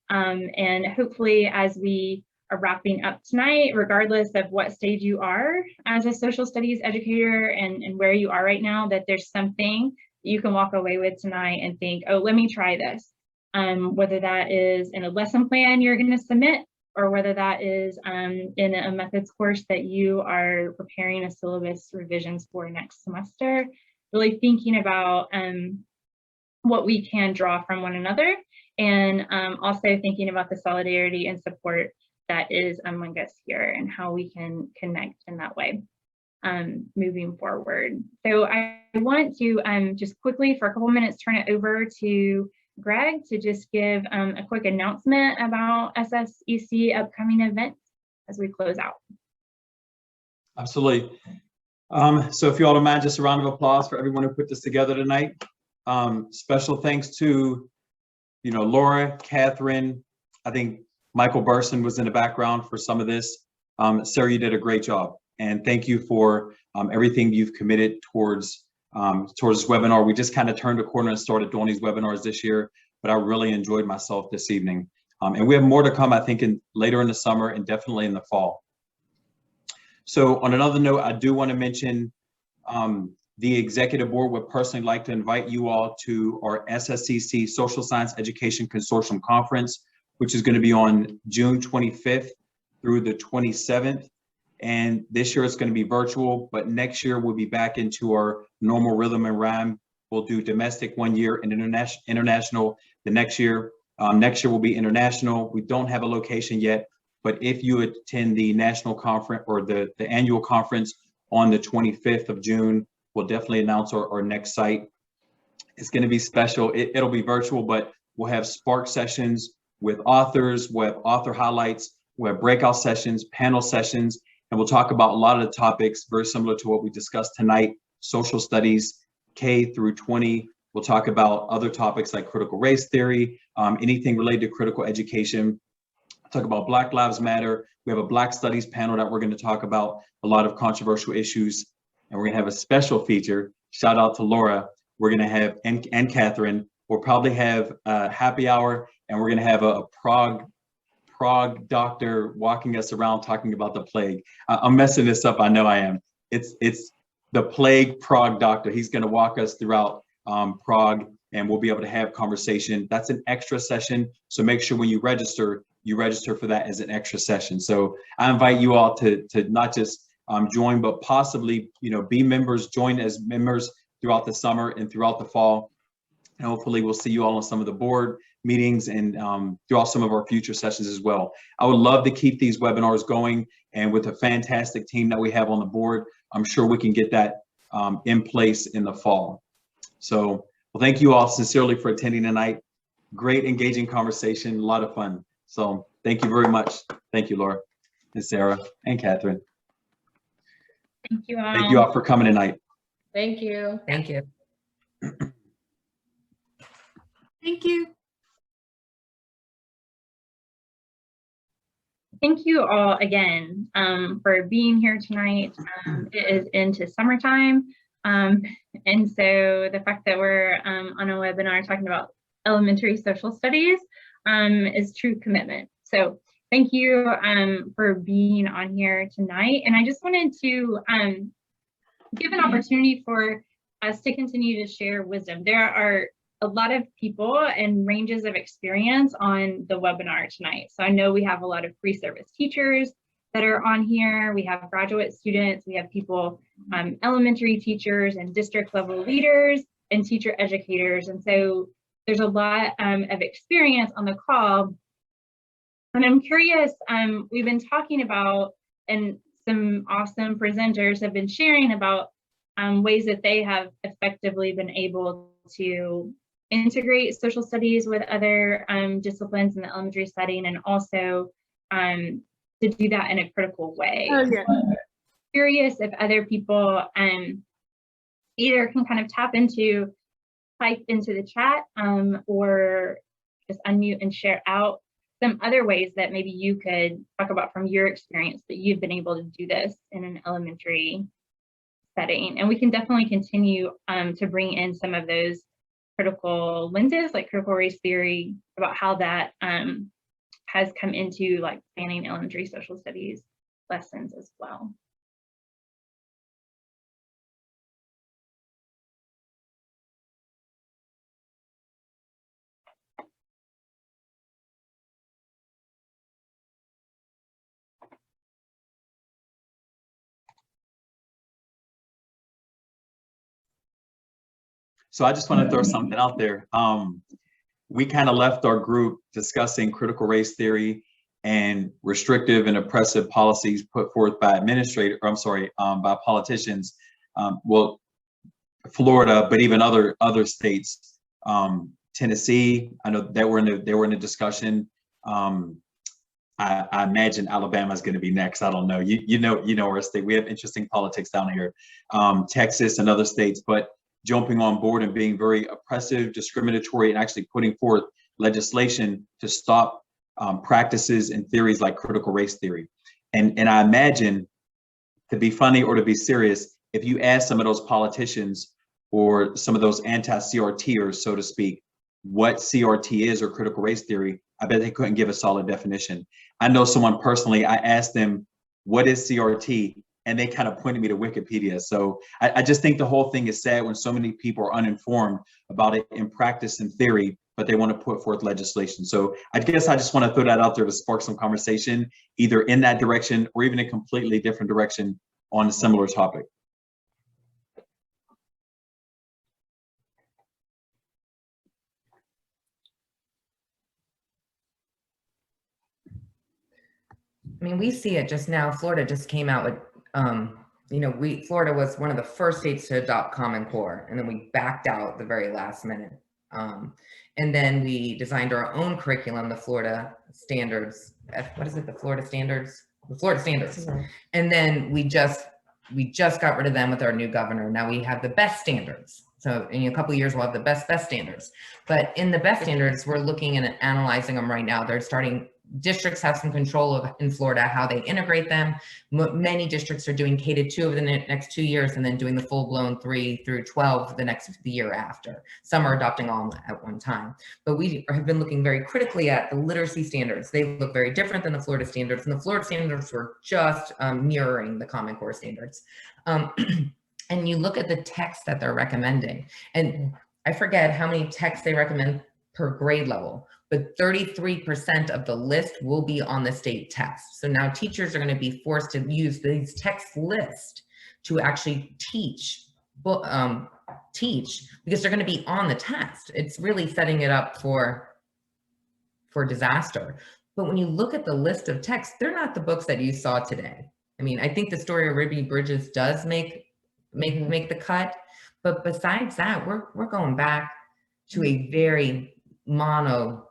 And hopefully as we are wrapping up tonight, regardless of what stage you are as a social studies educator and where you are right now, that there's something you can walk away with tonight and think, oh, let me try this. Whether that is in a lesson plan you're going to submit, or whether that is in a methods course that you are preparing a syllabus revisions for next semester, really thinking about what we can draw from one another, and also thinking about the solidarity and support that is among us here and how we can connect in that way. Moving forward. So I want to just quickly for a couple minutes turn it over to Greg to just give a quick announcement about SSEC upcoming events as we close out. Absolutely. So if you all don't mind, just a round of applause for everyone who put this together tonight. Special thanks to, you know, Laura, Catherine, I think Michael Burson was in the background for some of this. Sarah, you did a great job. And thank you for everything you've committed towards this webinar. We just kind of turned a corner and started doing these webinars this year, but I really enjoyed myself this evening. And we have more to come, I think, later in the summer and definitely in the fall. So on another note, I do want to mention The executive board would personally like to invite you all to our SSCC Social Science Education Consortium Conference, which is going to be on June 25th through the 27th. And this year it's going to be virtual, but next year we'll be back into our normal rhythm and rhyme. We'll do domestic one year and international the next year. Next year will be international. We don't have a location yet, but if you attend the national conference or the annual conference on the 25th of June, we'll definitely announce our next site. It's going to be special. It'll be virtual, but we'll have spark sessions with authors, we'll have author highlights, we'll have breakout sessions, panel sessions, and we'll talk about a lot of the topics very similar to what we discussed tonight, social studies, K through 20. We'll talk about other topics like critical race theory, anything related to critical education. We'll talk about Black Lives Matter. We have a Black Studies panel that we're going to talk about a lot of controversial issues. And we're going to have a special feature. Shout out to Laura. We're going to have, and Catherine, we'll probably have a happy hour, and we're going to have a Prague doctor walking us around talking about the plague. I'm messing this up. I know I am. It's the plague Prague doctor. He's going to walk us throughout Prague, and we'll be able to have conversation. That's an extra session. So make sure when you register for that as an extra session. So I invite you all to not just join, but possibly, be members, join as members throughout the summer and throughout the fall. And hopefully we'll see you all on some of the board meetings and throughout some of our future sessions as well. I would love to keep these webinars going, and with a fantastic team that we have on the board, I'm sure we can get that in place in the fall. So, well, thank you all sincerely for attending tonight. Great engaging conversation, a lot of fun. So thank you very much. Thank you, Laura and Sarah and Catherine. Thank you all. Thank you all for coming tonight. Thank you. Thank you. Thank you. Thank you all again for being here tonight. It is into summertime. And so the fact that we're on a webinar talking about elementary social studies is true commitment. So thank you for being on here tonight. And I just wanted to give an opportunity for us to continue to share wisdom. There are a lot of people and ranges of experience on the webinar tonight. So I know we have a lot of pre-service teachers that are on here. We have graduate students, we have people, elementary teachers and district level leaders and teacher educators. And so there's a lot of experience on the call. And I'm curious, we've been talking about, and some awesome presenters have been sharing about ways that they have effectively been able to integrate social studies with other disciplines in the elementary setting, and also to do that in a critical way. Oh, yeah. Curious if other people either can kind of type into the chat or just unmute and share out some other ways that maybe you could talk about from your experience that you've been able to do this in an elementary setting. And we can definitely continue to bring in some of those critical lenses, like critical race theory, about how that has come into like planning elementary social studies lessons as well. So I just want to throw something out there. We kind of left our group discussing critical race theory and restrictive and oppressive policies put forth by by politicians. Well, Florida, but even other states. Tennessee, I know they were in a discussion. I imagine Alabama is going to be next. I don't know. You know our state. We have interesting politics down here. Texas and other states, but jumping on board and being very oppressive, discriminatory, and actually putting forth legislation to stop practices and theories like critical race theory. And I imagine, to be funny or to be serious, if you ask some of those politicians or some of those anti-CRTers, so to speak, what CRT is or critical race theory, I bet they couldn't give a solid definition. I know someone personally, I asked them, what is CRT? and they kind of pointed me to Wikipedia. So I just think the whole thing is sad when so many people are uninformed about it in practice and theory, but they want to put forth legislation. So I guess I just want to throw that out there to spark some conversation, either in that direction or even a completely different direction on a similar topic. I mean, we see it just now. Florida just came out with, Florida was one of the first states to adopt Common Core, and then we backed out the very last minute. And then we designed our own curriculum, the Florida Standards. What is it? The Florida Standards? The Florida Standards. And then we just got rid of them with our new governor. Now we have the best standards. So in a couple of years, we'll have the best standards. But in the best standards, we're looking and analyzing them right now. Districts have some control in Florida how they integrate them. Many districts are doing K-2 over the next 2 years and then doing the full-blown 3 through 12 the year after. Some are adopting all at one time. But we have been looking very critically at the literacy standards. They look very different than the Florida standards, and the Florida standards were just mirroring the Common Core standards. And you look at the text that they're recommending, and I forget how many texts they recommend per grade level, but 33% of the list will be on the state test. So now teachers are going to be forced to use these text lists to actually teach because they're going to be on the test. It's really setting it up for disaster. But when you look at the list of texts, they're not the books that you saw today. I mean, I think the story of Ruby Bridges does make the cut, but besides that, we're going back to a very monoculture,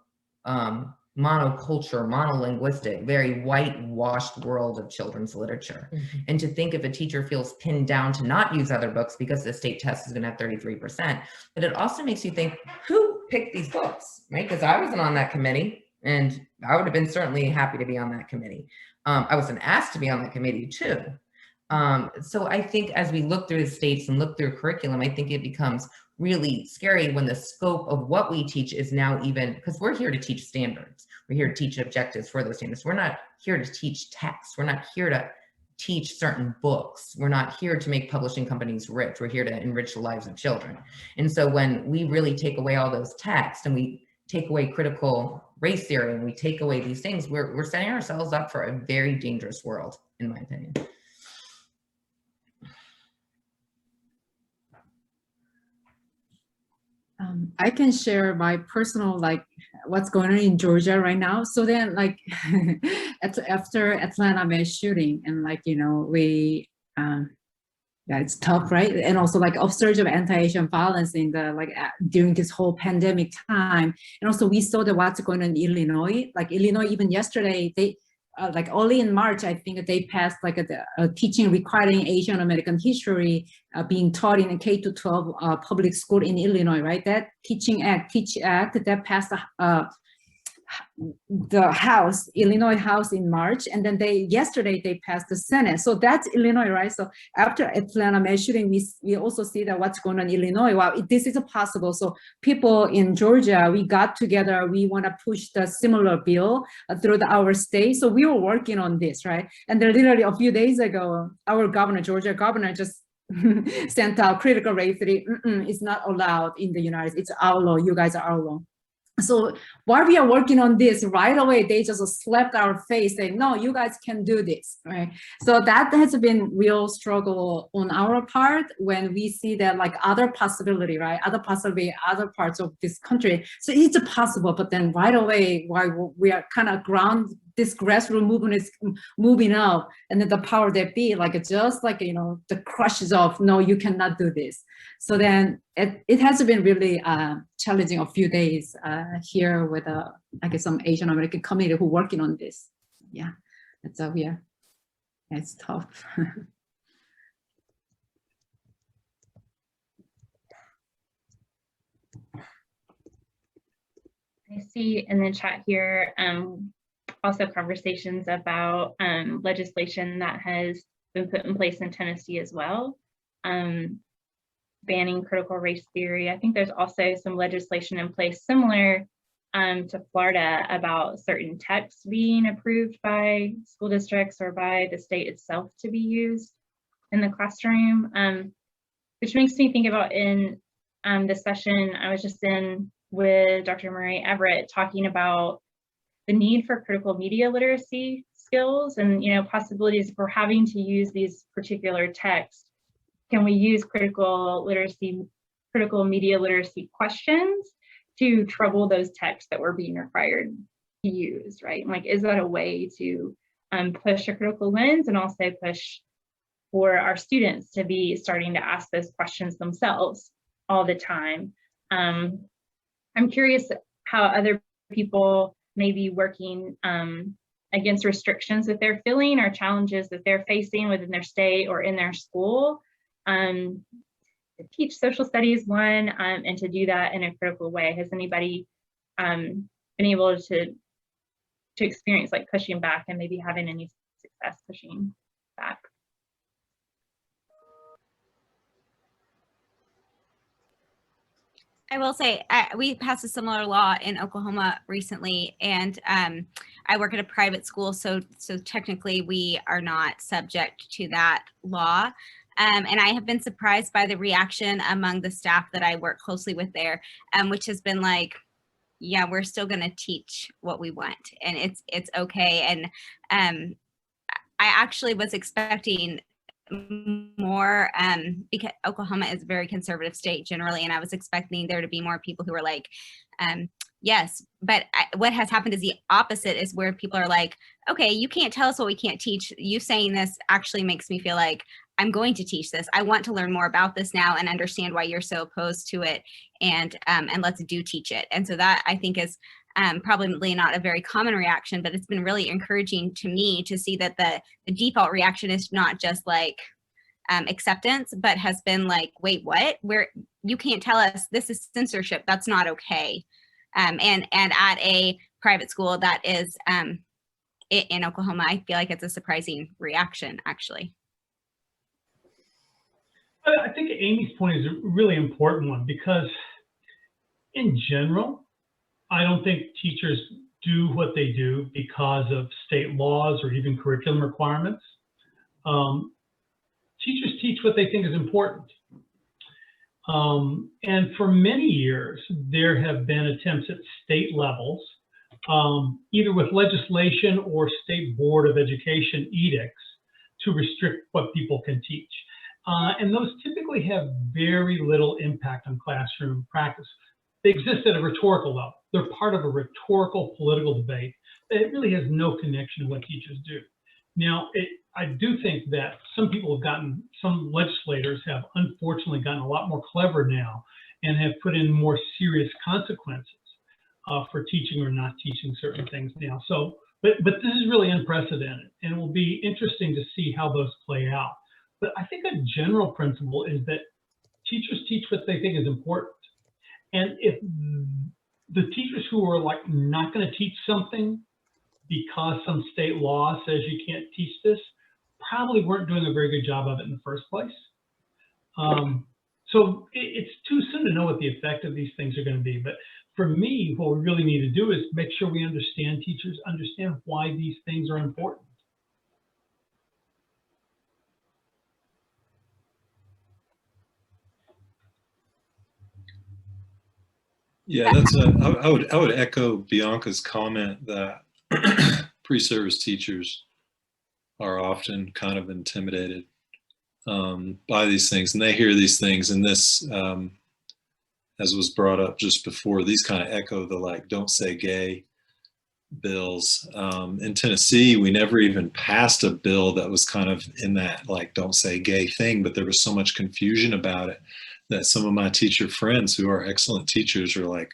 monolinguistic, very whitewashed world of children's literature. And to think if a teacher feels pinned down to not use other books because the state test is going to have 33%, but it also makes you think, who picked these books, right? Because I wasn't on that committee, and I would have been certainly happy to be on that committee. I wasn't asked to be on that committee too. So I think as we look through the states and look through curriculum, I think it becomes really scary when the scope of what we teach is now even, because we're here to teach standards. We're here to teach objectives for those standards. We're not here to teach text. We're not here to teach certain books. We're not here to make publishing companies rich. We're here to enrich the lives of children. And so when we really take away all those texts and we take away critical race theory and we take away these things, we're setting ourselves up for a very dangerous world, in my opinion. I can share my personal, what's going on in Georgia right now. So then after Atlanta mass shooting and yeah, it's tough, right? And also upsurge of anti-Asian violence in the during this whole pandemic time. And also we saw that what's going on in Illinois, Illinois, even yesterday, they early in March, I think they passed a teaching requiring Asian American history being taught in a K-12 public school in Illinois, right? That Teach Act that passed the House, Illinois House in March, and then yesterday they passed the Senate. So that's Illinois, right? So after Atlanta mass shooting, we also see that what's going on in Illinois. Wow, this is possible. So people in Georgia, we got together, we want to push the similar bill through our state. So we were working on this, right? And then literally a few days ago, our Georgia governor just sent out critical race theory. It's not allowed in the United States. It's our law. You guys are our law. So while we are working on this, right away, they just slapped our face saying, no, you guys can do this, right? So that has been real struggle on our part when we see that other possibility, right? Other parts of this country. So it's possible, but then right away, while we are kind of this grassroots movement is moving up, and then the power that be, the crushes of, no, you cannot do this. So then it has been really challenging a few days here with some Asian American community who working on this. Yeah, it's tough. I see in the chat here also conversations about legislation that has been put in place in Tennessee as well, banning critical race theory. I think there's also some legislation in place similar to Florida about certain texts being approved by school districts or by the state itself to be used. in the classroom, which makes me think about in the session I was just in with Dr. Murray Everett, talking about the need for critical media literacy skills and, you know, possibilities for having to use these particular texts. Can we use critical media literacy questions to trouble those texts that we're being required to use, right? Like, is that a way to push a critical lens and also push for our students to be starting to ask those questions themselves all the time? I'm curious how other people may be working against restrictions that they're feeling or challenges that they're facing within their state or in their school, to teach social studies one, and to do that in a critical way. Has anybody been able to experience like pushing back and maybe having any success pushing back? I will say we passed a similar law in Oklahoma recently, and I work at a private school, so technically we are not subject to that law. And I have been surprised by the reaction among the staff that I work closely with there, which has been like, yeah, we're still going to teach what we want, and it's okay. And I actually was expecting more because Oklahoma is a very conservative state generally, and I was expecting there to be more people who were like, yes, but what has happened is the opposite, is where people are like, okay, you can't tell us what we can't teach. You saying this actually makes me feel like I'm going to teach this. I want to learn more about this now and understand why you're so opposed to it, and let's teach it. And so that, I think, is probably not a very common reaction, but it's been really encouraging to me to see that the default reaction is not just like acceptance, but has been like, wait, what? Where you can't tell us, this is censorship. That's not okay. And at a private school that is in Oklahoma, I feel like it's a surprising reaction, actually. I think Amy's point is a really important one, because in general, I don't think teachers do what they do because of state laws or even curriculum requirements. Teachers teach what they think is important. And for many years, there have been attempts at state levels, either with legislation or state board of education edicts, to restrict what people can teach. And those typically have very little impact on classroom practice. They exist at a rhetorical level. They're part of a rhetorical political debate that it really has no connection to what teachers do. Now, I do think that some legislators have unfortunately gotten a lot more clever now and have put in more serious consequences for teaching or not teaching certain things now. So, but this is really unprecedented, and it will be interesting to see how those play out. But I think a general principle is that teachers teach what they think is important. And if the teachers who are like not going to teach something because some state law says you can't teach this, probably weren't doing a very good job of it in the first place. So it's too soon to know what the effect of these things are going to be. But for me, what we really need to do is make sure we understand, teachers understand why these things are important. Yeah, I would echo Bianca's comment that pre-service teachers are often kind of intimidated by these things, and they hear these things, and this, as was brought up just before, these kind of echo the like "don't say gay" bills. In Tennessee, we never even passed a bill that was kind of in that like "don't say gay" thing, but there was so much confusion about it that some of my teacher friends who are excellent teachers are like,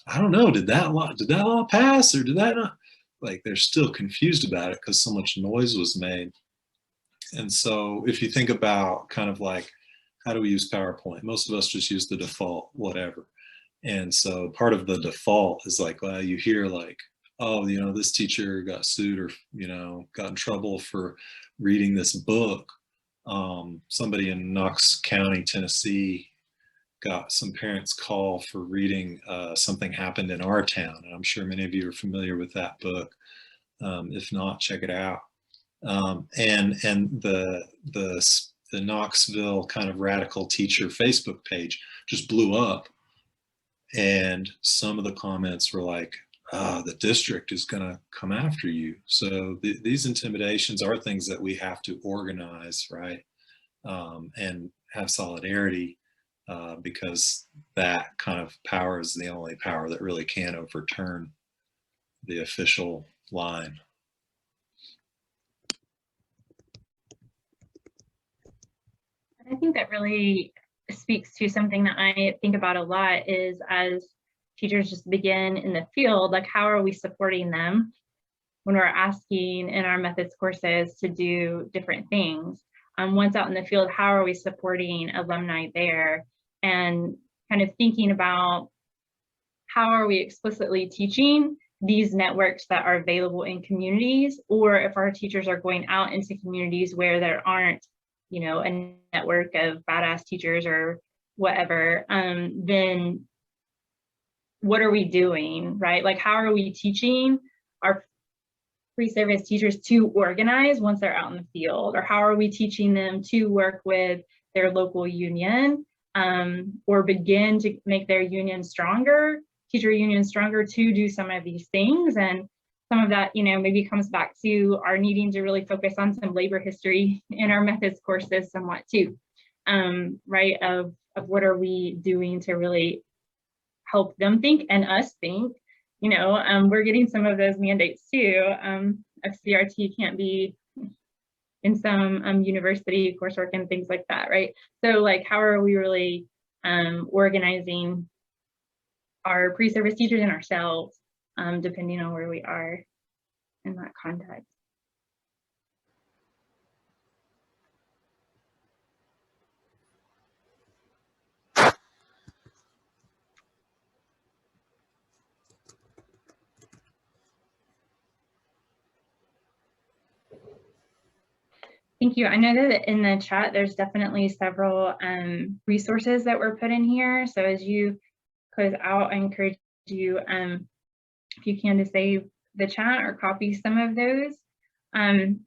I don't know, did that law pass or did that not? Like, they're still confused about it because so much noise was made. And so if you think about kind of like, how do we use PowerPoint? Most of us just use the default, whatever. And so part of the default is like, well, you hear like, oh, you know, this teacher got sued or, you know, got in trouble for reading this book. Somebody in Knox County, Tennessee, got some parents' call for reading Something Happened in Our Town. And I'm sure many of you are familiar with that book. If not, check it out. And the the Knoxville kind of radical teacher Facebook page just blew up. And some of the comments were like, the district is going to come after you. So these intimidations are things that we have to organize, right? And have solidarity, because that kind of power is the only power that really can overturn the official line. I think that really speaks to something that I think about a lot is as teachers just begin in the field, like how are we supporting them when we're asking in our methods courses to do different things? Once out in the field, how are we supporting alumni there? And kind of thinking about how are we explicitly teaching these networks that are available in communities, or if our teachers are going out into communities where there aren't, you know, a network of badass teachers or whatever, then what are we doing, right? Like, how are we teaching our pre-service teachers to organize once they're out in the field? Or how are we teaching them to work with their local union, or begin to make their union stronger, teacher union stronger to do some of these things? And some of that, you know, maybe comes back to our needing to really focus on some labor history in our methods courses somewhat too, right? Of what are we doing to really help them think and us think. You know, we're getting some of those mandates too. FCRT can't be in some university coursework and things like that, right? So like, how are we really organizing our pre-service teachers and ourselves, depending on where we are in that context? Thank you. I know that in the chat, there's definitely several resources that were put in here. So as you close out, I encourage you, if you can, to save the chat or copy some of those. And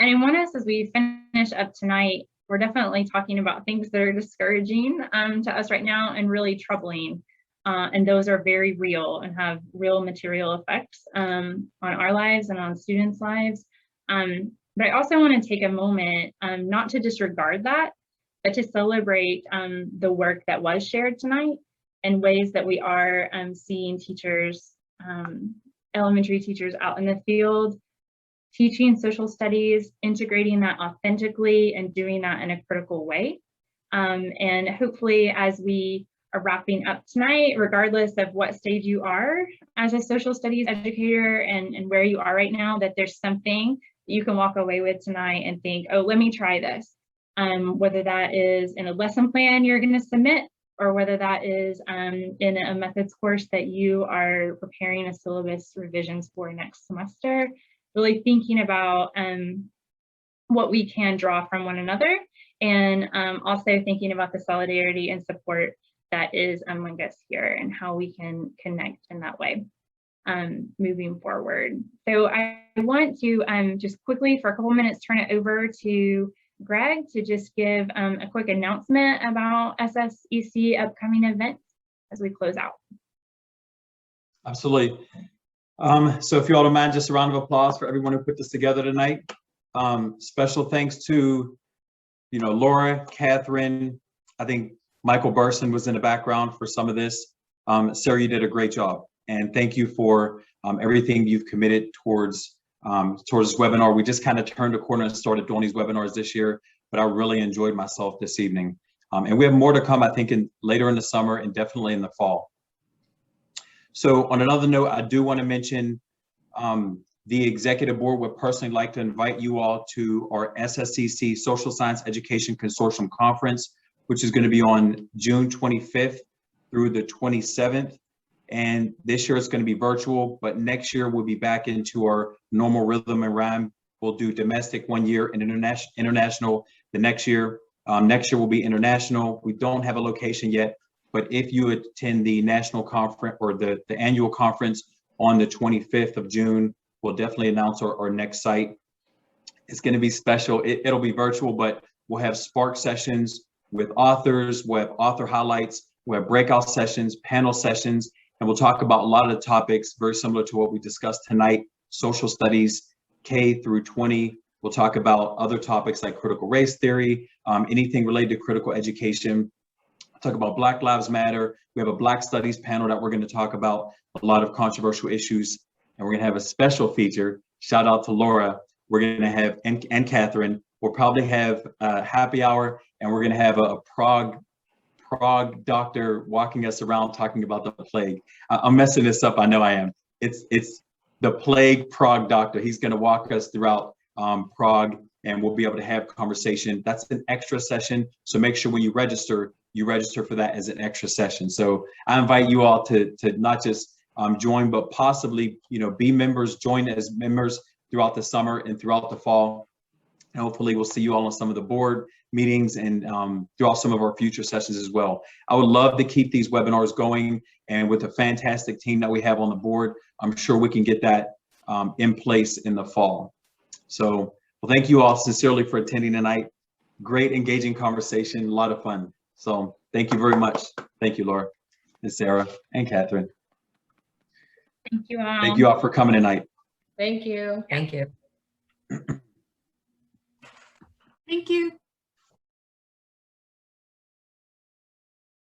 I want us, as we finish up tonight, we're definitely talking about things that are discouraging to us right now and really troubling. And those are very real and have real material effects on our lives and on students' lives. But I also want to take a moment not to disregard that, but to celebrate the work that was shared tonight and ways that we are seeing teachers, elementary teachers out in the field, teaching social studies, integrating that authentically and doing that in a critical way. And hopefully as we are wrapping up tonight, regardless of what stage you are as a social studies educator and where you are right now, that there's something you can walk away with tonight and think, oh, let me try this. Whether that is in a lesson plan you're going to submit, or whether that is in a methods course that you are preparing a syllabus revisions for next semester, really thinking about what we can draw from one another, and also thinking about the solidarity and support that is among us here and how we can connect in that way. Moving forward. So I want to just quickly for a couple minutes turn it over to Greg to just give a quick announcement about SSEC upcoming events as we close out. Absolutely. So if you all don't mind, just a round of applause for everyone who put this together tonight. Special thanks to, you know, Laura, Catherine, I think Michael Burson was in the background for some of this. Sarah, you did a great job. And thank you for everything you've committed towards this webinar. We just kind of turned a corner and started doing these webinars this year, but I really enjoyed myself this evening. And we have more to come, I think, later in the summer and definitely in the fall. So on another note, I do want to mention the executive board would personally like to invite you all to our SSCC Social Science Education Consortium Conference, which is going to be on June 25th through the 27th. And this year it's going to be virtual, but next year we'll be back into our normal rhythm and rhyme. We'll do domestic one year and international the next year. Next year will be international. We don't have a location yet, but if you attend the national conference or the annual conference on the 25th of June, we'll definitely announce our next site. It's going to be special. It'll be virtual, but We'll have spark sessions with authors, we'll have author highlights, we'll have breakout sessions, panel sessions, and we'll talk about a lot of the topics very similar to what we discussed tonight: social studies, K through 20. We'll talk about other topics like critical race theory, anything related to critical education. We'll talk about Black Lives Matter. We have a Black Studies panel that we're going to talk about a lot of controversial issues, and we're going to have a special feature. Shout out to Laura. We're going to have, and Catherine, we'll probably have a happy hour, and we're going to have a Prague doctor walking us around talking about the plague. I'm messing this up, I know I am. It's the plague Prague doctor. He's going to walk us throughout Prague, and we'll be able to have conversation. That's an extra session, so make sure when you register for that as an extra session. So I invite you all to not just join, but possibly, you know, be members, join as members throughout the summer and throughout the fall. And hopefully we'll see you all on some of the board meetings and throughout some of our future sessions as well. I would love to keep these webinars going, and with a fantastic team that we have on the board, I'm sure we can get that in place in the fall. So, well, thank you all sincerely for attending tonight. Great engaging conversation, a lot of fun. So thank you very much. Thank you, Laura and Sarah and Catherine. Thank you all. Thank you all for coming tonight. Thank you. Thank you. Thank you.